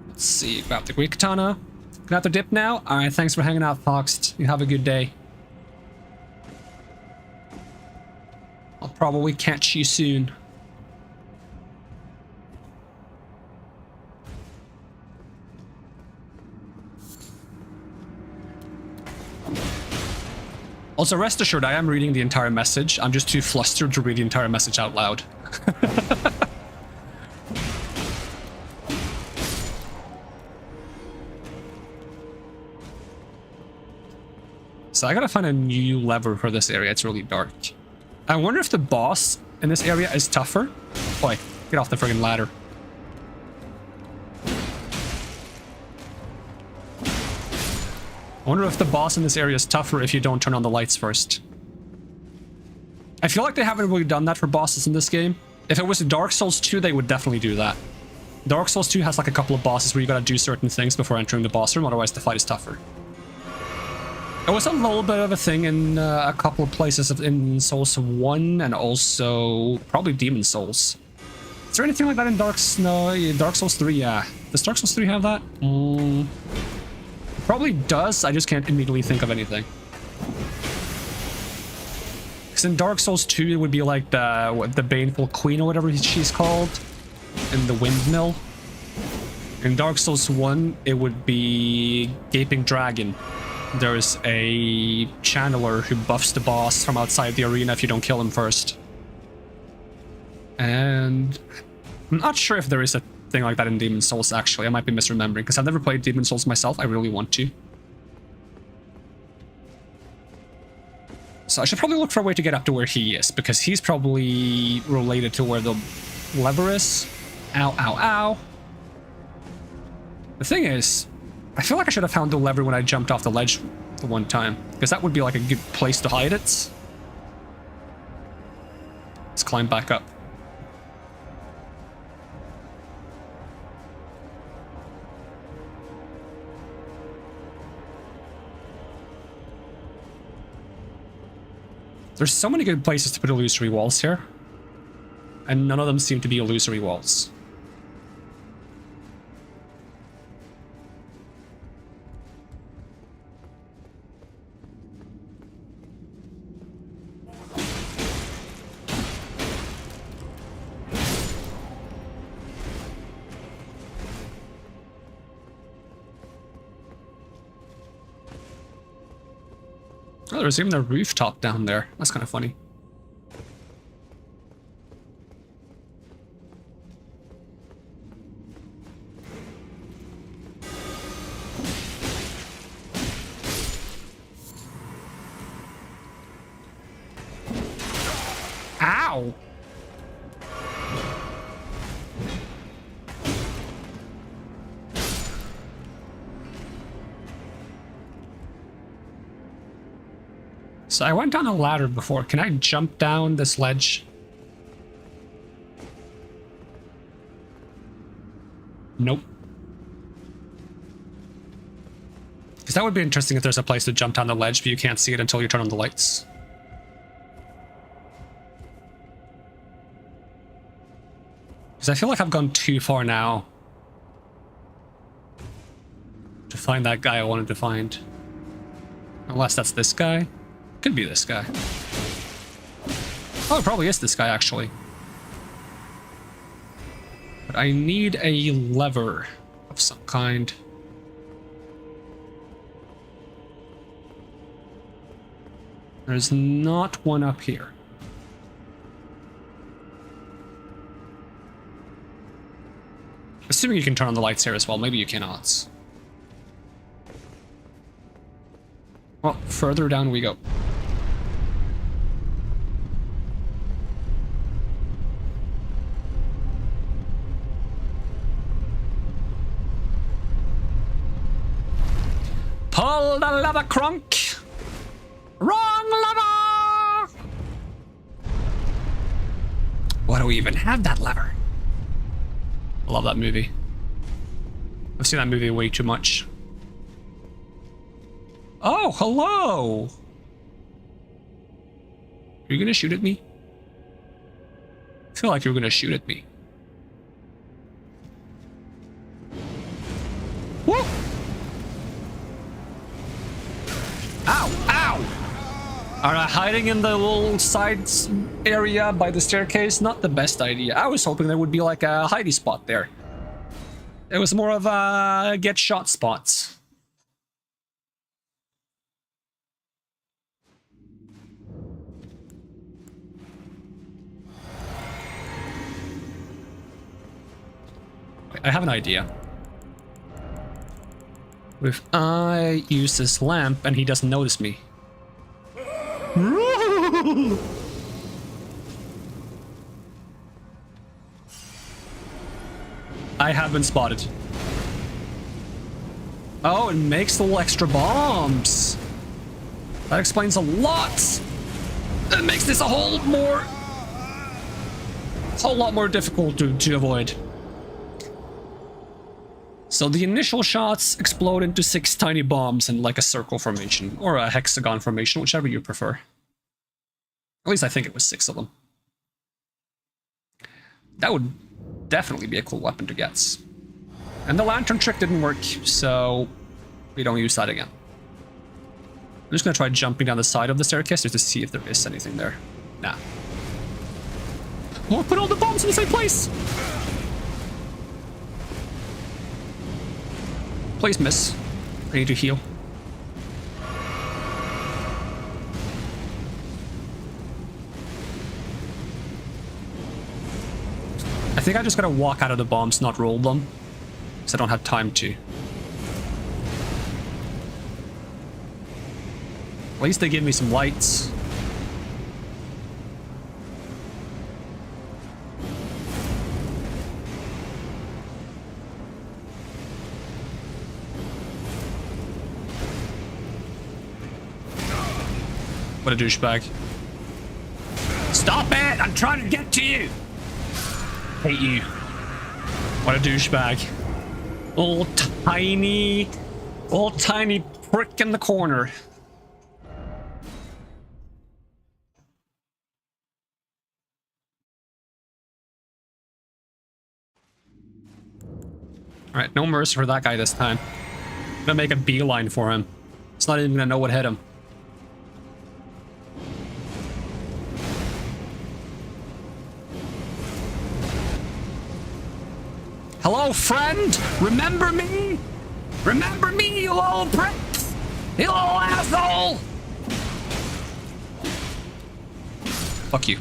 Let's see, grab the great katana. Gonna have to dip now? Alright, thanks for hanging out, Fox. You have a good day. I'll probably catch you soon. Also, rest assured, I am reading the entire message. I'm just too flustered to read the entire message out loud. So I gotta find a new lever for this area. It's really dark. I wonder if the boss in this area is tougher. Boy, get off the friggin' ladder. I wonder if the boss in this area is tougher if you don't turn on the lights first. I feel like they haven't really done that for bosses in this game. If it was Dark Souls 2, they would definitely do that. Dark Souls 2 has like a couple of bosses where you gotta do certain things before entering the boss room, otherwise the fight is tougher. It was a little bit of a thing in a couple of places in Souls 1 and also probably Demon Souls. Is there anything like that in Dark Souls 3? Yeah. Does Dark Souls 3 have that? Probably does, I just can't immediately think of anything. Because in Dark Souls 2 it would be like the Baneful Queen or whatever she's called. In the Windmill. In Dark Souls 1 it would be Gaping Dragon. There's a channeler who buffs the boss from outside the arena if you don't kill him first. And I'm not sure if there is a thing like that in Demon Souls, actually. I might be misremembering, because I've never played Demon Souls myself. I really want to. So I should probably look for a way to get up to where he is, because he's probably related to where the lever is. Ow, ow, ow. The thing is, I feel like I should have found the lever when I jumped off the ledge the one time, because that would be like a good place to hide it. Let's climb back up. There's so many good places to put illusory walls here, and none of them seem to be illusory walls. Oh, there's even a rooftop down there. That's kind of funny. Ow! So I went down a ladder before. Can I jump down this ledge? Nope. Because that would be interesting if there's a place to jump down the ledge, but you can't see it until you turn on the lights. Because I feel like I've gone too far now to find that guy I wanted to find. Unless that's this guy. Could be this guy. Oh, it probably is this guy, actually. But I need a lever of some kind. There's not one up here. Assuming you can turn on the lights here as well. Maybe you cannot. Well, further down we go. Pull the lever, Crunk! Wrong lever! Why do we even have that lever? I love that movie. I've seen that movie way too much. Oh, hello! Are you gonna shoot at me? I feel like you're gonna shoot at me. Woo! Ow! Ow! Alright, hiding in the little side area by the staircase, not the best idea. I was hoping there would be like a hidey spot there. It was more of a get shot spots. I have an idea. What if I use this lamp and he doesn't notice me? I have been spotted. Oh, it makes the little extra bombs. That explains a lot. It makes this a whole lot more difficult to avoid. So the initial shots explode into 6 tiny bombs in like a circle formation, or a hexagon formation, whichever you prefer. At least I think it was 6 of them. That would definitely be a cool weapon to get. And the lantern trick didn't work, so we don't use that again. I'm just gonna try jumping down the side of the staircase just to see if there is anything there. Nah. Oh, put all the bombs in the same place! Please miss. I need to heal. I think I just gotta walk out of the bombs, not roll them. Because I don't have time to. At least they give me some lights. What a douchebag. Stop it! I'm trying to get to you! Hate you. What a douchebag. Little tiny prick in the corner. Alright, no mercy for that guy this time. I'm gonna make a beeline for him. It's not even gonna know what hit him. Hello, friend? Remember me? Remember me, you little prick? You little asshole! Fuck you.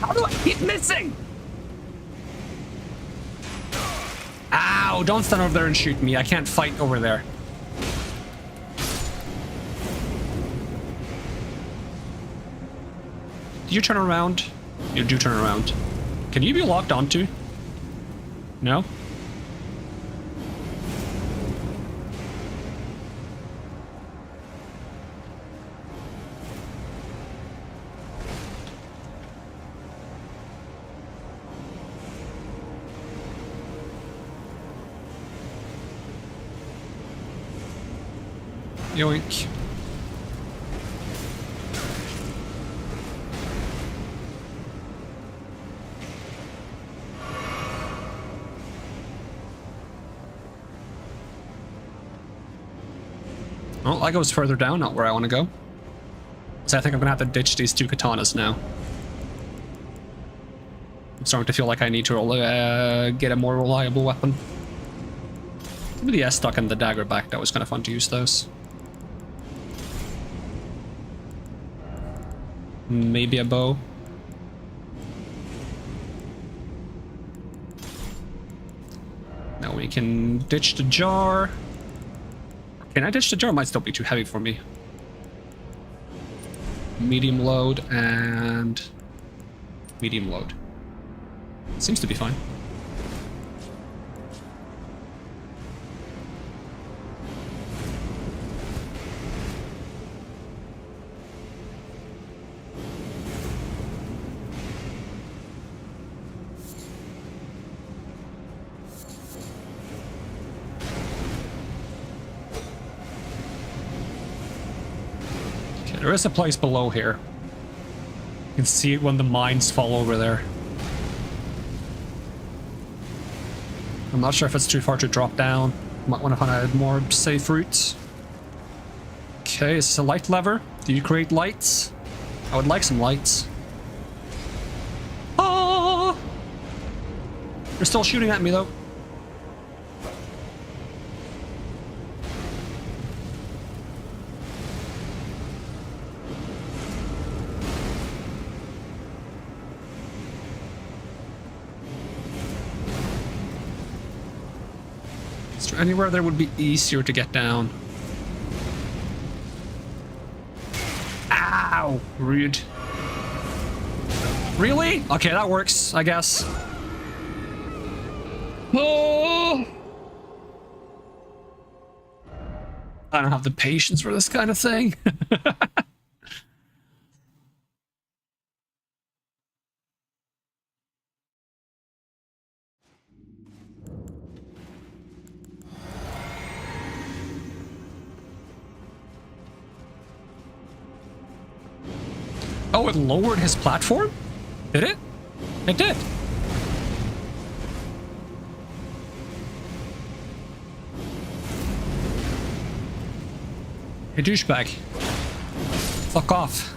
How do I keep missing? Ow, don't stand over there and shoot me. I can't fight over there. Do you turn around? You do turn around. Can you be locked onto? No? Yoink. Well, I goes further down, not where I want to go. So I think I'm gonna have to ditch these 2 katanas now. I'm starting to feel like I need to get a more reliable weapon. Give me the S-Stock and the dagger back. That was kind of fun to use those. Maybe a bow. Now we can ditch the jar. Can I ditch the jar? Might still be too heavy for me. Medium load and medium load. Seems to be fine. There is a place below here. You can see it when the mines fall over there. I'm not sure if it's too far to drop down. Might want to find a more safe route. Okay, is this a light lever? Do you create lights? I would like some lights. Oh! They're still shooting at me though. Is there anywhere that would be easier to get down? Ow! Rude. Really? Okay, that works, I guess. Oh! I don't have the patience for this kind of thing. Oh, it lowered his platform? Did it? It did. Hey, douchebag. Fuck off.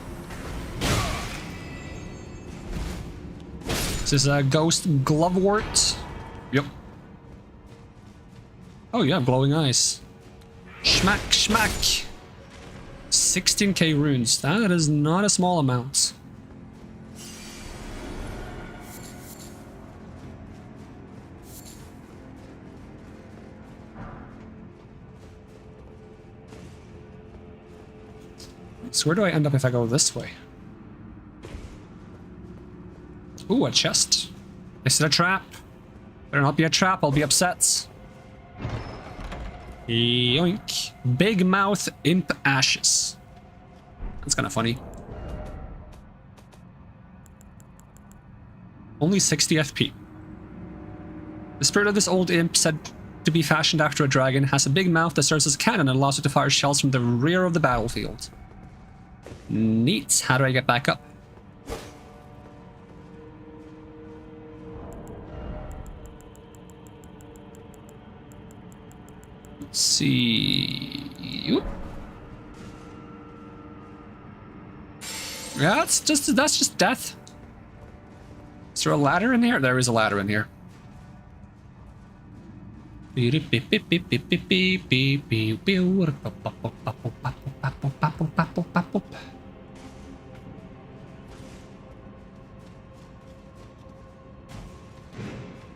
This is a ghost glovewort. Yep. Oh yeah, glowing eyes. Schmack, schmack. 16k runes. That is not a small amount. So where do I end up if I go this way? Ooh, a chest. Is it a trap? Better not be a trap, I'll be upset. Yoink. Big mouth imp ashes. That's kind of funny. Only 60 FP. The spirit of this old imp, said to be fashioned after a dragon, has a big mouth that serves as a cannon and allows it to fire shells from the rear of the battlefield. Neat. How do I get back up? Let's see. Oop. Yeah, that's just death. Is there a ladder in here? There is a ladder in here.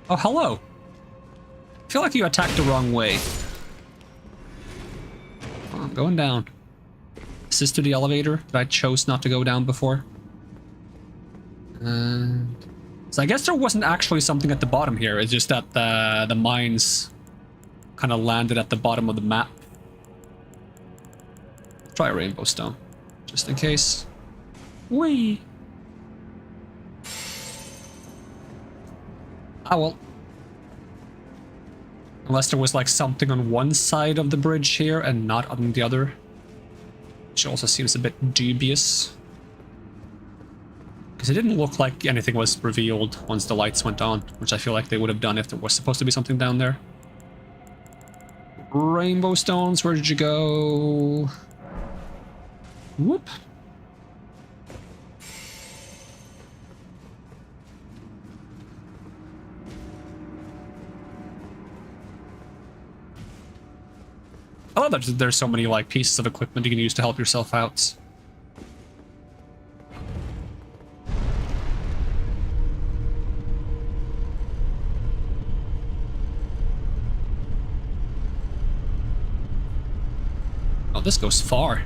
Oh, hello. I feel like you attacked the wrong way. Oh, I'm going down. Is this to the elevator that I chose not to go down before? So I guess there wasn't actually something at the bottom here. It's just that the mines kind of landed at the bottom of the map. Try a rainbow stone, just in case. Whee! Ah, well. Unless there was like something on one side of the bridge here and not on the other. Which also seems a bit dubious. Because it didn't look like anything was revealed once the lights went on, which I feel like they would have done if there was supposed to be something down there. Rainbow stones, where did you go? Whoop. I love that there's so many like pieces of equipment you can use to help yourself out. Oh, this goes far.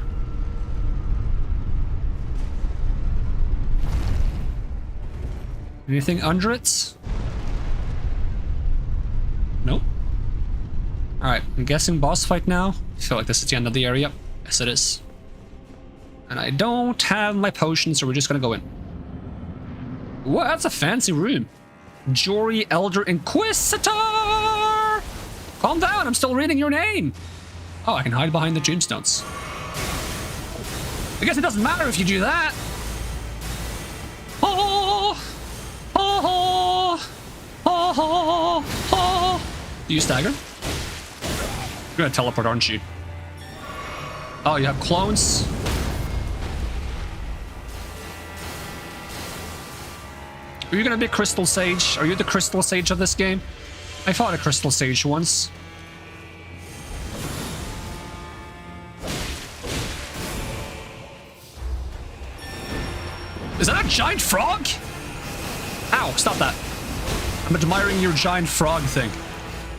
Anything under it? Nope. Alright, I'm guessing boss fight now. I feel like this is the end of the area. Yes, it is. And I don't have my potions, so we're just gonna go in. Whoa, that's a fancy room. Jory Elder Inquisitor! Calm down, I'm still reading your name. Oh, I can hide behind the tombstones. I guess it doesn't matter if you do that. Oh! Oh! Oh! Oh! Do you stagger? You're gonna teleport, aren't you? Oh, you have clones? Are you gonna be Crystal Sage? Are you the Crystal Sage of this game? I fought a Crystal Sage once. Is that a giant frog? Ow, stop that. I'm admiring your giant frog thing.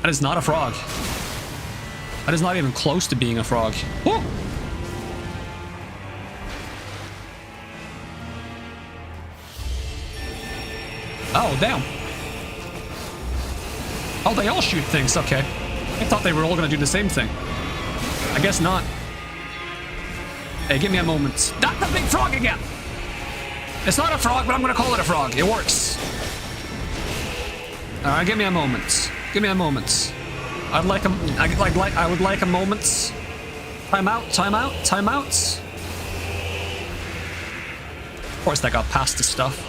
That is not a frog. That is not even close to being a frog. Whoa! Oh, damn. Oh, they all shoot things. Okay. I thought they were all going to do the same thing. I guess not. Hey, give me a moment. That's a big frog again! It's not a frog, but I'm going to call it a frog. It works. Alright, give me a moment. Give me a moment. I would like a moment. Time out, time out, time out. Of course, that got past the stuff.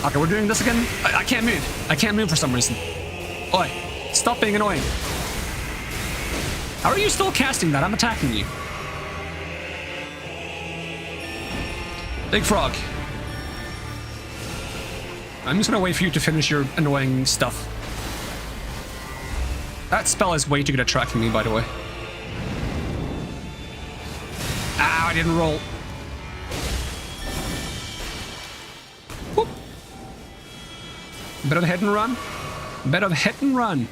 Okay, we're doing this again. I can't move. I can't move for some reason. Oi, stop being annoying. How are you still casting that? I'm attacking you. Big frog. I'm just gonna wait for you to finish your annoying stuff. That spell is way too good at tracking me, by the way. Ow, I didn't roll. Whoop. Bit of hit and run. Bit of hit and run.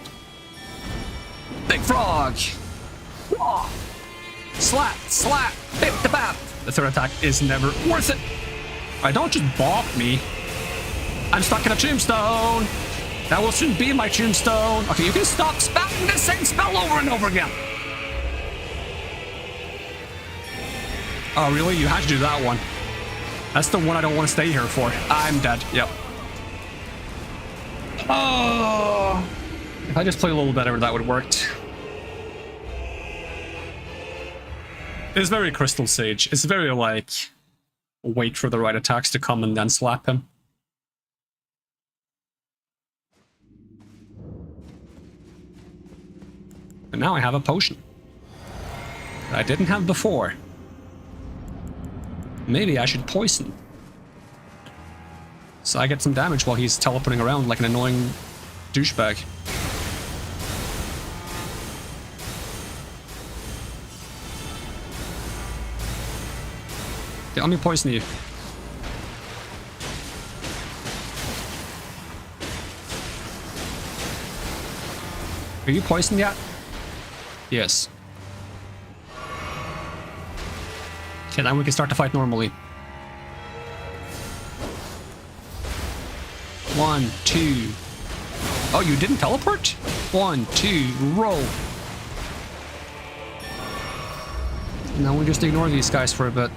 Big frog. Whoa. Slap, slap, bip the bap. The third attack is never worth it. Alright, don't just bonk me. I'm stuck in a tombstone. That will soon be my tombstone. Okay, you can stop spamming the same spell over and over again. Oh, really? You had to do that one. That's the one I don't want to stay here for. I'm dead. Yep. Oh. If I just play a little better, that would have worked. It's very Crystal Sage. It's very like, wait for the right attacks to come and then slap him. And now I have a potion that I didn't have before. Maybe I should poison, so I get some damage while he's teleporting around like an annoying douchebag. Okay, let me poison you. Are you poisoned yet? Yes. Okay, now we can start to fight normally. 1, 2. Oh, you didn't teleport? 1, 2, roll. Now we just ignore these guys for a bit.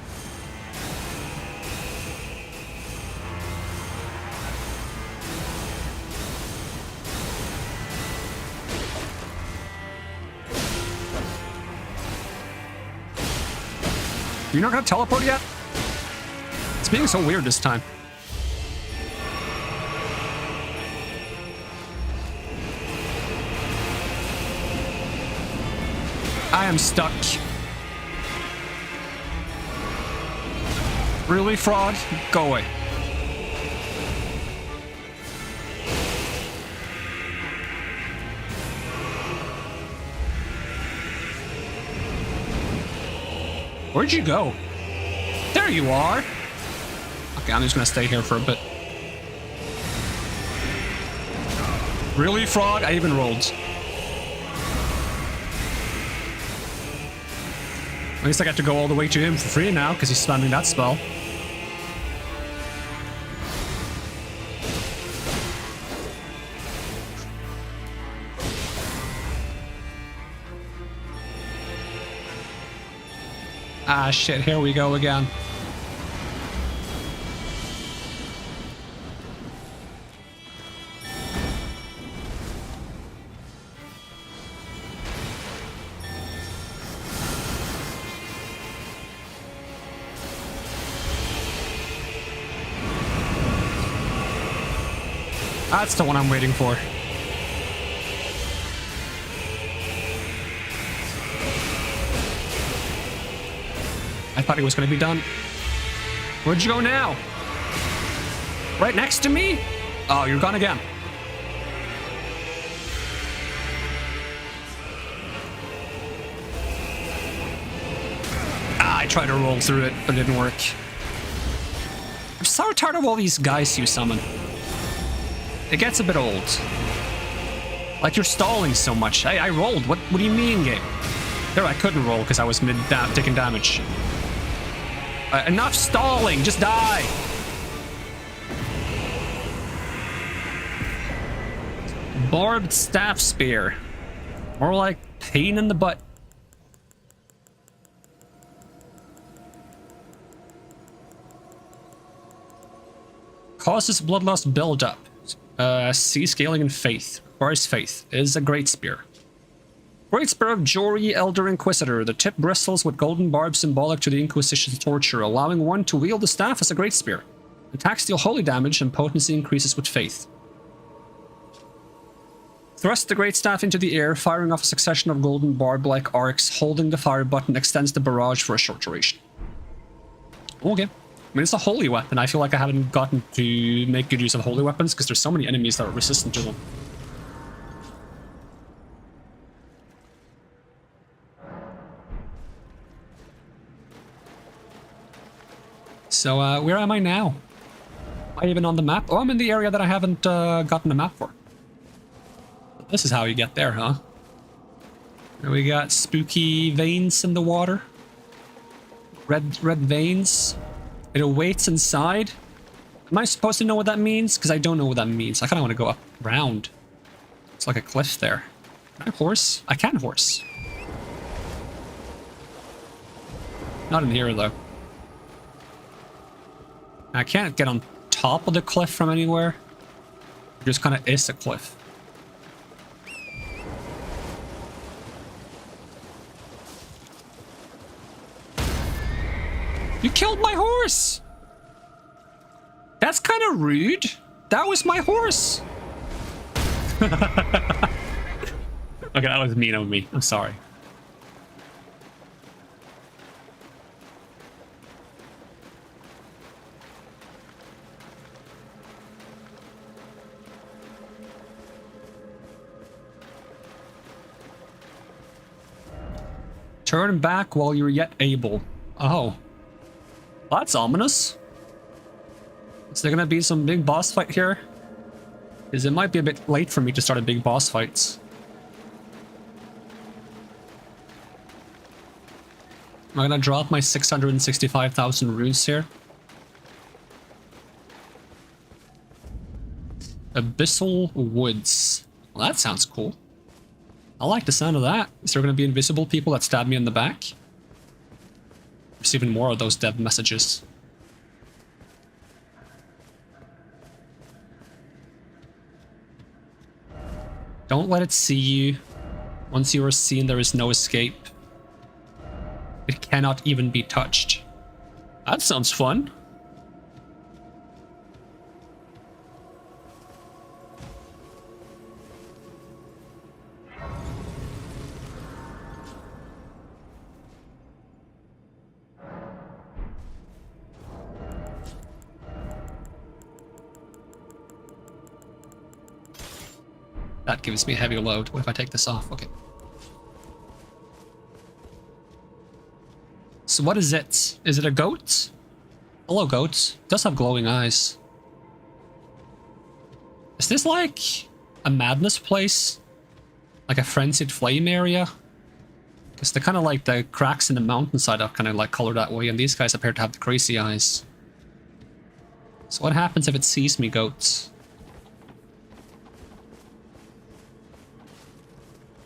You're not gonna teleport yet? It's being so weird this time. I am stuck. Really, frog? Go away. Where'd you go? There you are. Okay, I'm just gonna stay here for a bit. Really, frog? I even rolled. At least I got to go all the way to him for free now, because he's spamming that spell. Ah, shit, here we go again. That's the one I'm waiting for. I thought he was going to be done. Where'd you go now? Right next to me? Oh, you're gone again. I tried to roll through it, but it didn't work. I'm so tired of all these guys you summon. It gets a bit old. Like, you're stalling so much. Hey, I rolled. What do you mean, game? There, I couldn't roll because I was taking damage. Enough stalling. Just die. Barbed staff spear. More like pain in the butt. Causes bloodlust buildup. C scaling in faith. Requires faith. Is a great spear. Great spear of Jory, Elder Inquisitor. The tip bristles with golden barbs symbolic to the Inquisition's torture, allowing one to wield the staff as a great spear. Attacks deal holy damage and potency increases with faith. Thrust the great staff into the air, firing off a succession of golden barb-like arcs. Holding the fire button extends the barrage for a short duration. Okay. I mean, it's a holy weapon. I feel like I haven't gotten to make good use of holy weapons because there's so many enemies that are resistant to them. So, where am I now? Am I even on the map? Oh, I'm in the area that I haven't gotten a map for. This is how you get there, huh? And we got spooky veins in the water. Red veins. It awaits inside. Am I supposed to know what that means? Because I don't know what that means. I kind of want to go up round. It's like a cliff there. Can I horse? I can horse. Not in here, though. I can't get on top of the cliff from anywhere. It just kind of is a cliff. You killed my horse! That's kind of rude. That was my horse. Okay, that was mean of me. I'm sorry. Turn back while you're yet able. Oh. That's ominous. Is there gonna be some big boss fight here? Because it might be a bit late for me to start a big boss fights. I'm gonna drop my 665,000 runes here. Abyssal Woods. Well, that sounds cool. I like the sound of that. Is there gonna be invisible people that stab me in the back? There's even more of those dev messages. Don't let it see you. Once you are seen, there is no escape. It cannot even be touched. That sounds fun. That gives me a heavy load. What if I take this off? Okay. So what is it? Is it a goat? Hello, goat. It does have glowing eyes. Is this like a madness place? Like a frenzied flame area? Because they're kind of like the cracks in the mountainside are kind of like colored that way, and these guys appear to have the crazy eyes. So what happens if it sees me, goats?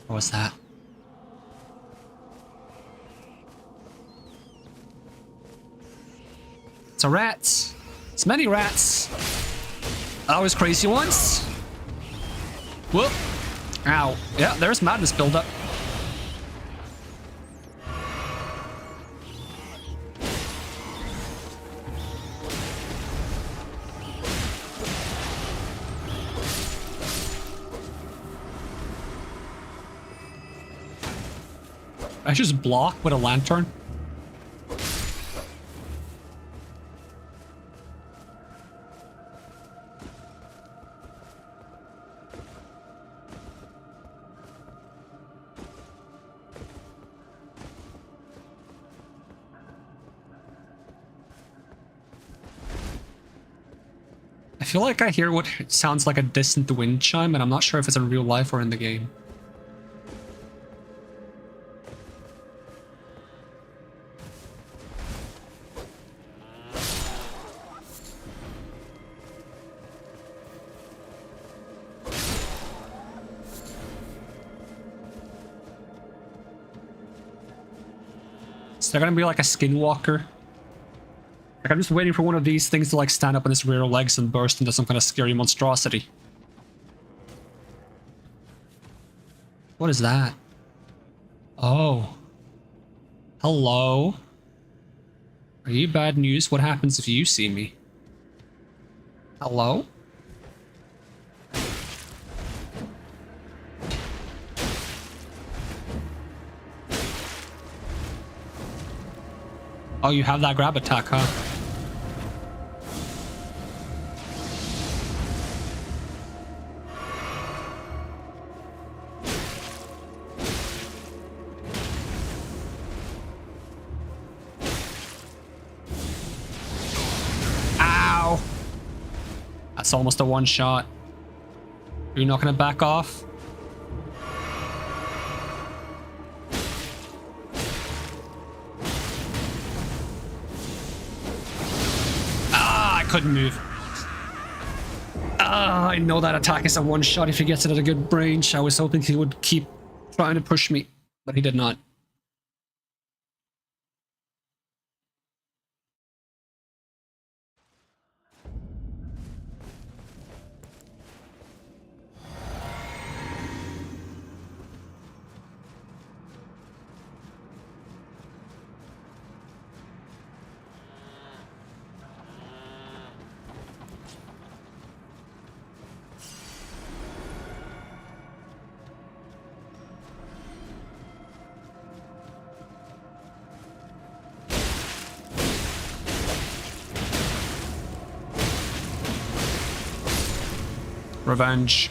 What was that? It's a rat. It's many rats. Always crazy ones. Whoop. Ow. Yeah, there's madness buildup. I just block with a lantern. feel like I hear what sounds like a distant wind chime, and I'm not sure if it's in real life or in the game. Is there gonna be like a skinwalker? Like, I'm just waiting for one of these things to like stand up on its rear legs and burst into some kind of scary monstrosity. What is that? Oh. Hello? Are you bad news? What happens if you see me? Hello? Oh, you have that grab attack, huh? Ow! That's almost a one shot. Are you not gonna back off? Couldn't move. I know that attack is a one shot if he gets it at a good range. I was hoping he would keep trying to push me, but he did not. Revenge.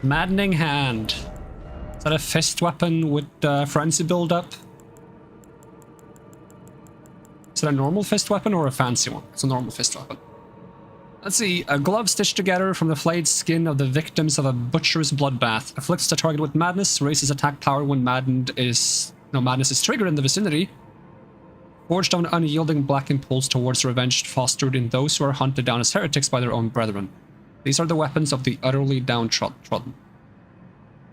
Maddening Hand. Is that a fist weapon with frenzy build up? Is it a normal fist weapon or a fancy one? It's a normal fist weapon. Let's see. A glove stitched together from the flayed skin of the victims of a butcher's bloodbath. Afflicts the target with madness. Raises attack power when madness is triggered in the vicinity. Forged of an unyielding black impulse towards revenge fostered in those who are hunted down as heretics by their own brethren. These are the weapons of the utterly downtrodden.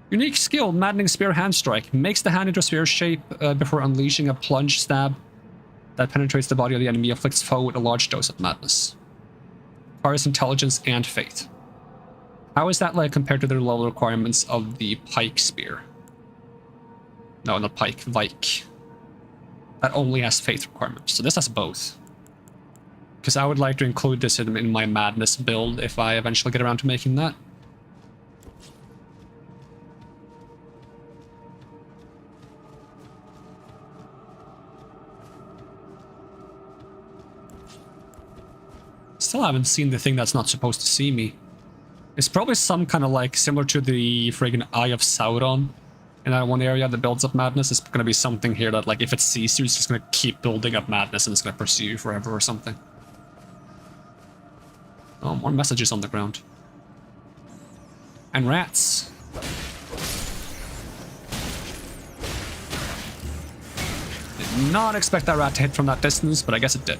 Unique skill, Maddening Spear Hand Strike. Makes the hand into a spear shape before unleashing a plunge stab that penetrates the body of the enemy, afflicts foe with a large dose of madness. Requires intelligence and faith. How is that like compared to the level requirements of the pike spear? No, not pike, Vike. That only has faith requirements. So this has both. Because I would like to include this in my madness build if I eventually get around to making that. Still haven't seen the thing that's not supposed to see me. It's probably some kind of like similar to the friggin' Eye of Sauron. In that one area that builds up madness, it's going to be something here that, like, if it sees you, it's just going to keep building up madness and it's going to pursue you forever or something. Oh, more messages on the ground. And rats. Did not expect that rat to hit from that distance, but I guess it did.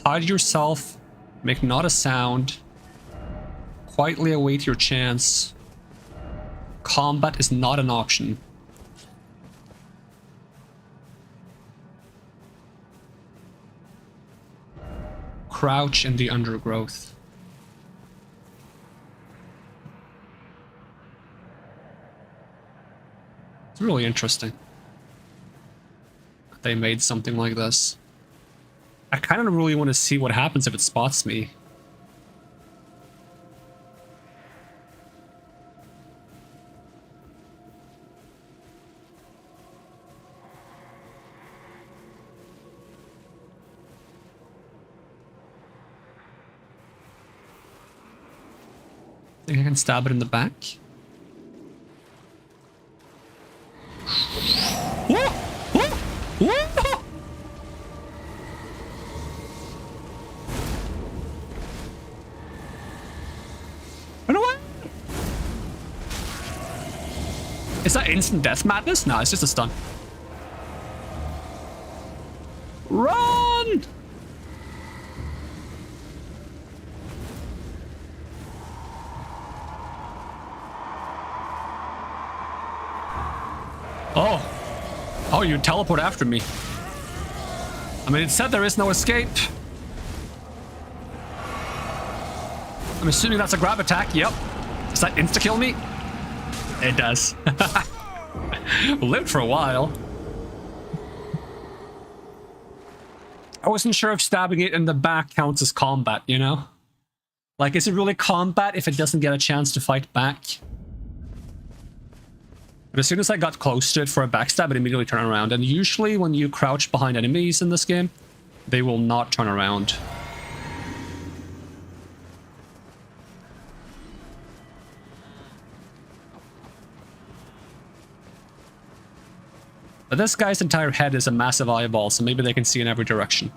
Hide yourself, make not a sound, quietly await your chance. Combat is not an option. Crouch in the undergrowth. It's really interesting. They made something like this. I kind of really want to see what happens if it spots me. Think I can stab it in the back? Whoa! Whoa! Whoa! Run away! Is that instant death madness? No, it's just a stun. Run! Oh, you teleport after me. I mean, it said there is no escape. I'm assuming that's a grab attack. Yep. Does that insta-kill me? It does. Lived for a while. I wasn't sure if stabbing it in the back counts as combat, you know? Like, is it really combat if it doesn't get a chance to fight back? But as soon as I got close to it for a backstab, it immediately turned around. And usually when you crouch behind enemies in this game, they will not turn around. But this guy's entire head is a massive eyeball, so maybe they can see in every direction.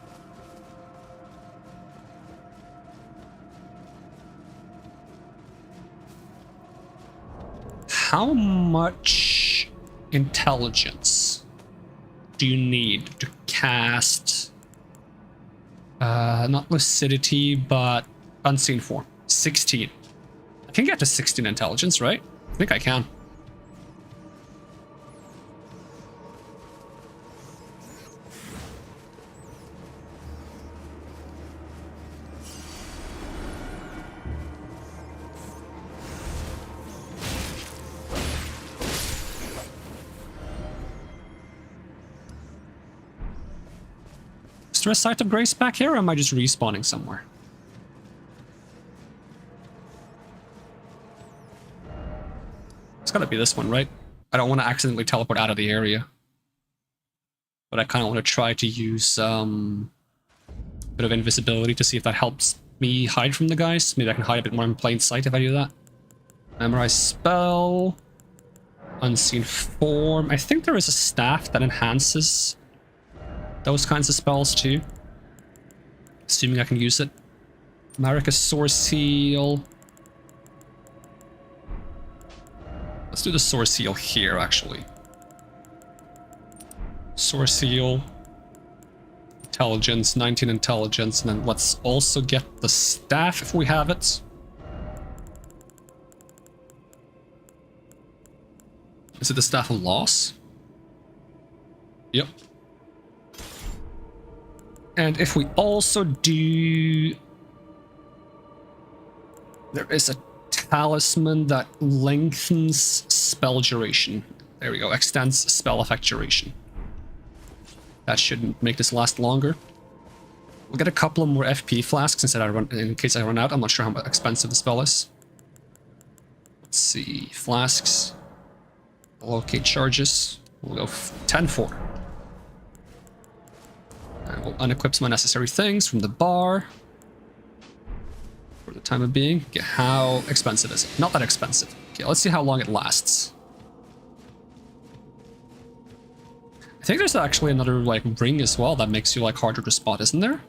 How much intelligence do you need to cast, not lucidity, but unseen form? 16. I can get to 16 intelligence, right? I think I can. Is there a Sight of Grace back here, or am I just respawning somewhere? It's gotta be this one, right? I don't want to accidentally teleport out of the area. But I kind of want to try to use a bit of invisibility to see if that helps me hide from the guys. Maybe I can hide a bit more in plain sight if I do that. Memorize spell. Unseen form. I think there is a staff that enhances those kinds of spells too. Assuming I can use it. Marika Source Seal. Let's do the Source Seal here, actually. Source Seal. Intelligence, 19 intelligence, and then let's also get the staff if we have it. Is it the Staff of Loss? Yep. And if we also do... There is a talisman that lengthens spell duration. There we go, extends spell effect duration. That should make this last longer. We'll get a couple of more FP flasks in case I run out. I'm not sure how expensive the spell is. Let's see, flasks. Locate charges. We'll go 10-4. I will unequip my necessary things from the bar. For the time of being. Okay, how expensive is it? Not that expensive. Okay, let's see how long it lasts. I think there's actually another like ring as well that makes you like harder to spot, isn't there?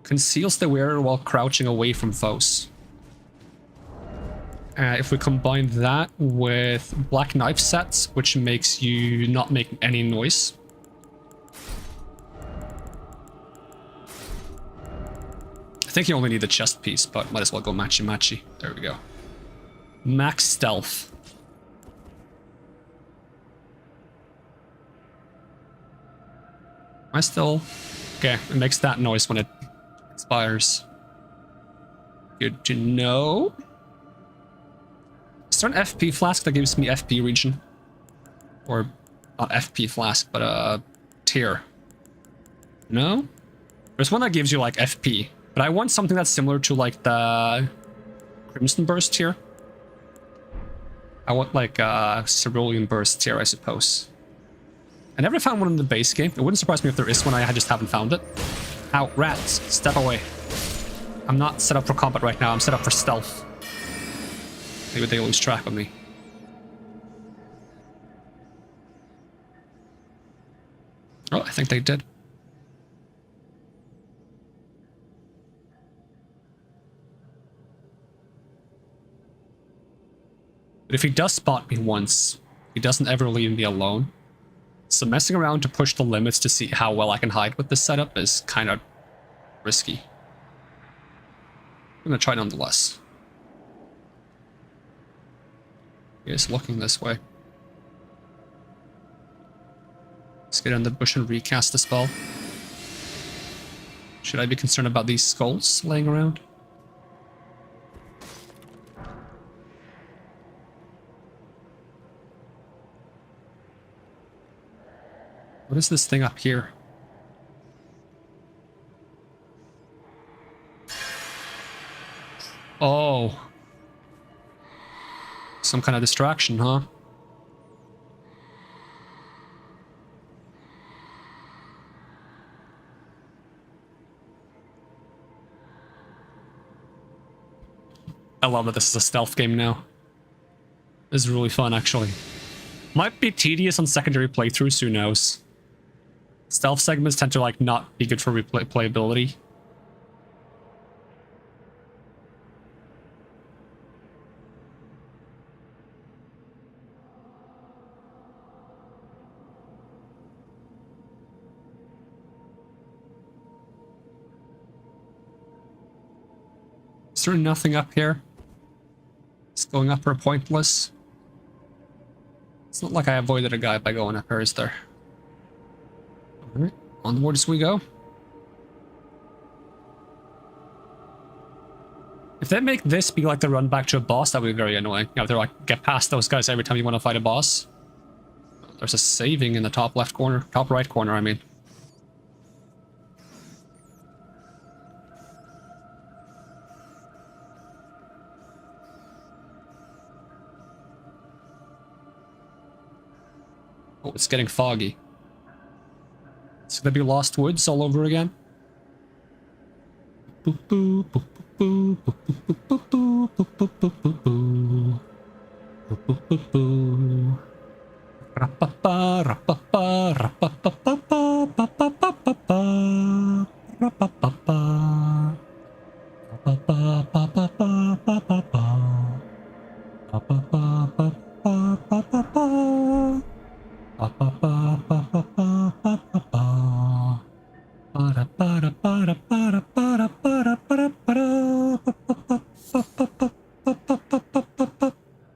Conceals the wearer while crouching away from foes. If we combine that with black knife sets, which makes you not make any noise. I think you only need the chest piece, but might as well go matchy-matchy. There we go. Max stealth. Am I still... Okay, it makes that noise when it expires. Good to know. Is there an FP flask that gives me FP region? Or not FP flask, but tier. No? There's one that gives you like FP. But I want something that's similar to like the Crimson Burst tier. I want like Cerulean Burst tier, I suppose. I never found one in the base game. It wouldn't surprise me if there is one, I just haven't found it. Ow, rats, step away. I'm not set up for combat right now, I'm set up for stealth. Maybe they lose track of me. Oh, I think they did. But if he does spot me once, he doesn't ever leave me alone. So messing around to push the limits to see how well I can hide with this setup is kind of risky. I'm gonna try nonetheless. He is looking this way. Let's get in the bush and recast the spell. Should I be concerned about these skulls laying around? What is this thing up here? Oh. Some kind of distraction, huh? I love that this is a stealth game now. This is really fun, actually. Might be tedious on secondary playthroughs, who knows? Stealth segments tend to, like, not be good for replayability. Is there nothing up here? Is going up here pointless? It's not like I avoided a guy by going up here, is there? Alright, onwards we go. If they make this be like the run back to a boss, that would be very annoying. You have to like get past those guys every time you want to fight a boss. There's a saving in the top left corner, top right corner, I mean. Oh, it's getting foggy. It's gonna be Lost Woods all over again.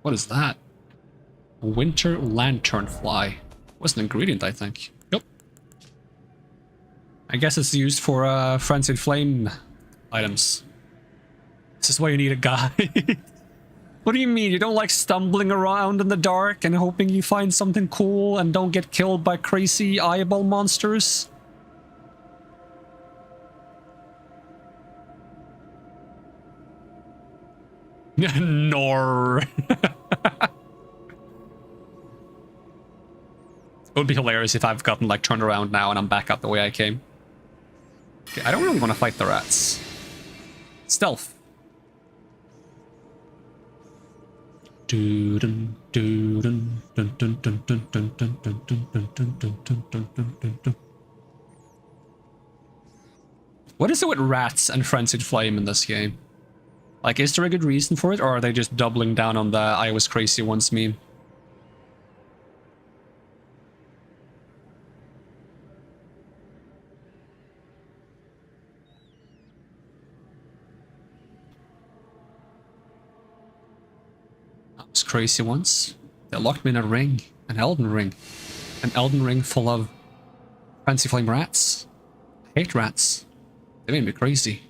What is that? A winter lanternfly. Was an ingredient, I think. Yep. I guess it's used for frenzied flame items. This is why you need a guy. What do you mean? You don't like stumbling around in the dark and hoping you find something cool and don't get killed by crazy eyeball monsters? Nor. It would be hilarious if I've gotten like turned around now and I'm back up the way I came. Okay, I don't really want to fight the rats. Stealth. What is it with rats and frenzied flame in this game? Like, is there a good reason for it, or are they just doubling down on the I was crazy once meme? I was crazy once. They locked me in a ring, an Elden Ring. An Elden Ring full of fancy flame rats. I hate rats. They made me crazy.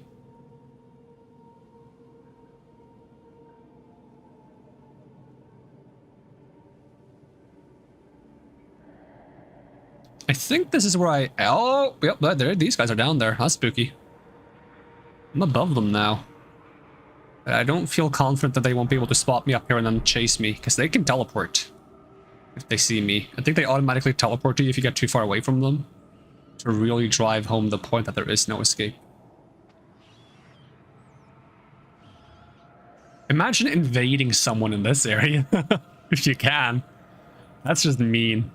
I think this is where I... Oh, yep, there. These guys are down there. That's spooky. I'm above them now. But I don't feel confident that they won't be able to spot me up here and then chase me, because they can teleport if they see me. I think they automatically teleport to you if you get too far away from them, to really drive home the point that there is no escape. Imagine invading someone in this area. If you can. That's just mean.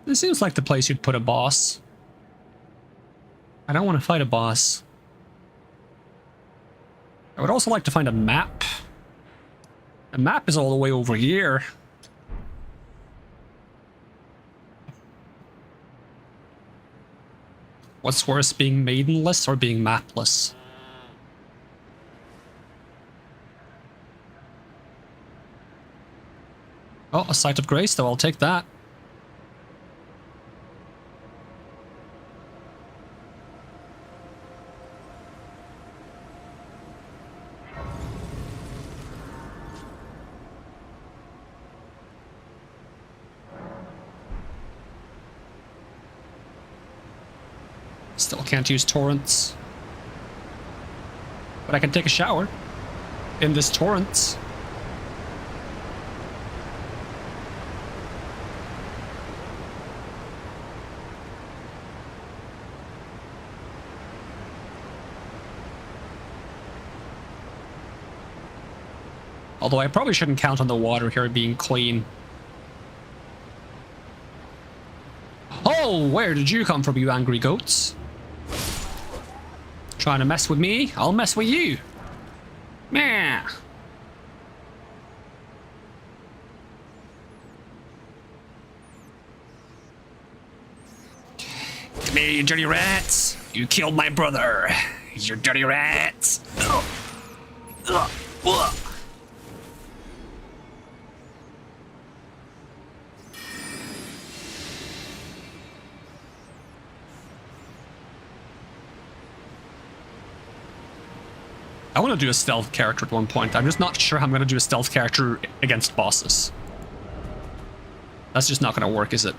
This seems like the place you'd put a boss. I don't want to fight a boss. I would also like to find a map. The map is all the way over here. What's worse, being maidenless or being mapless? Oh, a site of grace, though. I'll take that. Still can't use torrents. But I can take a shower in this torrent. Although I probably shouldn't count on the water here being clean. Oh, where did you come from, you angry goats? Trying to mess with me? I'll mess with you. Meh. Come here, you dirty rats. You killed my brother. You dirty rats. Ugh. Ugh. Ugh. I want to do a stealth character at one point. I'm just not sure how I'm going to do a stealth character against bosses. That's just not going to work, is it?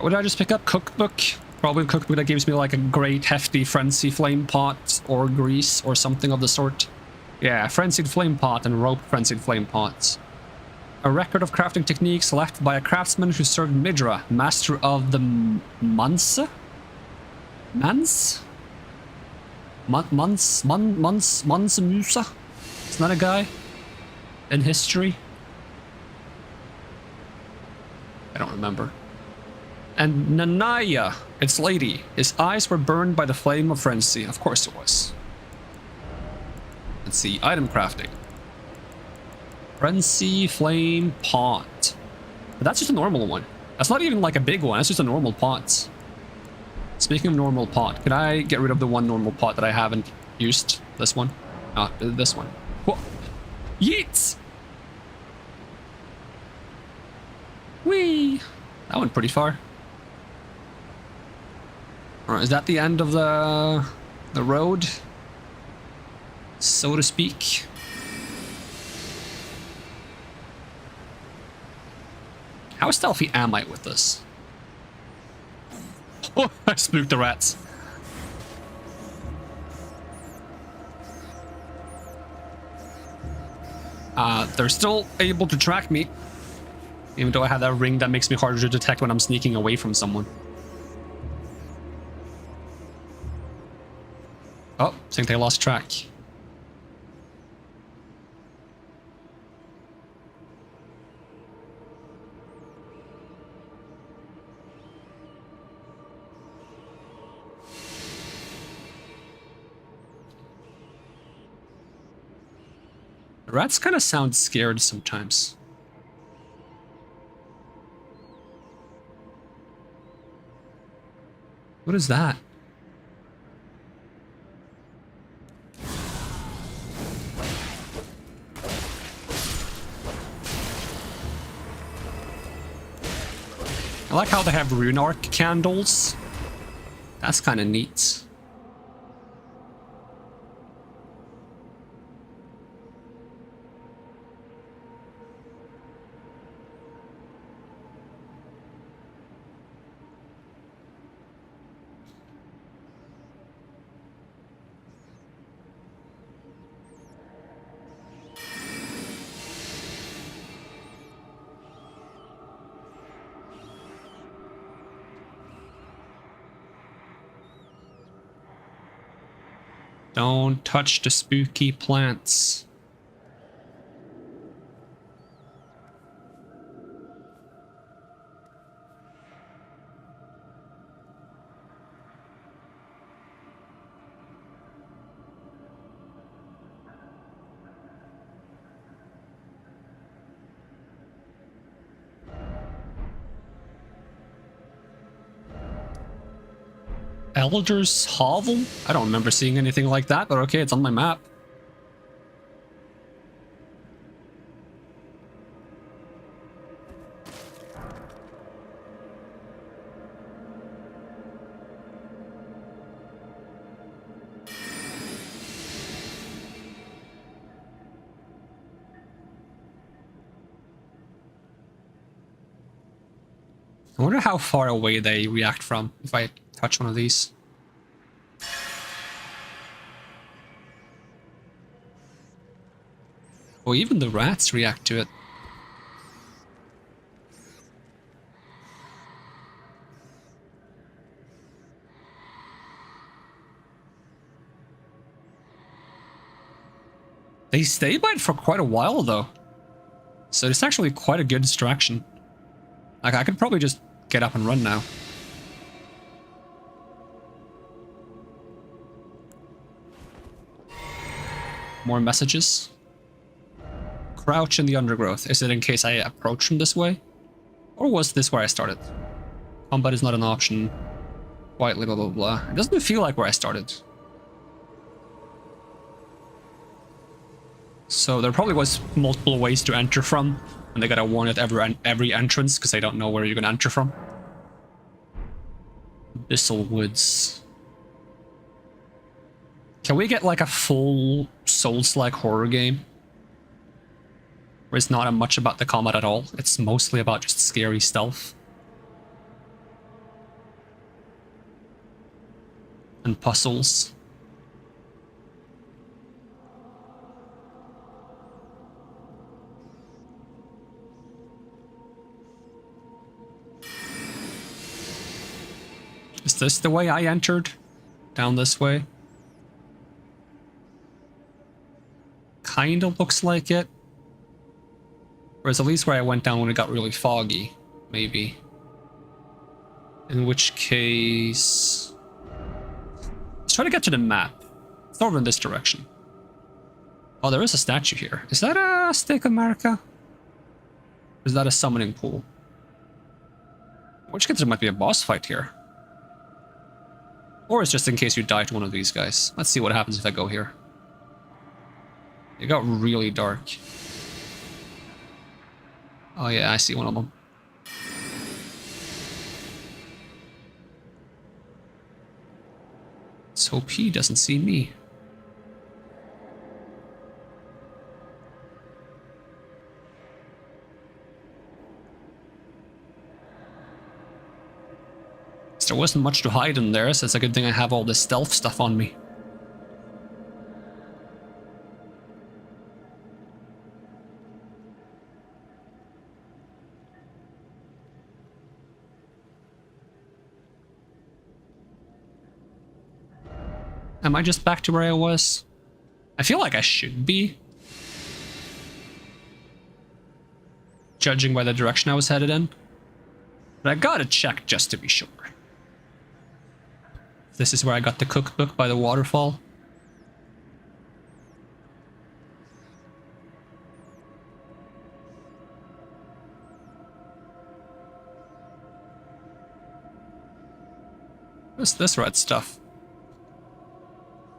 What did I just pick up? Cookbook? Probably a cookbook that gives me like a great hefty frenzy flame pot or grease or something of the sort. Yeah, frenzied flame pot and rope frenzied flame pots. A record of crafting techniques left by a craftsman who served Midra, master of the Mansa? Mans? Mansa Musa? Isn't that a guy in history? I don't remember. And Nanaya, its lady. His eyes were burned by the flame of frenzy. Of course it was. Let's see, item crafting. Frenzy flame pot. But that's just a normal one. That's not even like a big one, that's just a normal pot. Speaking of normal pot, could I get rid of the one normal pot that I haven't used? This one? Ah, this one. Whoa. Yeets! Whee! That went pretty far. Alright, is that the end of the road? So to speak. How stealthy am I with this? Oh, I spooked the rats. They're still able to track me. Even though I have that ring that makes me harder to detect when I'm sneaking away from someone. Oh, I think they lost track. Rats kind of sound scared sometimes. What is that? I like how they have rune arc candles. That's kind of neat. Don't touch the spooky plants. Elder's Hovel? I don't remember seeing anything like that, but okay, it's on my map. I wonder how far away they react from if I touch one of these. Oh, even the rats react to it. They stay by it for quite a while though. So it's actually quite a good distraction. Like, I could probably just get up and run now. More messages. Crouch in the undergrowth. Is it in case I approach from this way? Or was this where I started? Combat is not an option. Quietly, blah, blah, blah. It doesn't feel like where I started. So there probably was multiple ways to enter from. And they gotta warn at every entrance, because they don't know where you're gonna enter from. Abyssal Woods. Can we get like a full Souls-like horror game? Where it's not much about the combat at all. It's mostly about just scary stealth. And puzzles. Is this the way I entered? Down this way? Kinda looks like it. Whereas at least where I went down when it got really foggy. Maybe. In which case... Let's try to get to the map. It's over in this direction. Oh, there is a statue here. Is that a Stake America? Or is that a summoning pool? In which case there might be a boss fight here. Or it's just in case you die to one of these guys. Let's see what happens if I go here. It got really dark. Oh yeah, I see one of them. Let's hope he doesn't see me. There wasn't much to hide in there, so it's a good thing I have all this stealth stuff on me. Am I just back to where I was? I feel like I should be. Judging by the direction I was headed in. But I gotta check just to be sure. This is where I got the cookbook by the waterfall. What's this red stuff?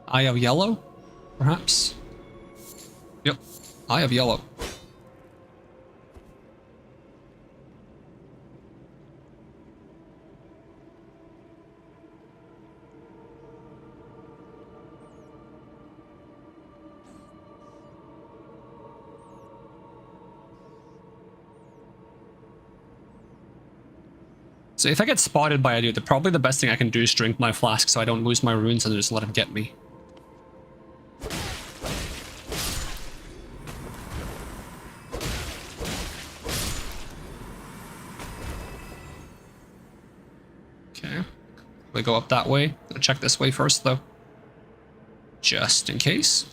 Eye of Yellow? Perhaps? Yep. Eye of Yellow. So if I get spotted by a dude, probably the best thing I can do is drink my flask so I don't lose my runes and just let him get me. Okay. We go up that way. Gonna check this way first though. just in case.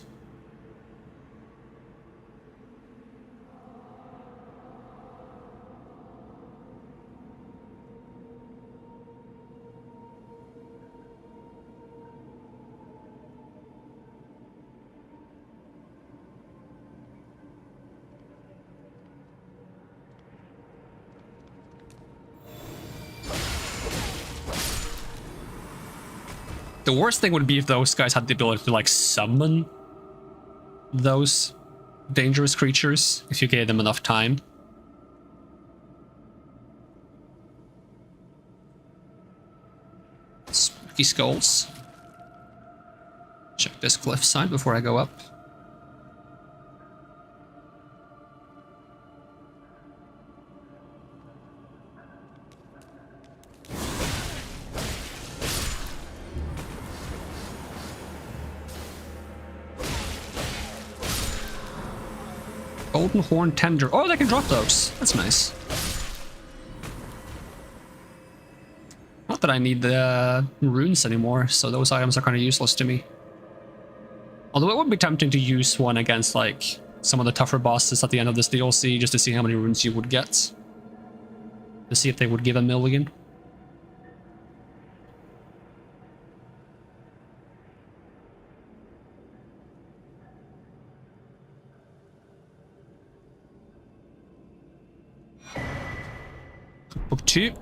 The worst thing would be if those guys had the ability to, like, summon those dangerous creatures, if you gave them enough time. Spooky skulls. Check this cliff side before I go up. Golden Horn Tender. Oh, they can drop those. That's nice. Not that I need the runes anymore, so those items are kind of useless to me. Although it would be tempting to use one against, like, some of the tougher bosses at the end of this DLC, just to see how many runes you would get. To see if they would give a million. Book 2.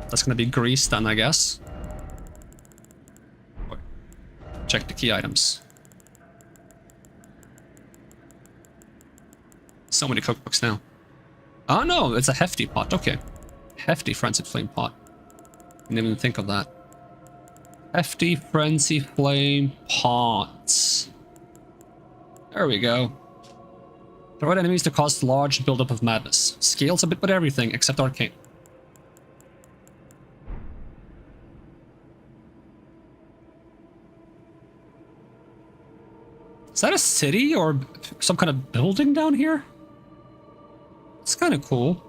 That's gonna be Greece then, I guess. Check the key items. So many cookbooks now. Oh no, it's a hefty pot. Okay. Hefty Frenzy Flame pot. Didn't even think of that. Hefty Frenzy Flame pots. There we go. Provide enemies to cause large buildup of madness. Scales a bit with everything except arcane. Is that a city or some kind of building down here? It's kind of cool.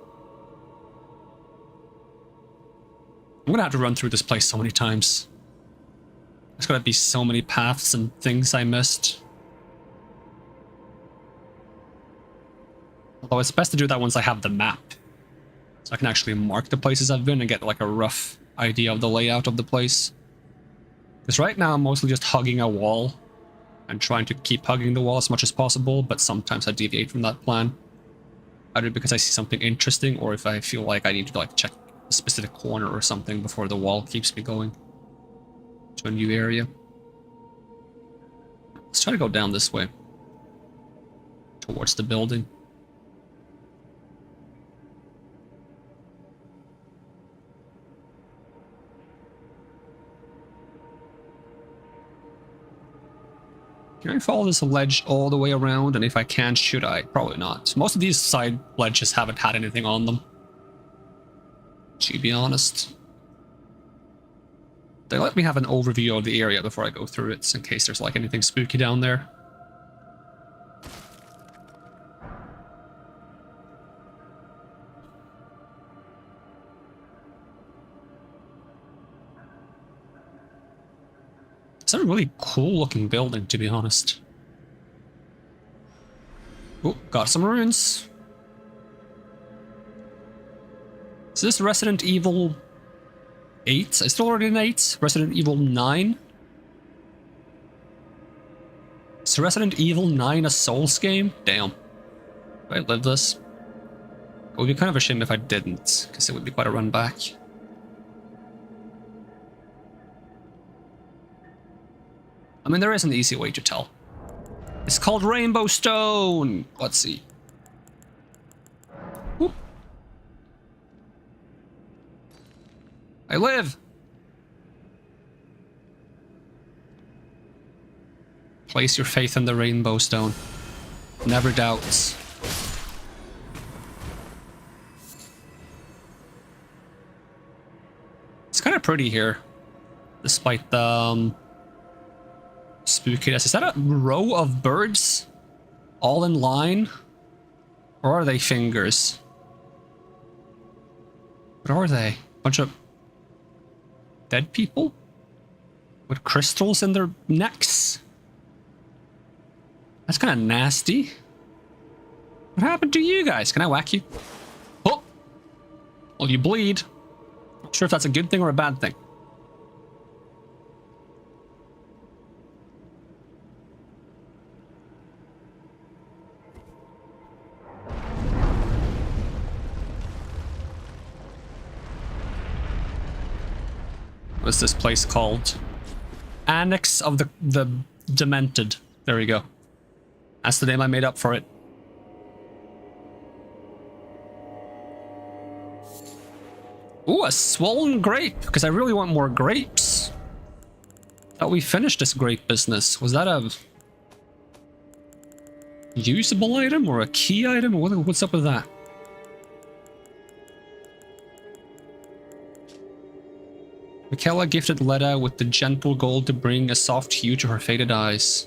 I'm gonna have to run through this place so many times. There's gonna be so many paths and things I missed. Although it's best to do that once I have the map. So I can actually mark the places I've been and get like a rough idea of the layout of the place. Because right now I'm mostly just hugging a wall. And trying to keep hugging the wall as much as possible, but sometimes I deviate from that plan. Either because I see something interesting, or if I feel like I need to like check a specific corner or something before the wall keeps me going to a new area. Let's try to go down this way. Towards the building. Can I follow this ledge all the way around? And if I can, should I? Probably not. Most of these side ledges haven't had anything on them. To be honest. They let me have an overview of the area before I go through it, in case there's like anything spooky down there. It's a really cool looking building, to be honest. Oh, got some runes. Is this Resident Evil 8? I still already in 8? Resident Evil 9? Is Resident Evil 9 a Souls game? Damn. Do I live this? It would be kind of a shame if I didn't, because it would be quite a run back. I mean, there is an easy way to tell. It's called Rainbow Stone! Let's see. Whoop. I live! Place your faith in the Rainbow Stone. Never doubts. It's kind of pretty here. Despite the... spookiness. Is that a row of birds? All in line? Or are they fingers? What are they? Bunch of dead people? With crystals in their necks? That's kind of nasty. What happened to you guys? Can I whack you? Oh! Well, you bleed. Not sure if that's a good thing or a bad thing. What's this place called? Annex of the Demented. There we go. That's the name I made up for it. Ooh, a swollen grape, because I really want more grapes. Thought we finished this grape business. Was that a usable item or a key item? What's up with that? Michaela gifted Letta with the gentle gold to bring a soft hue to her faded eyes.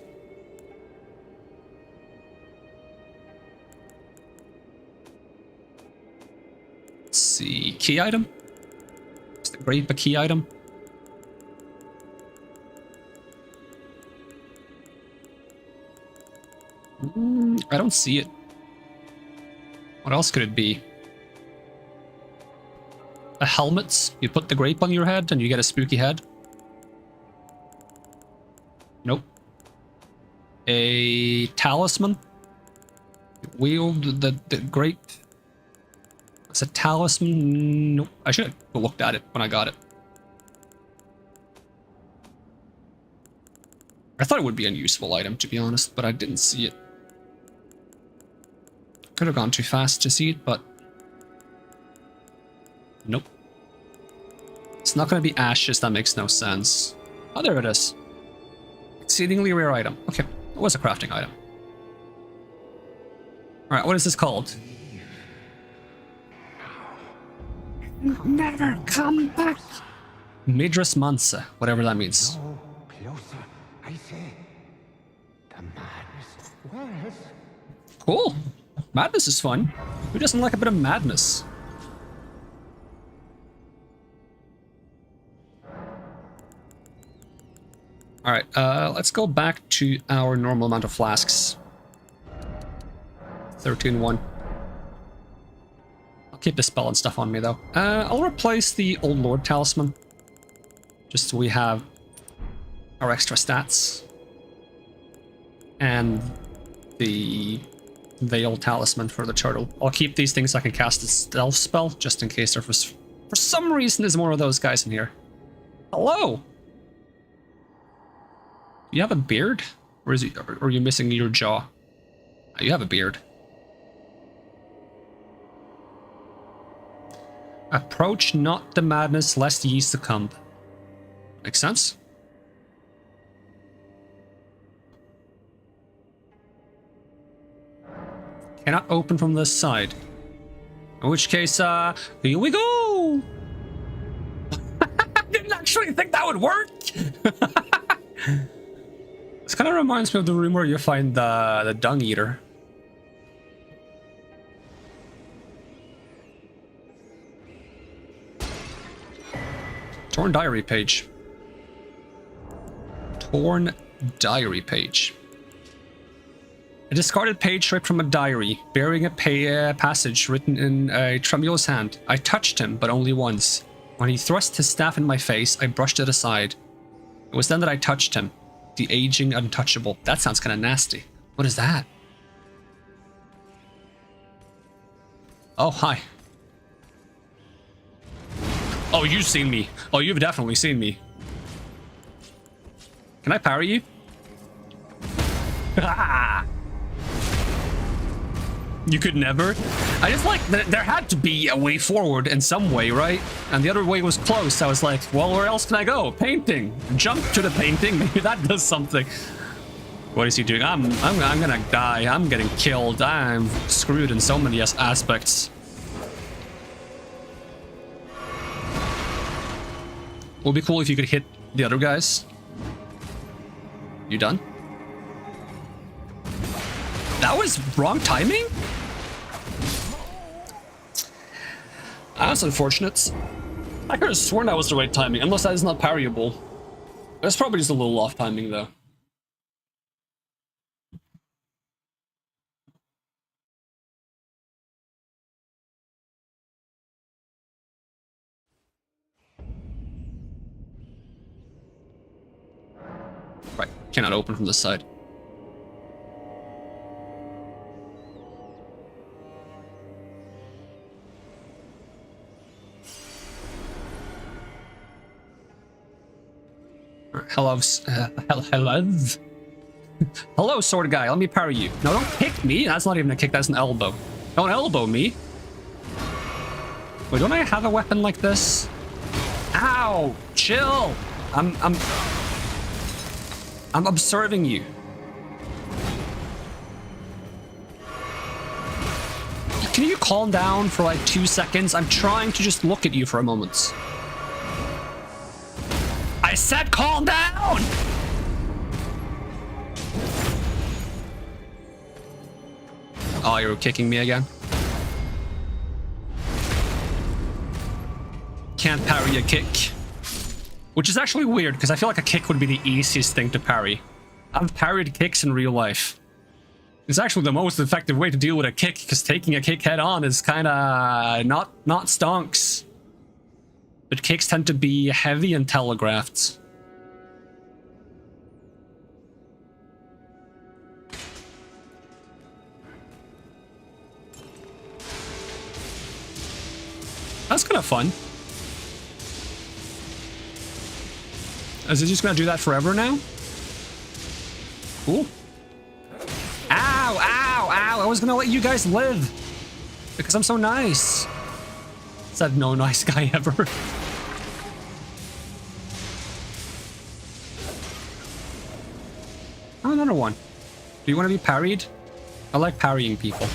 Let's see, key item? Is the grape a key item? I don't see it. What else could it be? A helmet? You put the grape on your head and you get a spooky head? Nope. A talisman? You wield the grape? It's a talisman? Nope. I should have looked at it when I got it. I thought it would be a useful item, to be honest, but I didn't see it. Could have gone too fast to see it, but... Nope. It's not going to be ashes, that makes no sense. Oh, there it is. Exceedingly rare item. Okay, it was a crafting item. Alright, what is this called? Never come back! Midras Mansa, whatever that means. No closer, I say. The madness. Where's... Cool. Madness is fun. Who doesn't like a bit of madness? Alright, let's go back to our normal amount of flasks. 13-1. I'll keep the spell and stuff on me, though. I'll replace the Old Lord Talisman. Just so we have our extra stats. And the Veil Talisman for the turtle. I'll keep these things so I can cast a stealth spell, just in case there was, for some reason, there's more of those guys in here. Hello! You have a beard? Or are you missing your jaw? Oh, you have a beard. Approach not the madness, lest ye succumb. Makes sense? Cannot open from this side. In which case, here we go! I didn't actually think that would work! This kind of reminds me of the room where you find the dung eater. Torn diary page. Torn diary page. A discarded page ripped from a diary, bearing a passage written in a tremulous hand. I touched him, but only once. When he thrust his staff in my face, I brushed it aside. It was then that I touched him. The aging untouchable. That sounds kind of nasty. What is that? Oh, hi. Oh, you've seen me. Oh, you've definitely seen me. Can I parry you? You could never? I just like, there had to be a way forward in some way, right? And the other way was close. I was like, well, where else can I go? Painting. Jump to the painting. Maybe that does something. What is he doing? I'm gonna die. I'm getting killed. I'm screwed in so many aspects. Would be cool if you could hit the other guys. You done? That was wrong timing? That's unfortunate. I could have sworn that was the right timing, unless that is not parryable. That's probably just a little off timing, though. Right, cannot open from this side. Hello, hello. Hello, sword guy. Let me parry you. No, don't kick me. That's not even a kick. That's an elbow. Don't elbow me. Wait, don't I have a weapon like this? Ow! Chill. I'm observing you. Can you calm down for like 2 seconds? I'm trying to just look at you for a moment. I said calm down! Oh, you're kicking me again? Can't parry a kick. Which is actually weird, because I feel like a kick would be the easiest thing to parry. I've parried kicks in real life. It's actually the most effective way to deal with a kick, because taking a kick head on is kinda not stonks. But kicks tend to be heavy and telegraphed. That's kind of fun. Is it just gonna do that forever now? Cool. Ow, ow, ow. I was gonna let you guys live. Because I'm so nice. Said no nice guy ever. Oh, another one. Do you want to be parried? I like parrying people.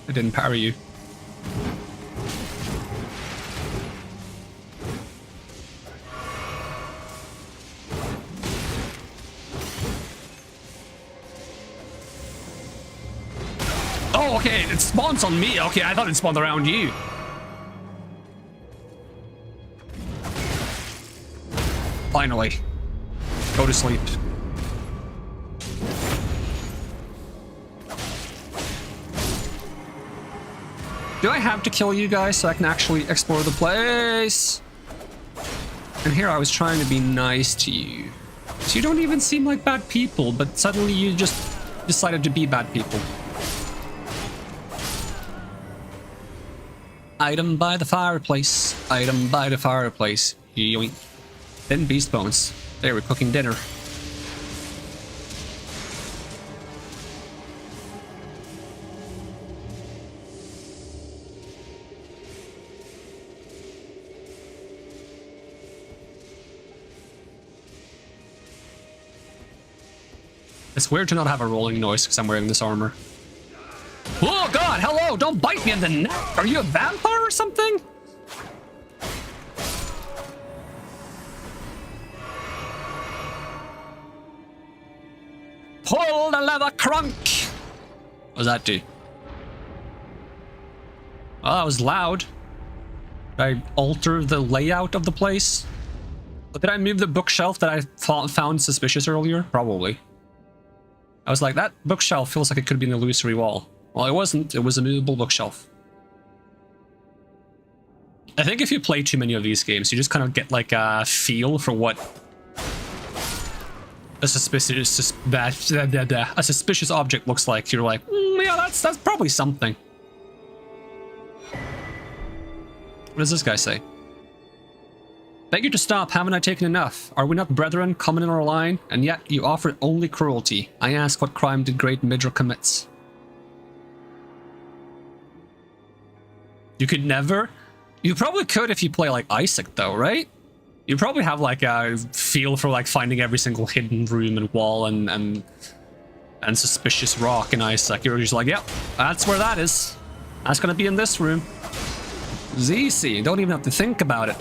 I didn't parry you. Oh, okay, it spawns on me. Okay, I thought it spawned around you. Finally. Go to sleep. Do I have to kill you guys so I can actually explore the place? And here I was trying to be nice to you. So you don't even seem like bad people, but suddenly you just decided to be bad people. Item by the fireplace. Item by the fireplace. Yoink. Then beast bones. There, we're cooking dinner. It's weird to not have a rolling noise because I'm wearing this armor. Oh god, hello! Don't bite me in the neck! Are you a vampire or something? Pull the leather crunk! What does that do? Oh, that was loud. Did I alter the layout of the place? Did I move the bookshelf that I found suspicious earlier? Probably. I was like, that bookshelf feels like it could be an illusory wall. Well, it wasn't. It was a movable bookshelf. I think if you play too many of these games, you just kind of get like a feel for what a suspicious object looks like. You're like, yeah, that's probably something. What does this guy say? Beg you to stop, haven't I taken enough? Are we not brethren common in our line? And yet you offer only cruelty. I ask, what crime did great Midra commit? You could never? You probably could if you play like Isaac though, right? You probably have like a feel for like finding every single hidden room and wall and suspicious rock in Isaac. You're just like, yep, that's where that is. That's gonna be in this room. It's easy, you don't even have to think about it.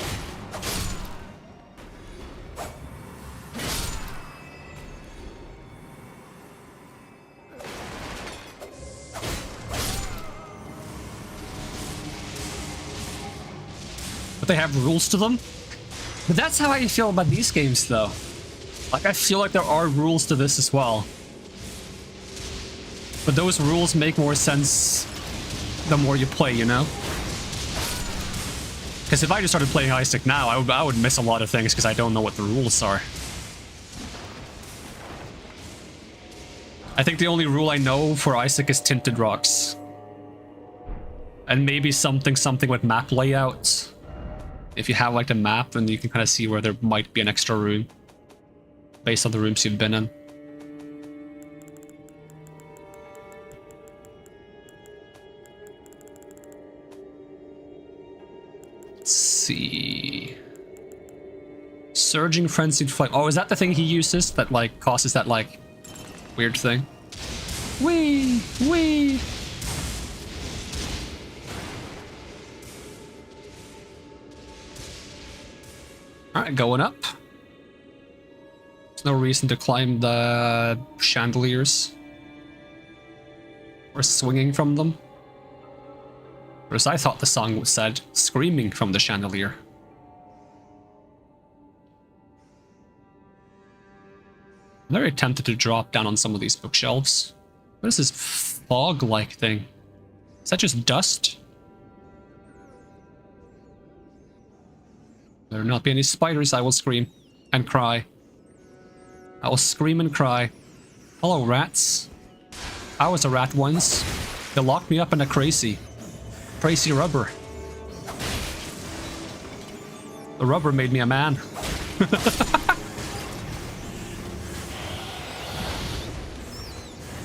They have rules to them. But that's how I feel about these games though. Like I feel like there are rules to this as well. But those rules make more sense the more you play, you know? Because if I just started playing Isaac now, I would miss a lot of things because I don't know what the rules are. I think the only rule I know for Isaac is tinted rocks. And maybe something with map layout. If you have like the map, then you can kind of see where there might be an extra room. Based on the rooms you've been in. Let's see. Surging Frenzied Flame. Oh, is that the thing he uses that like causes that like weird thing? Wee! Wee! Alright, going up. There's no reason to climb the chandeliers. Or swinging from them. Whereas I thought the song said, screaming from the chandelier. I'm very tempted to drop down on some of these bookshelves. What is this fog-like thing? Is that just dust? There not be any spiders, I will scream and cry. I will scream and cry. Hello, rats. I was a rat once. They locked me up in a crazy rubber. The rubber made me a man.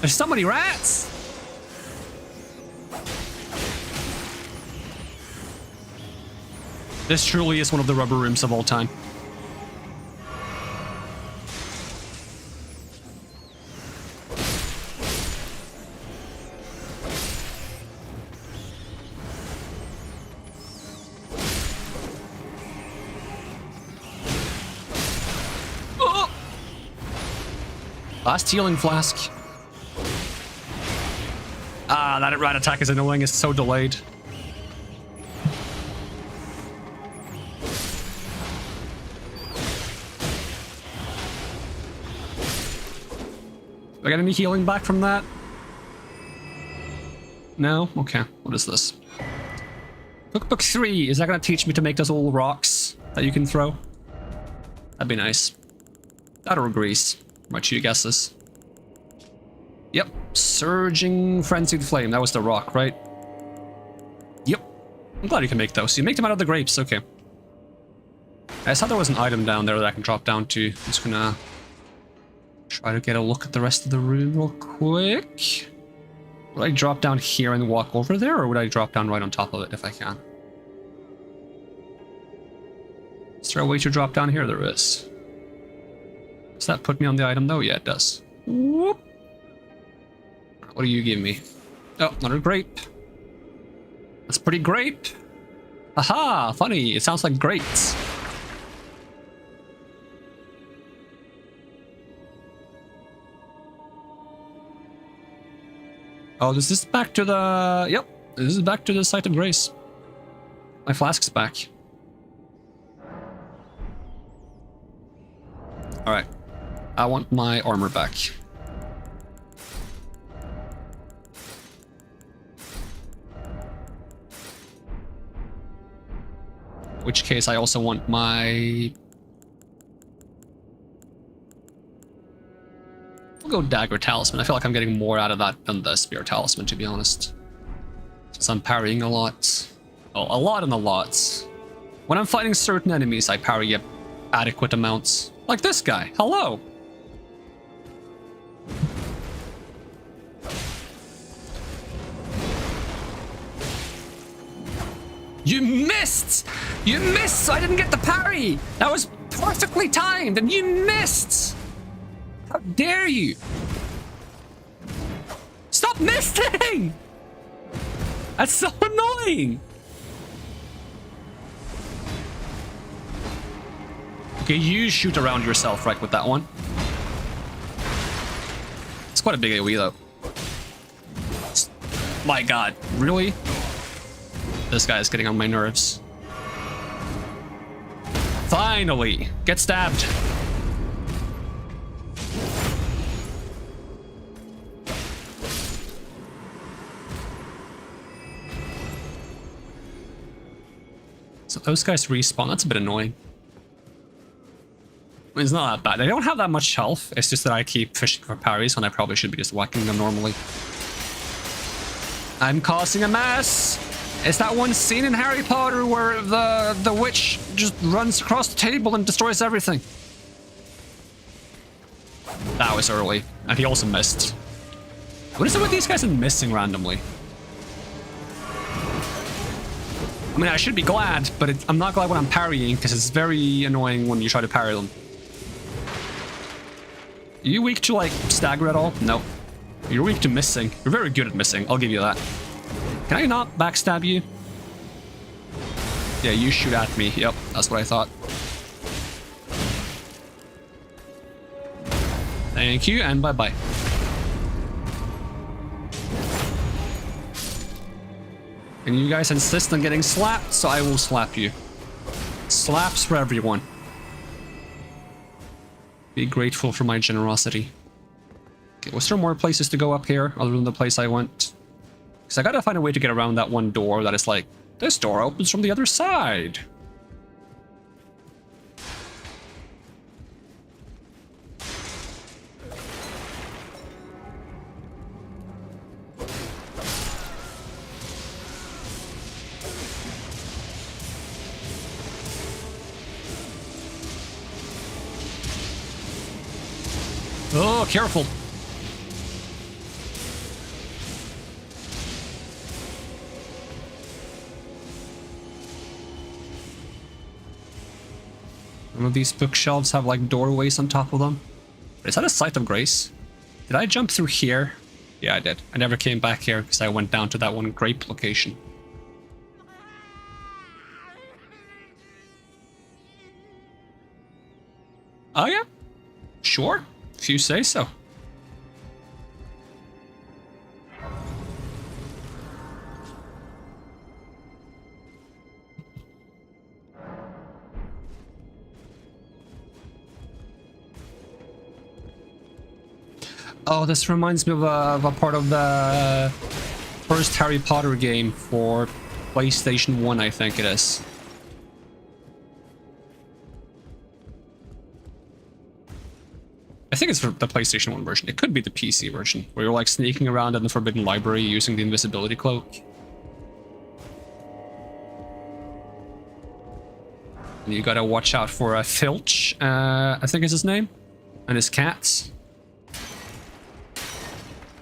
There's so many rats! This truly is one of the rubber rooms of all time. Oh! Last healing flask. Ah, that rat attack is annoying. It's so delayed. Do I get any healing back from that? No? Okay. What is this? Cookbook 3. Is that going to teach me to make those little rocks that you can throw? That'd be nice. That or grease. What you guesses? Yep. Surging Frenzied Flame. That was the rock, right? Yep. I'm glad you can make those. You make them out of the grapes. Okay. I saw there was an item down there that I can drop down to. I'm just gonna try to get a look at the rest of the room real quick. Would I drop down here and walk over there, or would I drop down right on top of it if I can? Is there a way to drop down here? There is. Does that put me on the item though? Yeah, it does. Whoop. What do you give me? Oh, another grape. That's pretty grape. Aha, funny. It sounds like grapes. Oh, this is back to the... Yep, this is back to the site of grace. My flask's back. Alright. I want my armor back. In which case I also want my... We'll go Dagger Talisman. I feel like I'm getting more out of that than the Spear Talisman, to be honest. Since I'm parrying a lot. Oh, a lot and a lot. When I'm fighting certain enemies, I parry adequate amounts. Like this guy. Hello! You missed! You missed, so I didn't get the parry! That was perfectly timed, and you missed! How dare you! Stop missing! That's so annoying! Okay, you shoot around yourself, right, with that one. It's quite a big AoE, though. My god, really? This guy is getting on my nerves. Finally! Get stabbed! So those guys respawn. That's a bit annoying. It's not that bad. I don't have that much health. It's just that I keep fishing for parries when I probably should be just whacking them normally. I'm causing a mess. It's that one scene in Harry Potter where the witch just runs across the table and destroys everything. That was early. And he also missed. What is it with these guys and missing randomly? I mean, I should be glad, but I'm not glad when I'm parrying because it's very annoying when you try to parry them. Are you weak to, like, stagger at all? No. You're weak to missing. You're very good at missing. I'll give you that. Can I not backstab you? Yeah, you shoot at me. Yep, that's what I thought. Thank you, and bye-bye. And you guys insist on getting slapped, so I will slap you. Slaps for everyone. Be grateful for my generosity. Okay, was there more places to go up here other than the place I went? Because I gotta find a way to get around that one door that is like, this door opens from the other side. Oh, careful. Some of these bookshelves have like doorways on top of them. Is that a site of grace? Did I jump through here? Yeah, I did. I never came back here because I went down to that one grape location. Oh yeah? Sure. If you say so. Oh, this reminds me of a part of the first Harry Potter game for PlayStation 1, I think it is. I think it's for the PlayStation 1 version. It could be the PC version, where you're like sneaking around in the Forbidden Library using the invisibility cloak. And you gotta watch out for Filch, I think is his name, and his cats.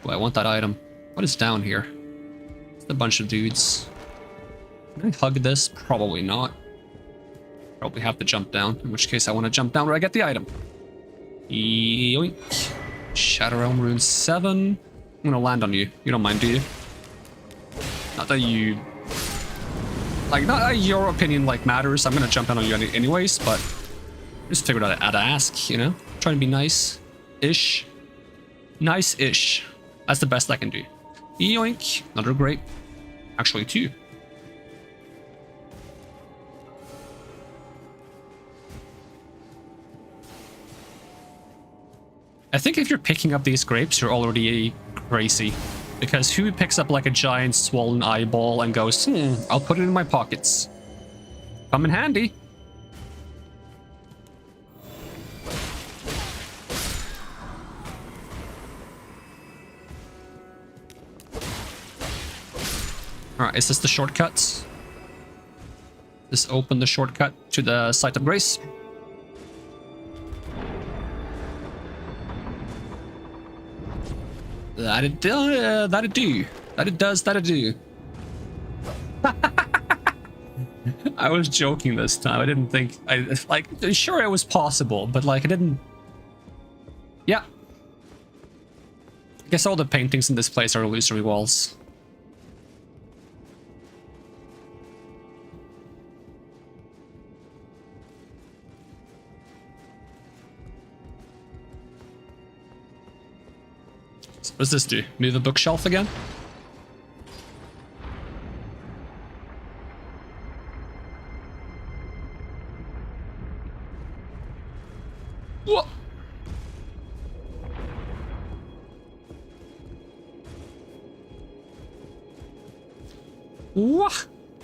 Well, I want that item. What is down here? It's a bunch of dudes. Can I hug this? Probably not. Probably have to jump down, in which case I want to jump down where I get the item. Yoink. Shadow Realm Rune 7. I'm gonna land on you. You don't mind, do you? Not that you... Like, not that your opinion, like, matters. I'm gonna jump down on you anyways, but... Just figured out I'd ask, you know? Trying to be nice-ish. Nice-ish. That's the best I can do. Yoink. Another grape. Actually, 2. I think if you're picking up these grapes, you're already crazy. Because who picks up like a giant swollen eyeball and goes, I'll put it in my pockets. Come in handy. Alright, is this the shortcut? Just open the shortcut to the Site of Grace. That it do. That it does. That it do. I was joking this time. I didn't think. Like, sure, it was possible, but like, I didn't. Yeah. I guess all the paintings in this place are illusory walls. What does this do? Move the bookshelf again? What? Wah!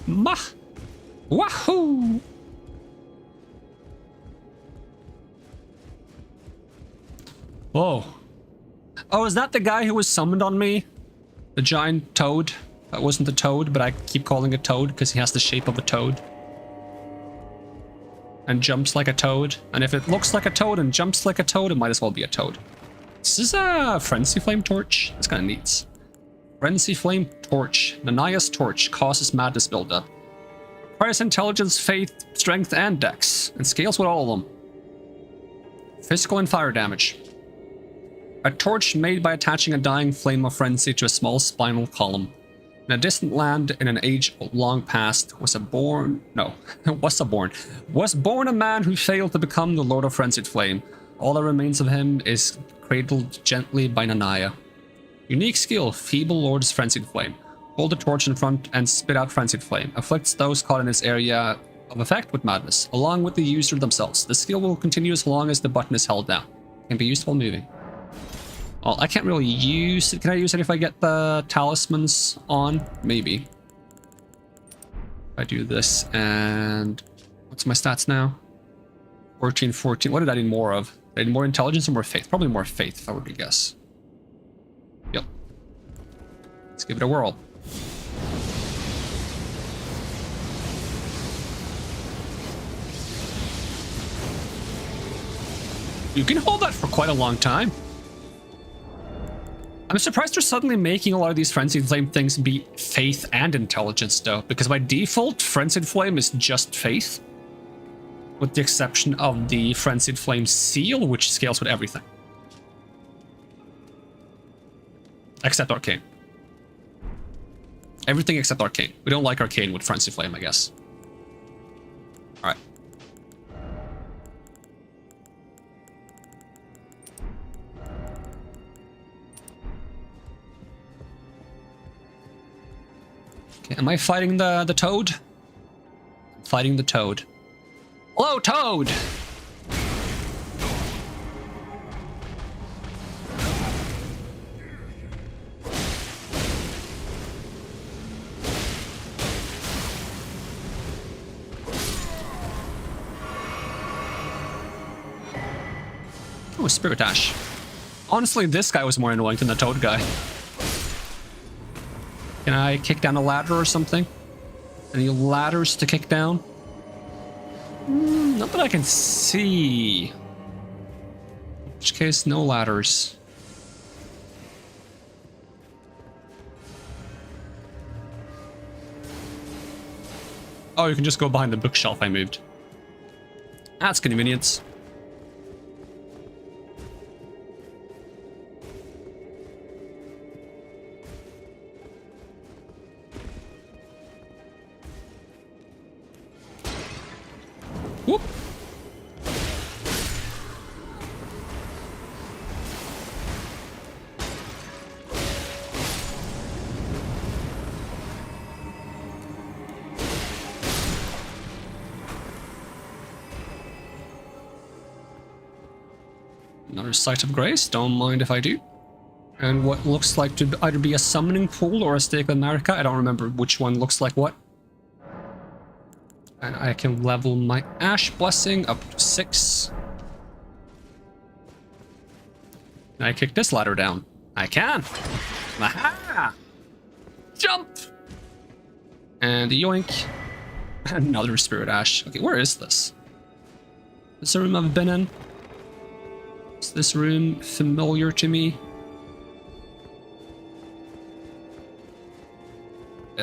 Mah! Wahoo! Whoa. Oh, is that the guy who was summoned on me? The giant toad? That wasn't a toad, but I keep calling it toad because he has the shape of a toad. And jumps like a toad. And if it looks like a toad and jumps like a toad, it might as well be a toad. This is a Frenzy Flame Torch. That's kind of neat. Frenzy Flame Torch. Nanaya's Torch causes madness buildup. Requires intelligence, faith, strength, and dex. And scales with all of them. Physical and fire damage. A torch made by attaching a dying flame of frenzy to a small spinal column. In a distant land in an age long past was born a man who failed to become the Lord of Frenzied Flame. All that remains of him is cradled gently by Nanaya. Unique skill, Feeble Lord's Frenzied Flame. Hold the torch in front and spit out Frenzied Flame. Afflicts those caught in this area of effect with madness, along with the user themselves. The skill will continue as long as the button is held down. Can be used while moving. Well, I can't really use it. Can I use it if I get the talismans on? Maybe. I do this and... What's my stats now? 14, 14. What did I need more of? Did I need more intelligence or more faith? Probably more faith, if I were to guess. Yep. Let's give it a whirl. You can hold that for quite a long time. I'm surprised they're suddenly making a lot of these Frenzied Flame things be faith and intelligence, though, because by default, Frenzied Flame is just faith, with the exception of the Frenzied Flame Seal, which scales with everything. Except Arcane. Everything except Arcane. We don't like Arcane with Frenzied Flame, I guess. Alright. Am I fighting the toad? I'm fighting the toad. Hello, toad! Oh, Spirit Dash. Honestly, this guy was more annoying than the toad guy. Can I kick down a ladder or something? Any ladders to kick down? Not that I can see. In which case, no ladders. Oh, you can just go behind the bookshelf I moved. That's convenience. Whoop. Another Sight of Grace, don't mind if I do. And what looks like to either be a summoning pool or a stake of America. I don't remember which one looks like what. And I can level my Ash Blessing up to 6. Can I kick this ladder down? I can! Aha! Jump! And yoink. Another Spirit Ash. Okay, where is this? Is this a room I've been in? Is this room familiar to me?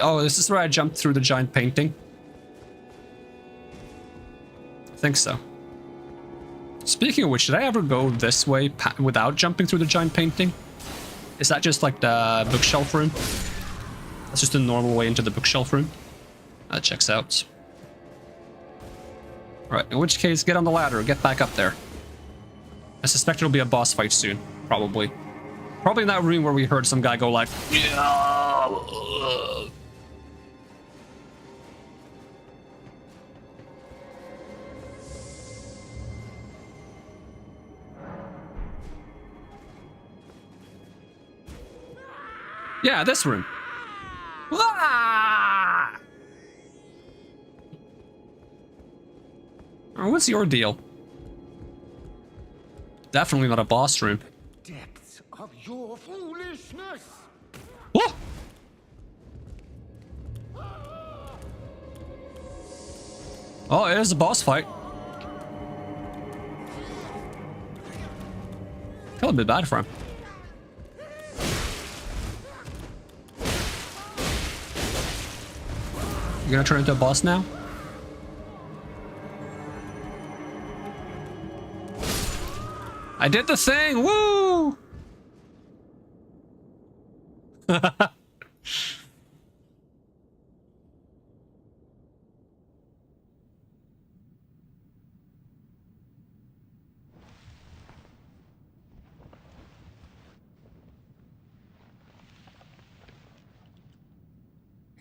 Oh, this is where I jumped through the giant painting. I think so. Speaking of which, did I ever go this way without jumping through the giant painting? Is that just like the bookshelf room? That's just a normal way into the bookshelf room. That checks out. Alright, in which case, get on the ladder, get back up there. I suspect it'll be a boss fight soon, probably. Probably in that room where we heard some guy go like... Yeah, this room. Ah! Oh, what's your deal? Definitely not a boss room. Oh, it is a boss fight. Feel a bit bad for him. You gonna turn into a boss now? I did the thing! Woo!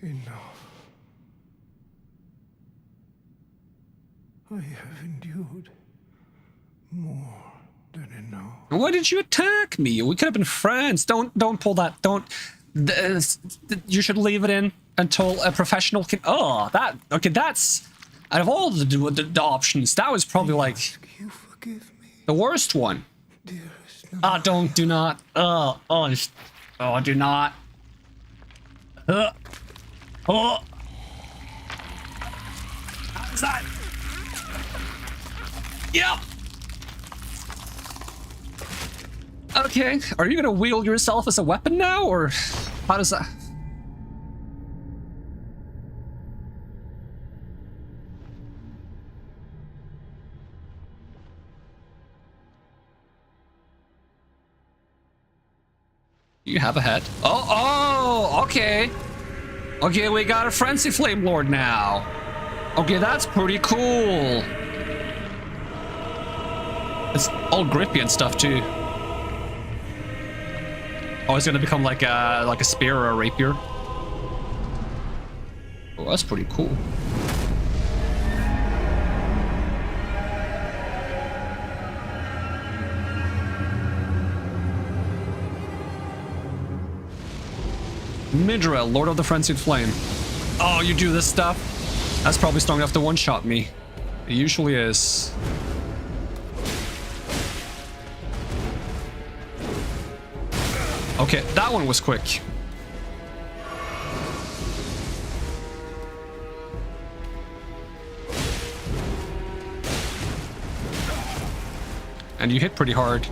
Enough. I have endured more than enough. Why did you attack me? We could have been friends. Don't pull that. Don't. You should leave it in until a professional can. Oh, that. Okay, that's. Out of all the options, that was probably like You forgive me, the worst one. dearest. Ah, do not. Do not. Oh. How's that? Yep. Okay, are you gonna wield yourself as a weapon now, or how does that? You have a head. Oh, okay. Okay, we got a Frenzy Flame Lord now. Okay, that's pretty cool. It's all grippy and stuff too. Oh, it's gonna become like a spear or a rapier. Oh, that's pretty cool. Midra, Lord of the Frenzied Flame. Oh, you do this stuff? That's probably strong enough to one-shot me. It usually is. Okay, that one was quick. And you hit pretty hard.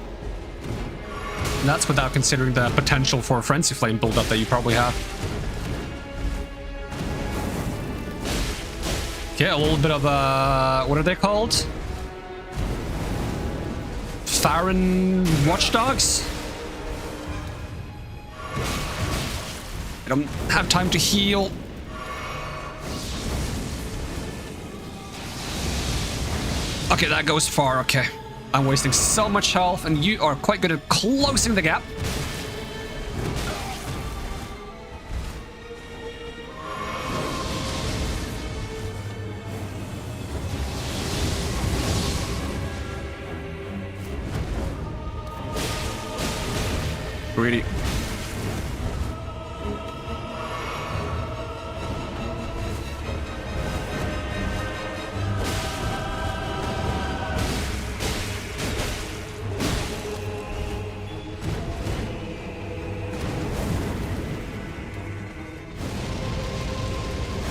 And that's without considering the potential for a Frenzy Flame build-up that you probably have. Okay, a little bit of, what are they called? Farron Watchdogs? I don't have time to heal. Okay, that goes far, okay. I'm wasting so much health, and you are quite good at closing the gap. Greedy.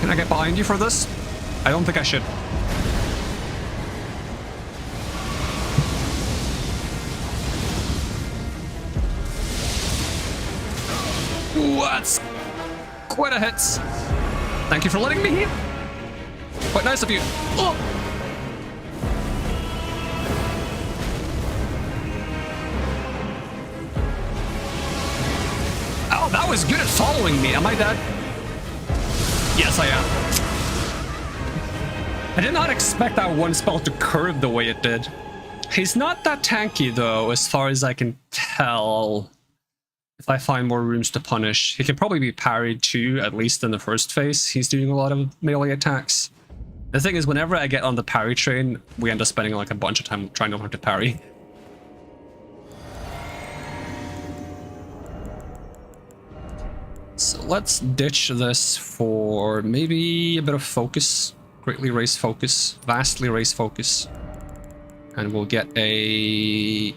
Can I get behind you for this? I don't think I should. Ooh, that's quite a hit. Thank you for letting me hit. Quite nice of you. Oh. Oh, that was good at following me. Am I dead? Yes, I am. I did not expect that one spell to curve the way it did. He's not that tanky, though, as far as I can tell. If I find more rooms to punish. He can probably be parried too, at least in the first phase. He's doing a lot of melee attacks. The thing is, whenever I get on the parry train, we end up spending like a bunch of time trying to learn to parry. So let's ditch this for maybe a bit of focus. Greatly raise focus. Vastly raise focus. And we'll get a...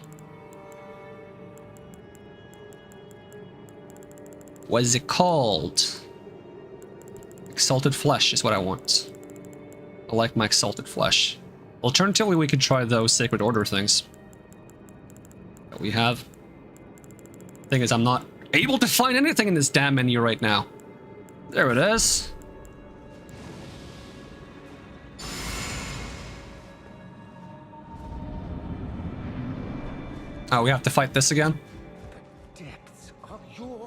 what is it called? Exalted Flesh is what I want. I like my exalted flesh. Alternatively, we could try those Sacred Order things that we have. Thing is, I'm not able to find anything in this damn menu right now. There it is. Oh, we have to fight this again?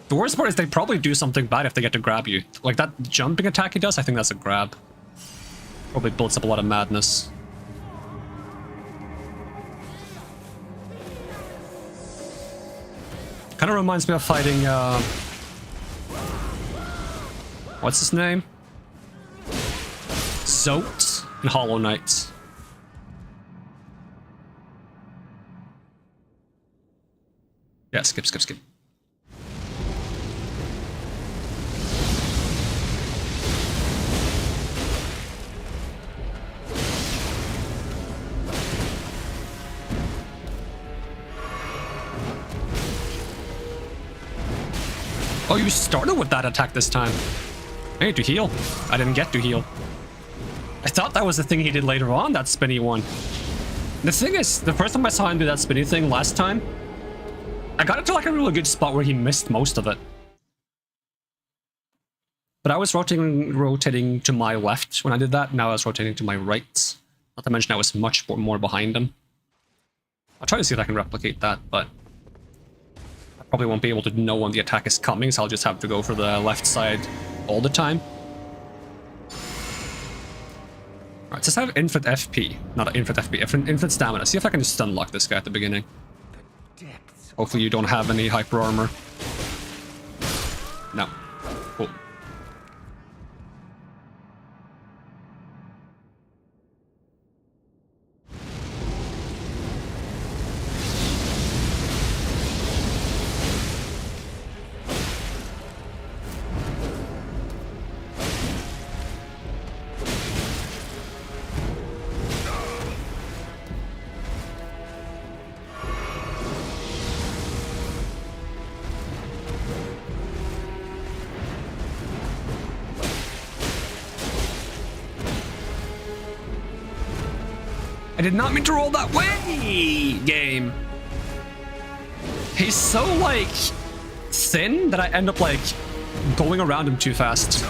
The worst part is they probably do something bad if they get to grab you. Like that jumping attack he does, I think that's a grab. Probably builds up a lot of madness. Kind of reminds me of fighting, what's his name? Zote in Hollow Knight. Yeah, skip. Oh, you started with that attack this time. I need to heal. I didn't get to heal. I thought that was the thing he did later on, that spinny one. The thing is, the first time I saw him do that spinny thing last time, I got into like a really good spot where he missed most of it. But I was rotating to my left when I did that. Now I was rotating to my right. Not to mention I was much more behind him. I'll try to see if I can replicate that, but I probably won't be able to know when the attack is coming, so I'll just have to go for the left side all the time. Alright, so I have infinite FP. Not infinite FP, infinite stamina. See if I can just stun lock this guy at the beginning. Hopefully you don't have any hyper armor. No. Cool. I did not mean to roll that way, game. He's so, like, thin that I end up, like, going around him too fast.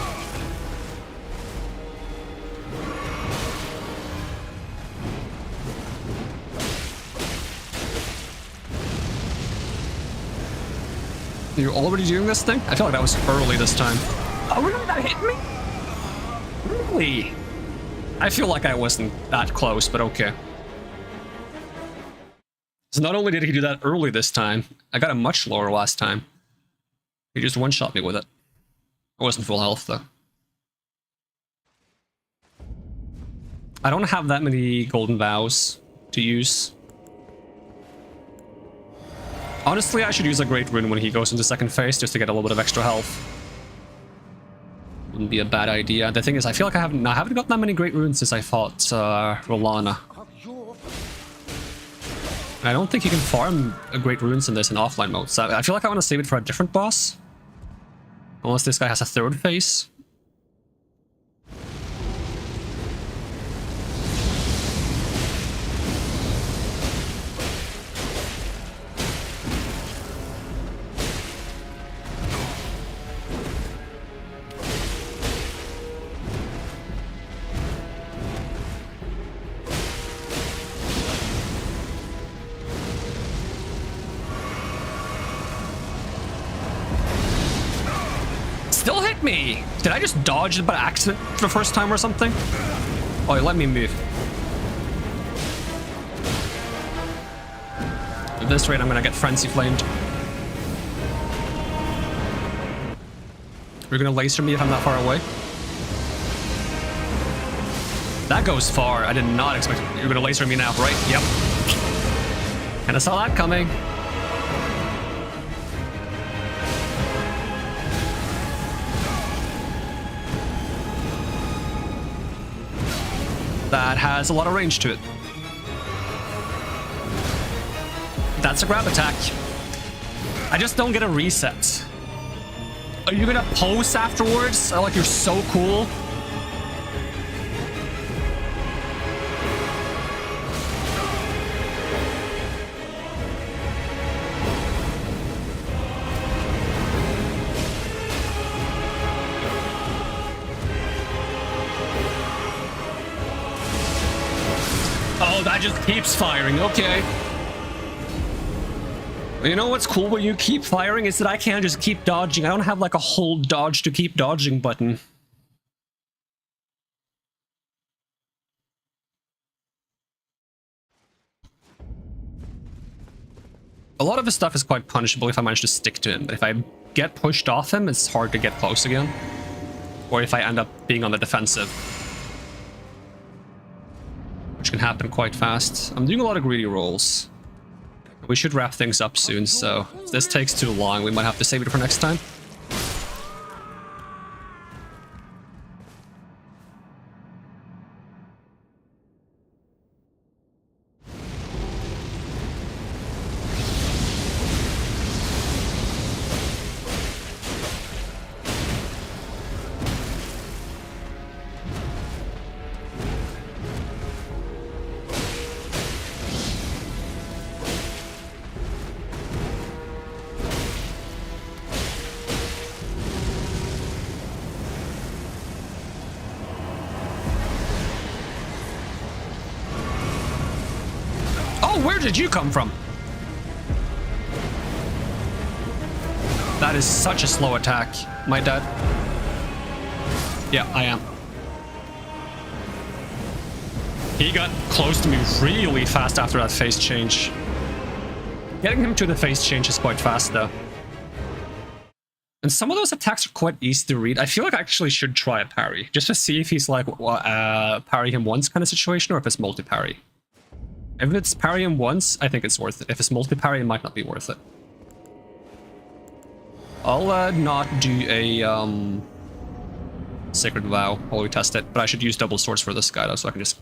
You're already doing this thing? I feel like that was early this time. Oh, really? That hit me? Really? I feel like I wasn't that close, but okay. So not only did he do that early this time, I got him much lower last time. He just one-shot me with it. I wasn't full health, though. I don't have that many golden vows to use. Honestly, I should use a Great Rune when he goes into second phase, just to get a little bit of extra health. Wouldn't be a bad idea. The thing is, I feel like I haven't gotten that many Great Runes since I fought Rolana. I don't think you can farm a Great Runes in this in offline mode, so I feel like I want to save it for a different boss. Unless this guy has a third phase. Still hit me! Did I just dodge it by accident for the first time or something? Oh, let me move. At this rate, I'm gonna get frenzy flamed. You're gonna laser me if I'm that far away? That goes far. I did not expect it. You're gonna laser me now, right? Yep. Kinda saw that coming. That has a lot of range to it. That's a grab attack. I just don't get a reset. Are you gonna pose afterwards? Like you're so cool. Oh, that just keeps firing. Okay. You know what's cool when you keep firing is that I can't just keep dodging. I don't have like a hold dodge to keep dodging button. A lot of his stuff is quite punishable if I manage to stick to him, but if I get pushed off him, it's hard to get close again. Or if I end up being on the defensive. Which can happen quite fast. I'm doing a lot of greedy rolls. We should wrap things up soon, so if this takes too long, we might have to save it for next time. Where did you come from? That is such a slow attack. Am I dead? Yeah, I am. He got close to me really fast after that phase change. Getting him to the phase change is quite fast, though. And some of those attacks are quite easy to read. I feel like I actually should try a parry, just to see if he's like parry him once kind of situation, or if it's multi-parry. If it's parry him once, I think it's worth it. If it's multi-parry, it might not be worth it. I'll not do a Sacred Vow while we test it, but I should use double swords for this guy though, so I can just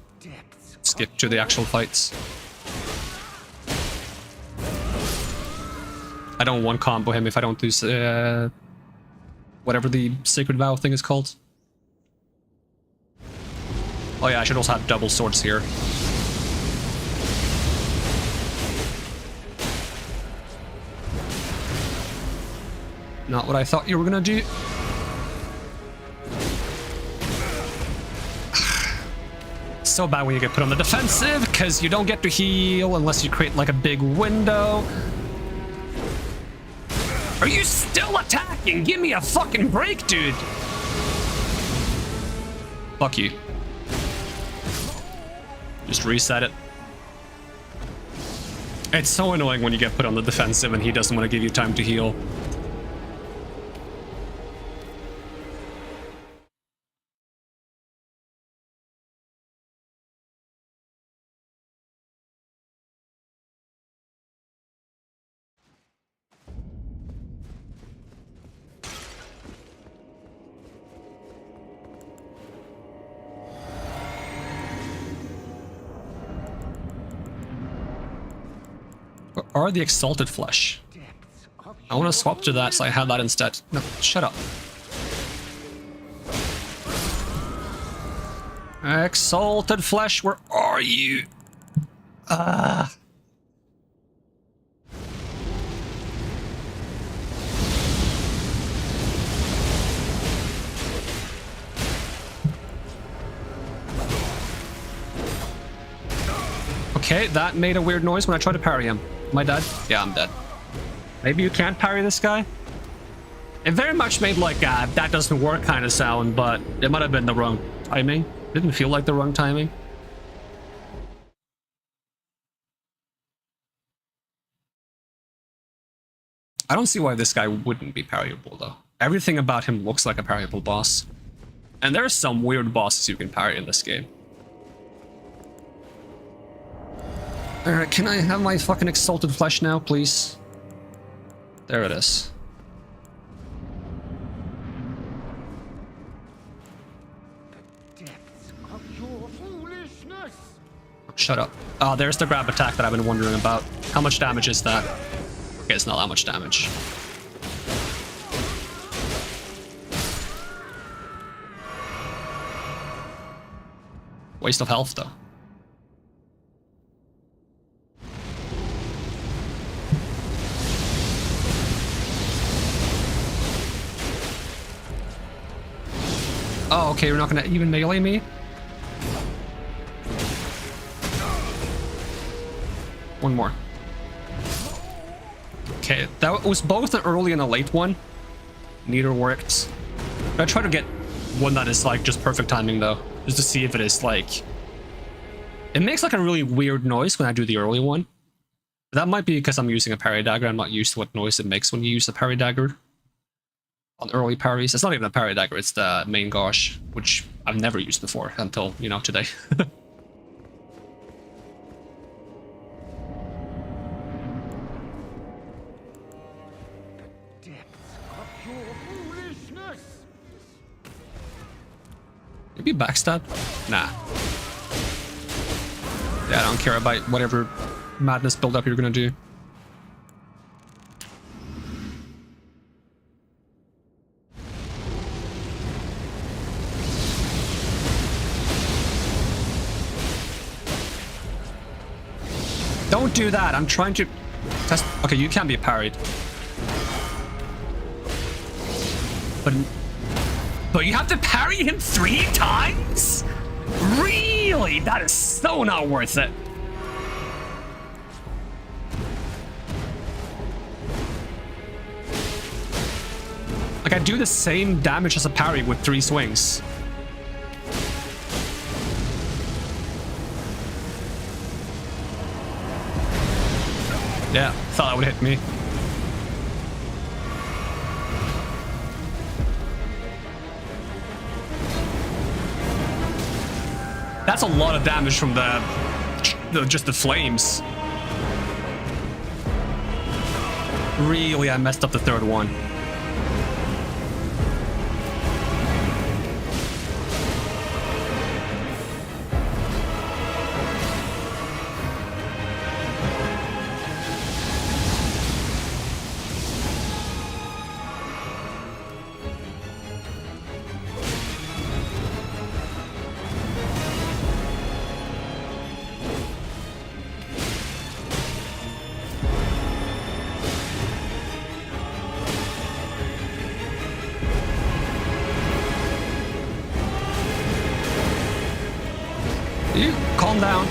skip to the actual fights. I don't one combo him if I don't do whatever the Sacred Vow thing is called. Oh yeah, I should also have double swords here. Not what I thought you were gonna do. So bad when you get put on the defensive, because you don't get to heal unless you create like a big window. Are you still attacking? Give me a fucking break, dude. Fuck you. Just reset it. It's so annoying when you get put on the defensive and he doesn't want to give you time to heal. Or the Exalted Flesh. I want to swap to that, so I have that instead. No, shut up. Exalted Flesh, where are you? Okay, that made a weird noise when I tried to parry him. Am I dead? Yeah, I'm dead. Maybe you can't parry this guy? It very much made like a that doesn't work kind of sound, but it might have been the wrong timing. Didn't feel like the wrong timing. I don't see why this guy wouldn't be parryable though. Everything about him looks like a parryable boss. And there are some weird bosses you can parry in this game. Alright, can I have my fucking Exalted Flesh now, please? There it is. The depths of your foolishness. Shut up. Oh, there's the grab attack that I've been wondering about. How much damage is that? Okay, it's not that much damage. Waste of health, though. Oh, okay, you're not gonna even melee me? One more. Okay, that was both an early and a late one. Neither worked. I try to get one that is like just perfect timing though, just to see if it is like... It makes like a really weird noise when I do the early one. That might be because I'm using a parry dagger. I'm not used to what noise it makes when you use a parry dagger. On early parries. It's not even a parry dagger, it's the main gauge, which I've never used before until, you know, today. Maybe backstab? Nah. Yeah, I don't care about whatever madness build-up you're gonna do. Don't do that. I'm trying to test. Okay, you can be parried. But you have to parry him 3 times? Really? That is so not worth it. Like, I do the same damage as a parry with 3 swings. Yeah, thought that would hit me. That's a lot of damage from just the flames. Really, I messed up the 3rd one. You calm down.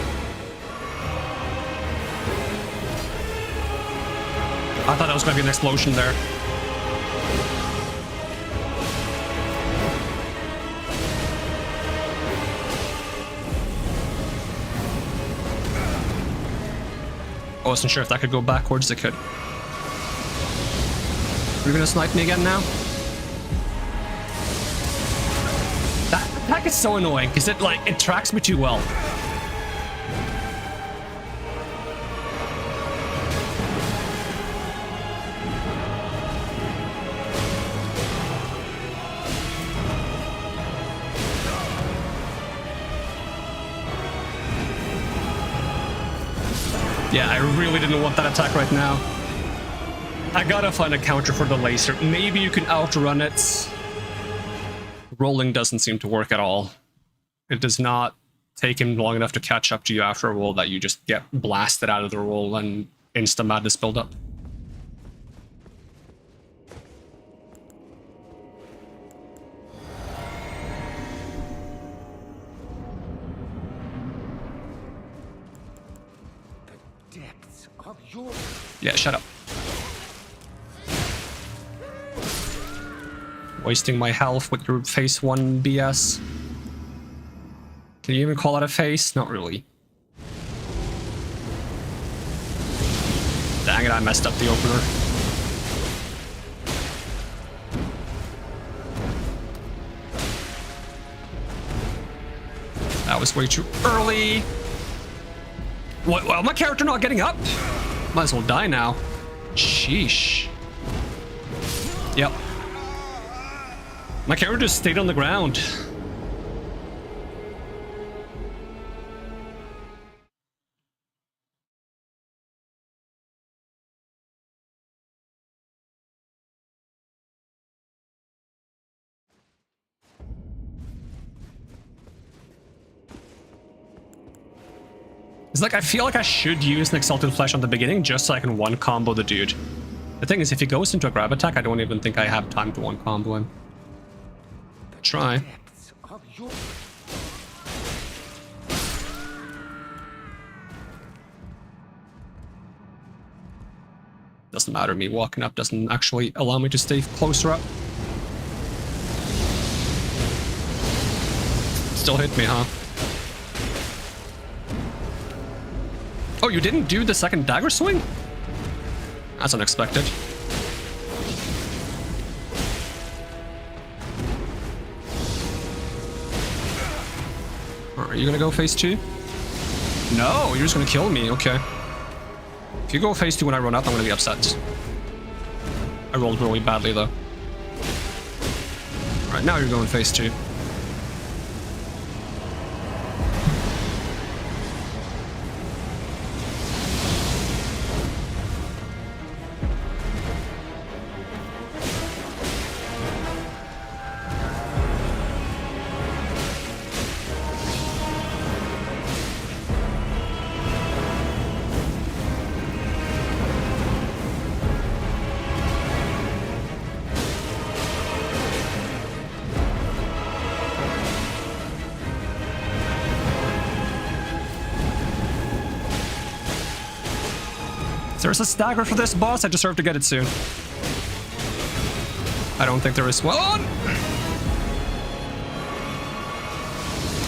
I thought that was going to be an explosion there. I wasn't sure if that could go backwards. It could. You're going to snipe me again now? That attack is so annoying because it tracks me too well. Yeah, I really didn't want that attack right now. I gotta find a counter for the laser. Maybe you can outrun it. Rolling doesn't seem to work at all. It does not take him long enough to catch up to you after a roll that you just get blasted out of the roll and insta madness build up. The depths of your... Yeah, shut up. Wasting my health with your phase 1 BS. Can you even call it a phase? Not really. Dang it, I messed up the opener. That was way too early. What? Well, my character not getting up? Might as well die now. Sheesh. Yep. My character just stayed on the ground. It's like, I feel like I should use an Exalted Flesh on the beginning just so I can one combo the dude. The thing is, if he goes into a grab attack, I don't even think I have time to one combo him. Try. doesn't matter. Me walking up doesn't actually allow me to stay closer up. Still hit me, huh? Oh, you didn't do the second dagger swing? That's unexpected. Are you gonna go phase 2? No, you're just gonna kill me, okay. If you go phase 2 when I run up, I'm gonna be upset. I rolled really badly though. Alright, now you're going phase 2. There's a stagger for this boss. I deserve to get it soon. I don't think there is one.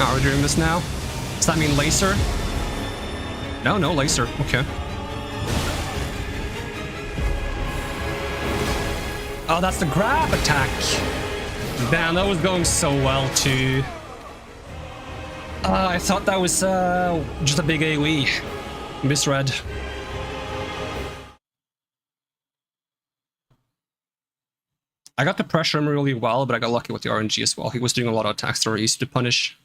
Are we doing this now? Does that mean laser? No, no laser. Okay. Oh, that's the grab attack. Damn, that was going so well too. I thought that was just a big AoE. Misread. I got to pressure him really well, but I got lucky with the RNG as well. He was doing a lot of attacks that were easy to punish.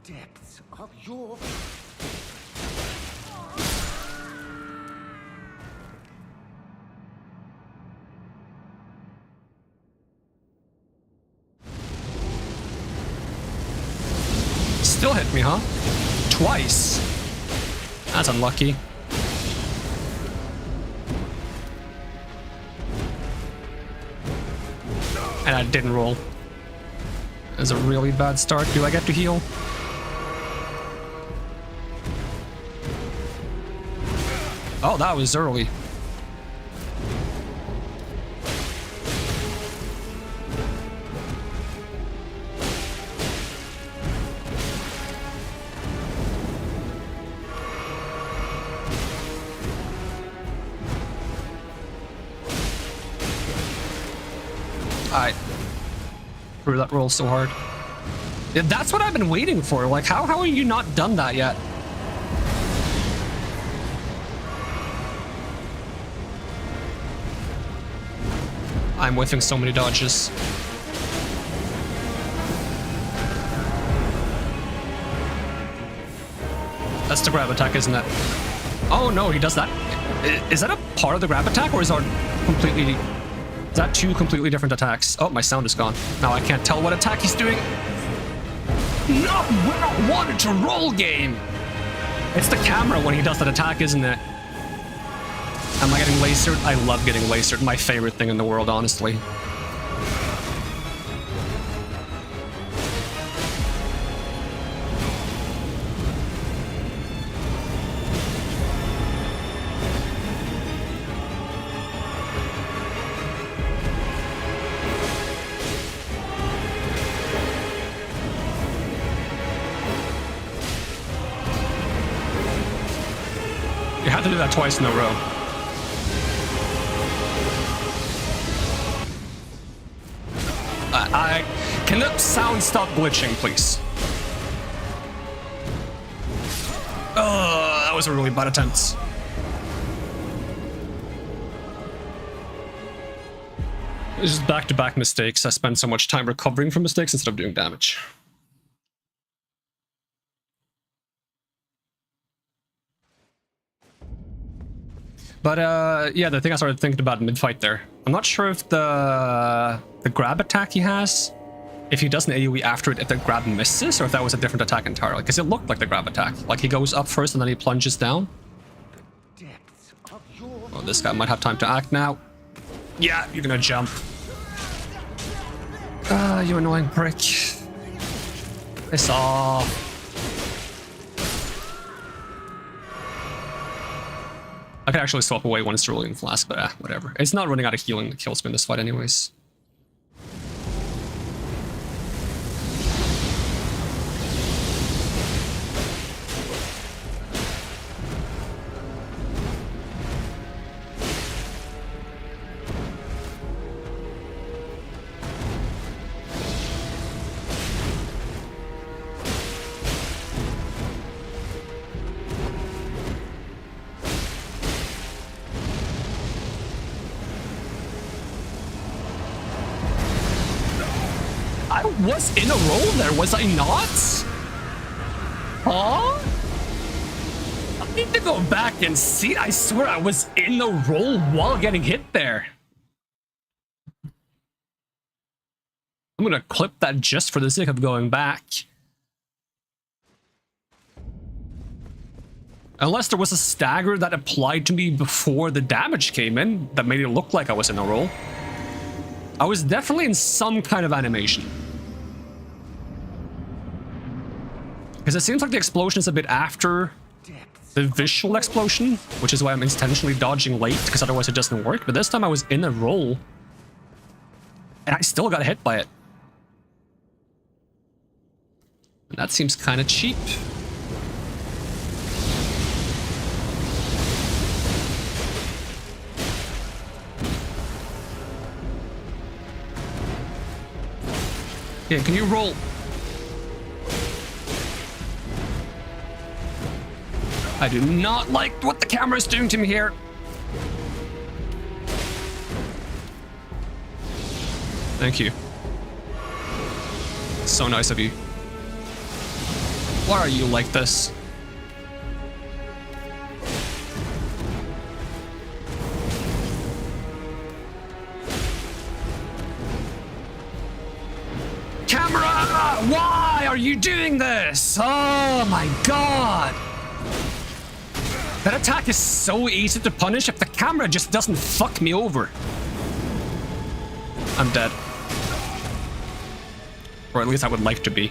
The depths of your... Still hit me, huh? Twice. That's unlucky. And I didn't roll. That's a really bad start. Do I get to heal? Oh, that was early. I threw that roll so hard. Yeah, that's what I've been waiting for. Like, how have you not done that yet? I'm whiffing so many dodges. That's the grab attack, isn't it? Oh no, he does that. Is that a part of the grab attack, or is that completely... Is that two completely different attacks? Oh, my sound is gone. Now I can't tell what attack he's doing. No, we're not wanted to roll game. It's the camera when he does that attack, isn't it? Am I getting lasered? I love getting lasered. My favorite thing in the world, honestly. You have to do that twice in a row. Can the sound stop glitching, please? That was a really bad attempt. It's just back-to-back mistakes. I spend so much time recovering from mistakes instead of doing damage. But yeah, the thing I started thinking about mid-fight there. I'm not sure if the grab attack he has, if he does an AoE after it, if the grab misses, or if that was a different attack entirely. Because it looked like the grab attack. Like he goes up first and then he plunges down. Oh, this guy might have time to act now. Yeah, you're gonna jump. Ah, you annoying prick. Piss off. I could actually swap away one cerulean flask, but whatever. It's not running out of healing that kills me in this fight anyways. I was in a roll there, was I not? Huh? I need to go back and see. I swear I was in the roll while getting hit there. I'm gonna clip that just for the sake of going back. Unless there was a stagger that applied to me before the damage came in that made it look like I was in a roll. I was definitely in some kind of animation. Because it seems like the explosion is a bit after the visual explosion, which is why I'm intentionally dodging late, because otherwise it doesn't work. But this time I was in a roll, and I still got hit by it. And that seems kind of cheap. Yeah, can you roll? I do not like what the camera is doing to me here. Thank you. So nice of you. Why are you like this? Camera! Why are you doing this? Oh my god! That attack is so easy to punish if the camera just doesn't fuck me over. I'm dead. Or at least I would like to be.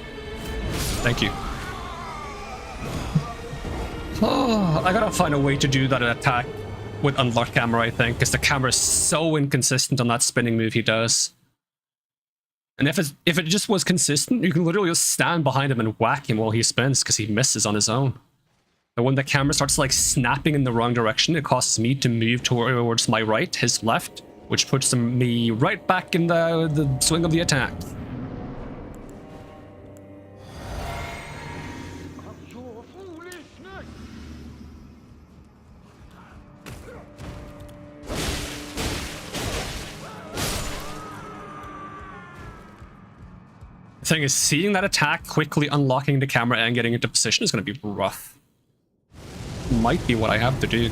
Thank you. Oh, I gotta find a way to do that attack with unlocked camera, I think, because the camera is so inconsistent on that spinning move he does. And if it just was consistent, you can literally just stand behind him and whack him while he spins, because he misses on his own. But when the camera starts like snapping in the wrong direction, it causes me to move towards my right, his left, which puts me right back in the swing of the attack. The thing is, seeing that attack quickly unlocking the camera and getting into position is going to be rough. Might be what I have to do.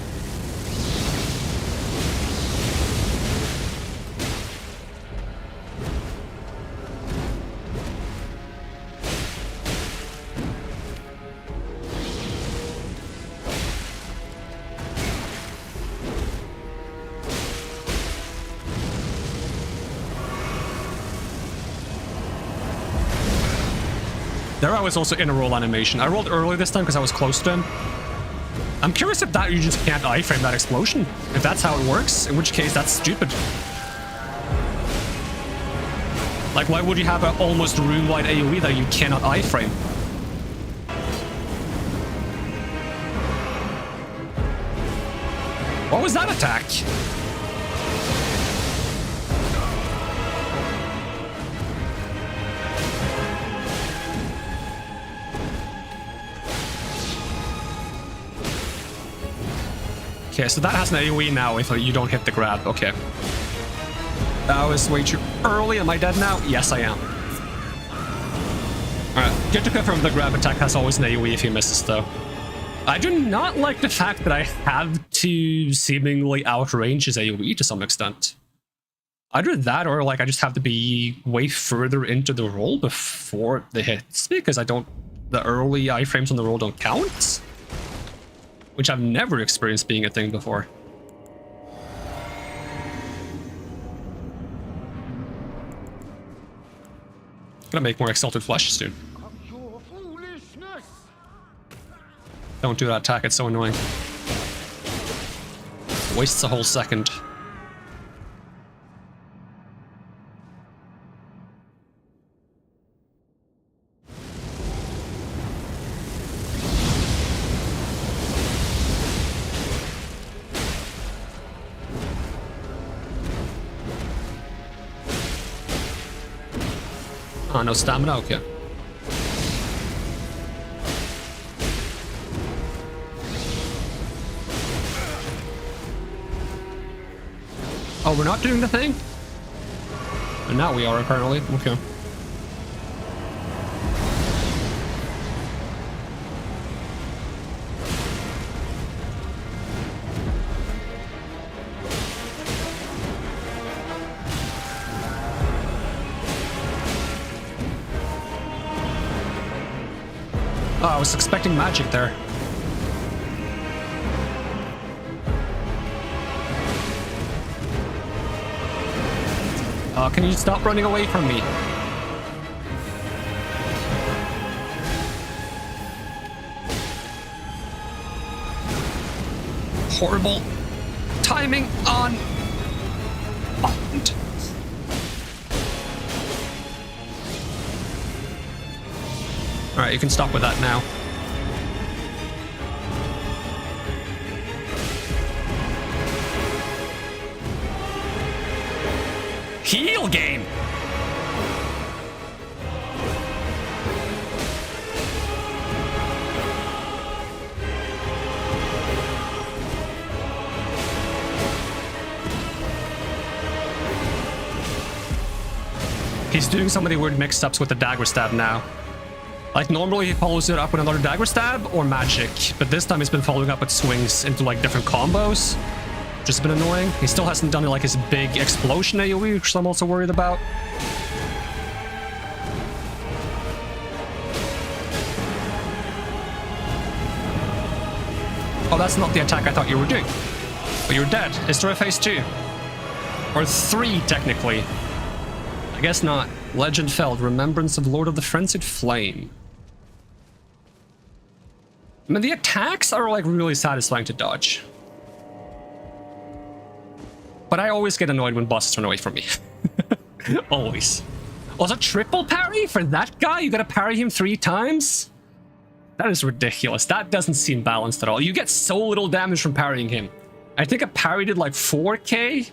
There I was also in a roll animation. I rolled early this time because I was close to him. I'm curious if that you just can't iframe that explosion. If that's how it works, in which case that's stupid. Like, why would you have an almost room-wide AoE that you cannot iframe? What was that attack? Okay, so that has an AoE now if you don't hit the grab. Okay. That was way too early. Am I dead now? Yes, I am. Alright, good to confirm the grab attack has always an AoE if he misses, though. I do not like the fact that I have to seemingly outrange his AoE to some extent. Either that or like I just have to be way further into the roll before the hits, because the early iframes on the roll don't count. Which I've never experienced being a thing before. Gonna make more exalted flesh soon. Your foolishness. Don't do that attack, it's so annoying. Wastes a whole second. Oh, no stamina? Okay. Oh, we're not doing the thing? And now we are, apparently. Okay. Oh, I was expecting magic there. Can you stop running away from me? Horrible timing on button. Alright, you can stop with that now. Heal game! He's doing so many weird mix-ups with the dagger stab now. Like, normally he follows it up with another dagger stab or magic, but this time he's been following up with swings into, like, different combos. Just been annoying. He still hasn't done, like, his big explosion AoE, which I'm also worried about. Oh, that's not the attack I thought you were doing. But you're dead. Is there a phase 2? Or 3, technically. I guess not. Legend Felled, Remembrance of Lord of the Frenzied Flame. I mean, the attacks are, like, really satisfying to dodge. But I always get annoyed when bosses run away from me. Always. Also, triple parry for that guy? You gotta parry him 3 times? That is ridiculous. That doesn't seem balanced at all. You get so little damage from parrying him. I think a parry did like 4k?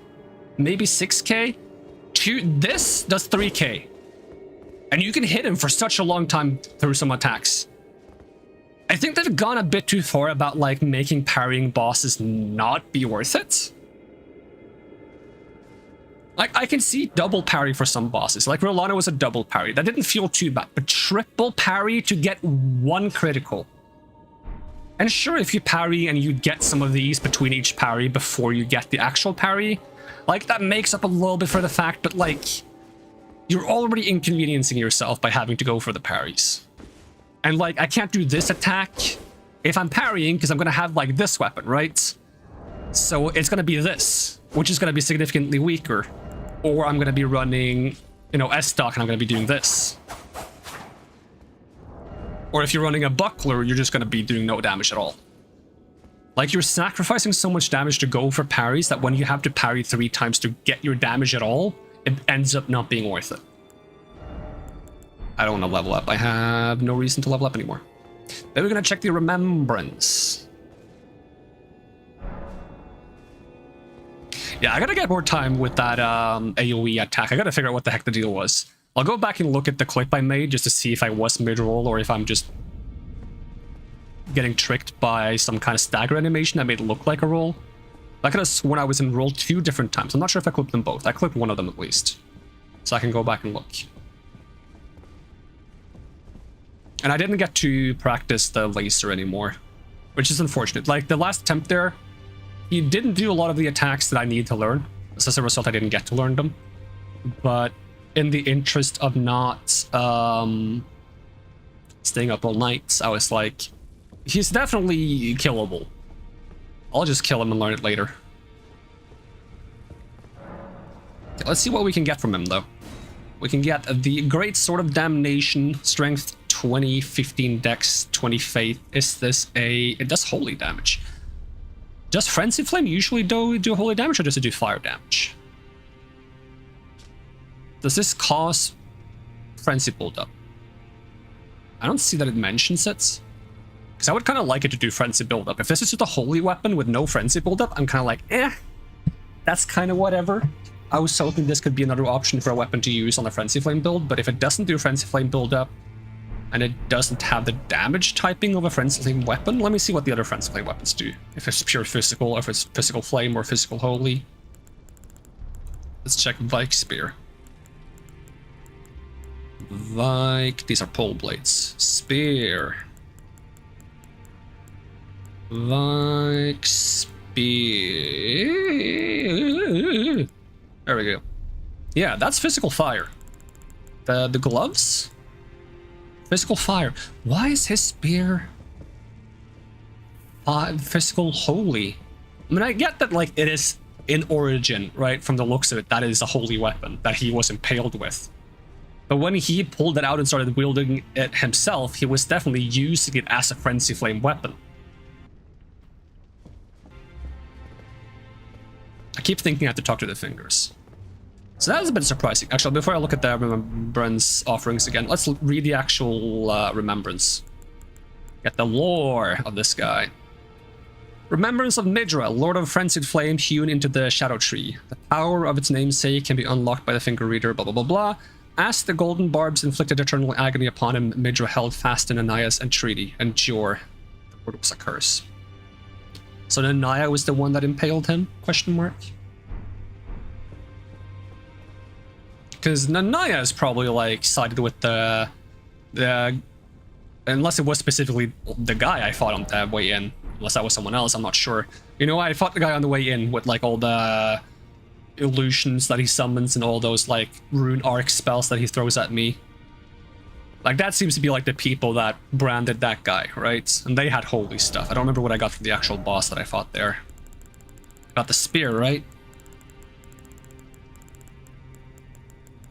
Maybe 6k? This does 3k. And you can hit him for such a long time through some attacks. I think they've gone a bit too far about like making parrying bosses not be worth it. Like, I can see double parry for some bosses. Like, Rolano was a double parry. That didn't feel too bad. But triple parry to get 1 critical. And sure, if you parry and you get some of these between each parry before you get the actual parry, like, that makes up a little bit for the fact that, like, you're already inconveniencing yourself by having to go for the parries. And, like, I can't do this attack if I'm parrying because I'm going to have, like, this weapon, right? So it's going to be this, which is going to be significantly weaker. Or I'm going to be running, you know, S-stock and I'm going to be doing this. Or if you're running a buckler, you're just going to be doing no damage at all. Like, you're sacrificing so much damage to go for parries that when you have to parry 3 times to get your damage at all, it ends up not being worth it. I don't want to level up. I have no reason to level up anymore. Then we're going to check the Remembrance. Yeah, I gotta get more time with that AoE attack. I gotta figure out what the heck the deal was. I'll go back and look at the clip I made just to see if I was mid-roll or if I'm just getting tricked by some kind of stagger animation that made it look like a roll. I could have sworn I was in roll 2 different times. I'm not sure if I clipped them both. I clipped one of them at least. So I can go back and look. And I didn't get to practice the laser anymore, which is unfortunate. Like, the last attempt there, he didn't do a lot of the attacks that I need to learn. So as a result, I didn't get to learn them. But in the interest of not staying up all night, I was like, he's definitely killable. I'll just kill him and learn it later. Okay, let's see what we can get from him, though. We can get the Great Sword of Damnation, strength 20, 15 dex, 20 faith. Is this a... It does holy damage. Does Frenzy Flame usually do holy damage, or does it do fire damage? Does this cause Frenzy buildup? I don't see that it mentions it. Because I would kind of like it to do Frenzy buildup. If this is just a holy weapon with no Frenzy buildup, I'm kind of like, that's kind of whatever. I was hoping this could be another option for a weapon to use on a Frenzy Flame build, but if it doesn't do Frenzy Flame buildup, and it doesn't have the damage typing of a Frenzy Flame weapon, let me see what the other Frenzy Flame weapons do. If it's pure physical, or if it's physical flame, or physical holy. Let's check Vike Spear. Vike, these are pole blades. Spear. Vike Spear. There we go. Yeah, that's physical fire. The gloves? Physical fire. Why is his spear physical holy? I mean, I get that, like, it is in origin, right? From the looks of it, that is a holy weapon that he was impaled with. But when he pulled it out and started wielding it himself, he was definitely using it as a Frenzy Flame weapon. I keep thinking I have to talk to the fingers. So that is a bit surprising. Actually, before I look at the Remembrance offerings again, let's read the actual Remembrance. Get the lore of this guy. Remembrance of Midra, Lord of Frenzied Flame, hewn into the Shadow Tree. The power of its namesake can be unlocked by the finger reader, blah blah blah blah. As the golden barbs inflicted eternal agony upon him, Midra held fast in Anaya's entreaty. Endure. The word was a curse. So Anaya was the one that impaled him? Question mark. Because Nanaya is probably like sided with the unless it was specifically the guy I fought on the way in, unless that was someone else, I'm not sure. You know, I fought the guy on the way in with like all the illusions that he summons and all those like rune arc spells that he throws at me. Like that seems to be like the people that branded that guy, right? And they had holy stuff. I don't remember what I got from the actual boss that I fought there. Got the spear, right?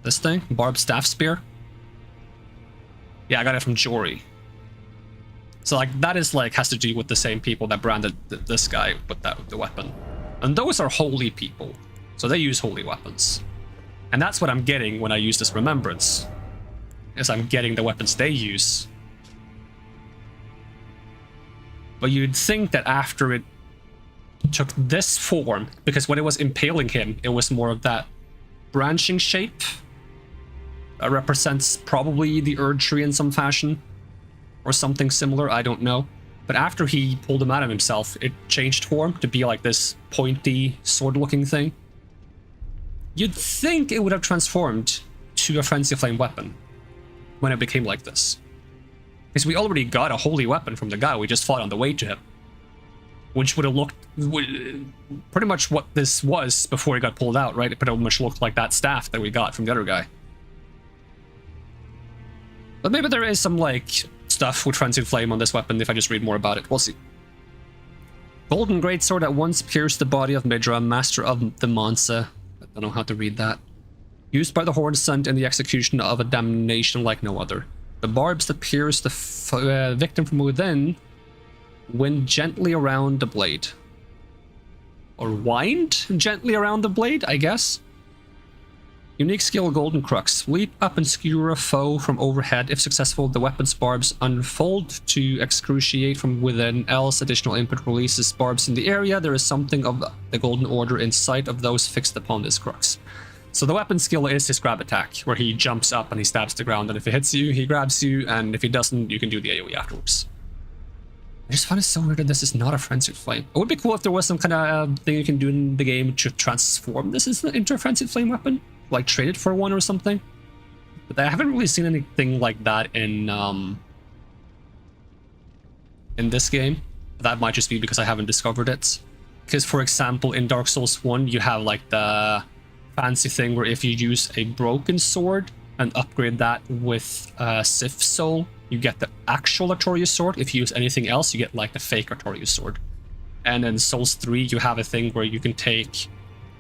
This thing? Barb Staff Spear? Yeah, I got it from Jory. So like that is like has to do with the same people that branded this guy with the weapon. And those are holy people. So they use holy weapons. And that's what I'm getting when I use this Remembrance. Is I'm getting the weapons they use. But you'd think that after it took this form, because when it was impaling him, it was more of that branching shape. That represents probably the Erdtree in some fashion. Or something similar, I don't know. But after he pulled him out of himself, it changed form to be like this pointy, sword-looking thing. You'd think it would have transformed to a Frenzy Flame weapon when it became like this. Because we already got a holy weapon from the guy we just fought on the way to him. Which would have looked pretty much what this was before he got pulled out, right? It pretty much looked like that staff that we got from the other guy. But maybe there is some, like, stuff with Frenzied Flame on this weapon if I just read more about it. We'll see. Golden Greatsword at once pierced the body of Midra, master of the Mansa. I don't know how to read that. Used by the Horde Sent in the execution of a damnation like no other. The barbs that pierce the victim from within wind gently around the blade. Or wind gently around the blade, I guess? Unique skill Golden Crux. Leap up and skewer a foe from overhead. If successful, the weapon's barbs unfold to excruciate from within. Else, additional input releases barbs in the area. There is something of the Golden Order in sight of those fixed upon this crux. So the weapon skill is his grab attack, where he jumps up and he stabs the ground, and if it hits you, he grabs you, and if he doesn't, you can do the AoE afterwards. I just find it so weird that this is not a Frenzied Flame. It would be cool if there was some kind of thing you can do in the game to transform this into a Frenzied Flame weapon. Like trade it for one or something. But I haven't really seen anything like that in this game. That might just be because I haven't discovered it. Because for example, in Dark Souls 1, you have like the fancy thing where if you use a broken sword and upgrade that with Sif Soul, you get the actual Artorias sword. If you use anything else, you get like the fake Artorias sword. And in Souls 3, you have a thing where you can take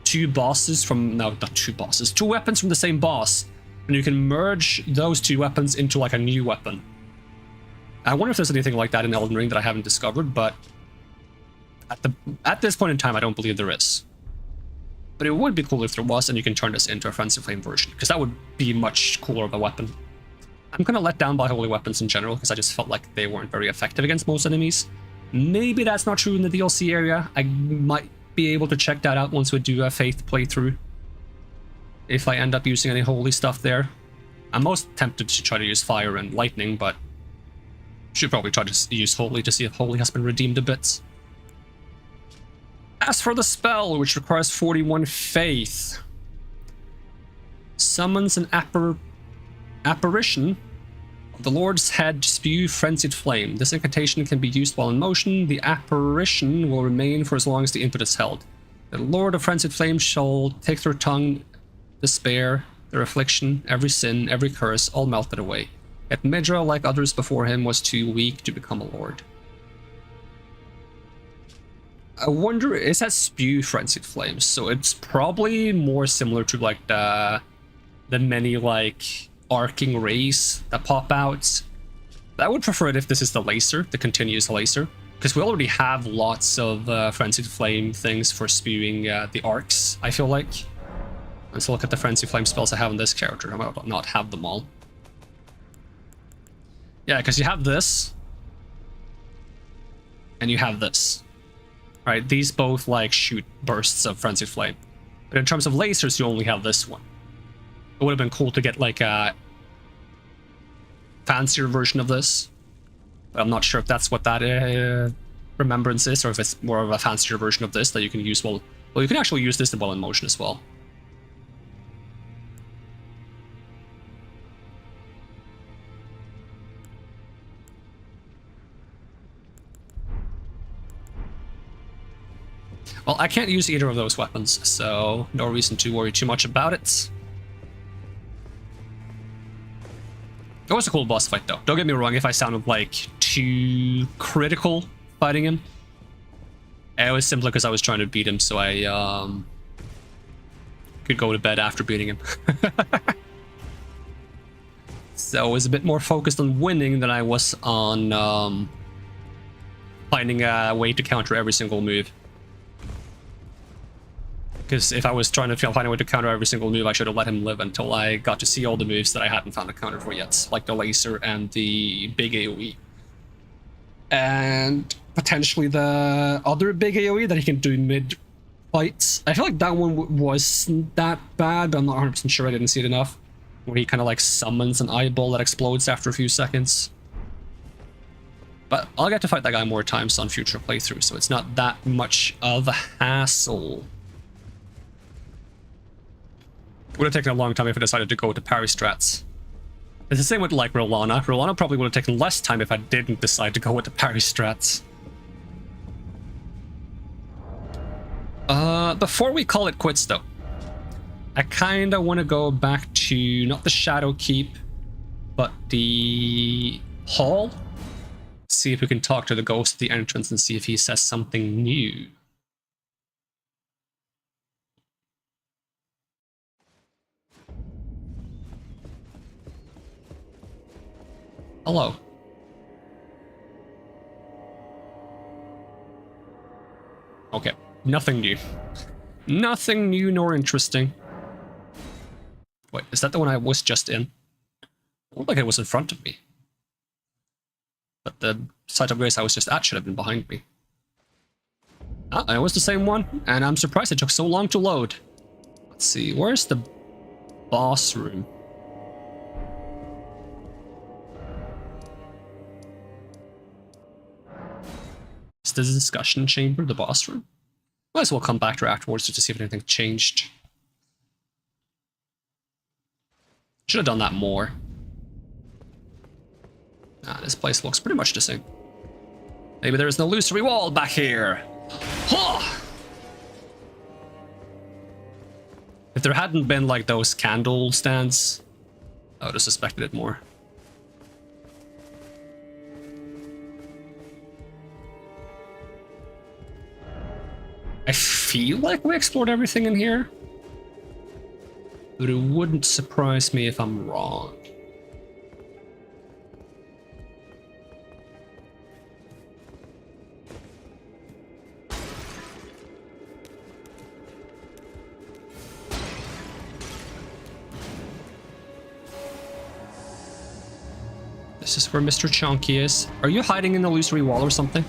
two weapons from the same boss, and you can merge those two weapons into like a new weapon. I wonder if there's anything like that in Elden Ring that I haven't discovered, but at this point in time, I don't believe there is. But it would be cool if there was, and you can turn this into a Frenzy Flame version, because that would be much cooler of a weapon. I'm kind of let down by holy weapons in general, because I just felt like they weren't very effective against most enemies. Maybe that's not true in the DLC area. I might be able to check that out once we do a Faith playthrough, if I end up using any holy stuff there. I'm most tempted to try to use fire and lightning, but should probably try to use holy to see if holy has been redeemed a bit. As for the spell, which requires 41 faith, summons an apparition of the Lord's head to spew frenzied flame. This incantation can be used while in motion. The apparition will remain for as long as the input is held. The Lord of frenzied flame shall take their tongue, despair, their affliction, every sin, every curse, all melted away. Yet Midra, like others before him, was too weak to become a lord. I wonder, it says spew frenzied flames, so it's probably more similar to like the many like arcing rays that pop out. I would prefer it if this is the laser, the continuous laser, because we already have lots of frenzied flame things for spewing the arcs, I feel like. Let's look at the frenzied flame spells I have on this character. I might not have them all. Yeah, because you have this, and you have this. Right, these both like shoot bursts of frenzied flame, but in terms of lasers, you only have this one. It would have been cool to get like a fancier version of this, but I'm not sure if that's what that remembrance is, or if it's more of a fancier version of this that you can use while. Well, you can actually use this while in motion as well. Well, I can't use either of those weapons, so no reason to worry too much about it. It was a cool boss fight, though. Don't get me wrong, if I sounded, like, too critical fighting him. It was simply because I was trying to beat him, so I, could go to bed after beating him. So I was a bit more focused on winning than I was on, finding a way to counter every single move. Because if I was trying to find a way to counter every single move, I should have let him live until I got to see all the moves that I hadn't found a counter for yet, like the laser and the big AoE. And potentially the other big AoE that he can do mid-fights. I feel like that one wasn't that bad, but I'm not 100% sure, I didn't see it enough. Where he kind of like summons an eyeball that explodes after a few seconds. But I'll get to fight that guy more times on future playthroughs, so it's not that much of a hassle. Would have taken a long time if I decided to go with the parry strats. It's the same with like Rolana. Rolana probably would have taken less time if I didn't decide to go with the parry strats. Before we call it quits though, I kinda want to go back to not the Shadow Keep, but the hall. See if we can talk to the ghost at the entrance and see if he says something new. Hello. Okay, nothing new. Nothing new nor interesting. Wait, is that the one I was just in? It looked like it was in front of me. But the site of grace I was just at should have been behind me. Ah, it was the same one, and I'm surprised it took so long to load. Let's see, where's the boss room? Is this the discussion chamber, the boss room? Might as well come back to her afterwards just to see if anything changed. Should have done that more. Ah, this place looks pretty much the same. Maybe there is an illusory wall back here. Huh! If there hadn't been like those candle stands, I would have suspected it more. I feel like we explored everything in here. but it wouldn't surprise me if I'm wrong. This is where Mr. Chunky is. Are you hiding in the illusory wall or something?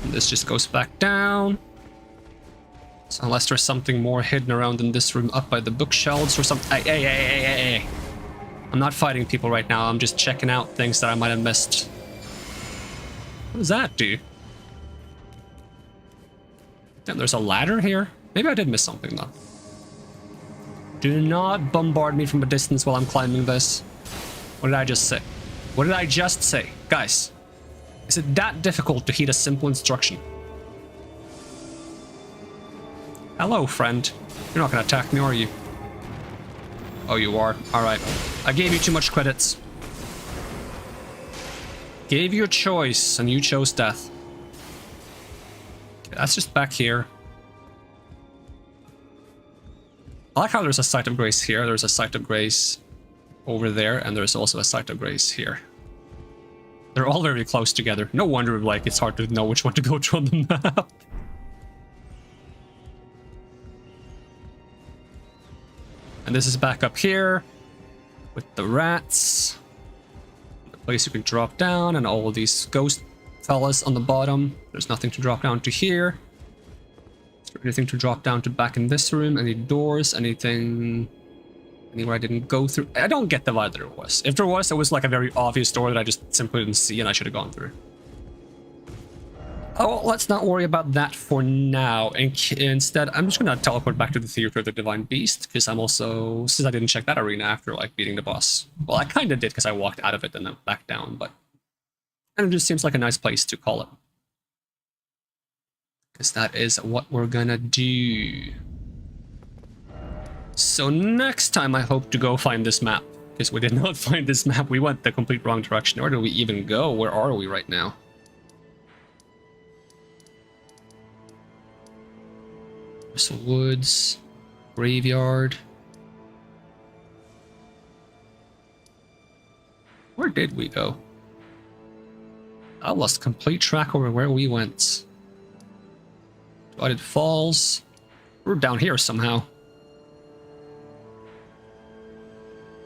And this just goes back down. So unless there's something more hidden around in this room up by the bookshelves or something. Hey. I'm not fighting people right now. I'm just checking out things that I might have missed. What does that do? Damn, there's a ladder here? Maybe I did miss something though. Do not bombard me from a distance while I'm climbing this. What did I just say? What did I just say? Guys, is it that difficult to heed a simple instruction? Hello, friend. You're not gonna attack me, are you? Oh, you are. Alright. I gave you too much credits. Gave you a choice, and you chose death. Okay, that's just back here. I like how there's a Sight of Grace here, there's a Sight of Grace over there, and there's also a Sight of Grace here. They're all very close together. No wonder, like, it's hard to know which one to go to on the map. And this is back up here with the rats. The place you can drop down, and all of these ghost fellas on the bottom. There's nothing to drop down to here. Is there anything to drop down to back in this room? Any doors? Anything anywhere I didn't go through? I don't get the vibe that there was. If there was, it was like a very obvious door that I just simply didn't see and I should have gone through. Oh, let's not worry about that for now. Instead, I'm just gonna teleport back to the Theater of the Divine Beast, because I'm also, since I didn't check that arena after like beating the boss. Well, I kind of did because I walked out of it and then back down, but and it just seems like a nice place to call it. Because that is what we're gonna do. So next time I hope to go find this map, because we did not find this map. We went the complete wrong direction. Where do we even go? Where are we right now? There's the woods, graveyard. Where did we go? I lost complete track over where we went. Divided Falls. We're down here somehow.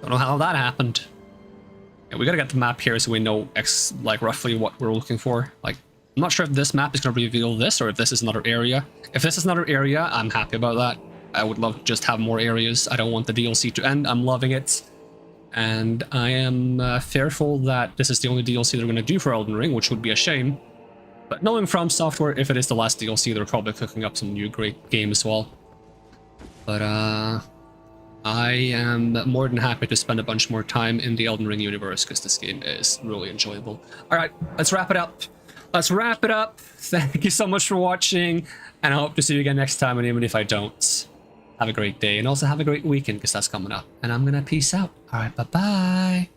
Don't know how that happened. Yeah, we gotta get the map here so we know like roughly what we're looking for. Like, I'm not sure if this map is gonna reveal this or if this is another area. If this is another area, I'm happy about that. I would love to just have more areas. I don't want the DLC to end. I'm loving it. And I am fearful that this is the only DLC they're gonna do for Elden Ring, which would be a shame. But knowing FromSoftware, if it is the last DLC, they're probably cooking up some new great game as well. But I am more than happy to spend a bunch more time in the Elden Ring universe because this game is really enjoyable. Alright, let's wrap it up. Let's wrap it up. Thank you so much for watching, and I hope to see you again next time, and even if I don't, have a great day, and also have a great weekend because that's coming up. And I'm gonna peace out. Alright, bye-bye.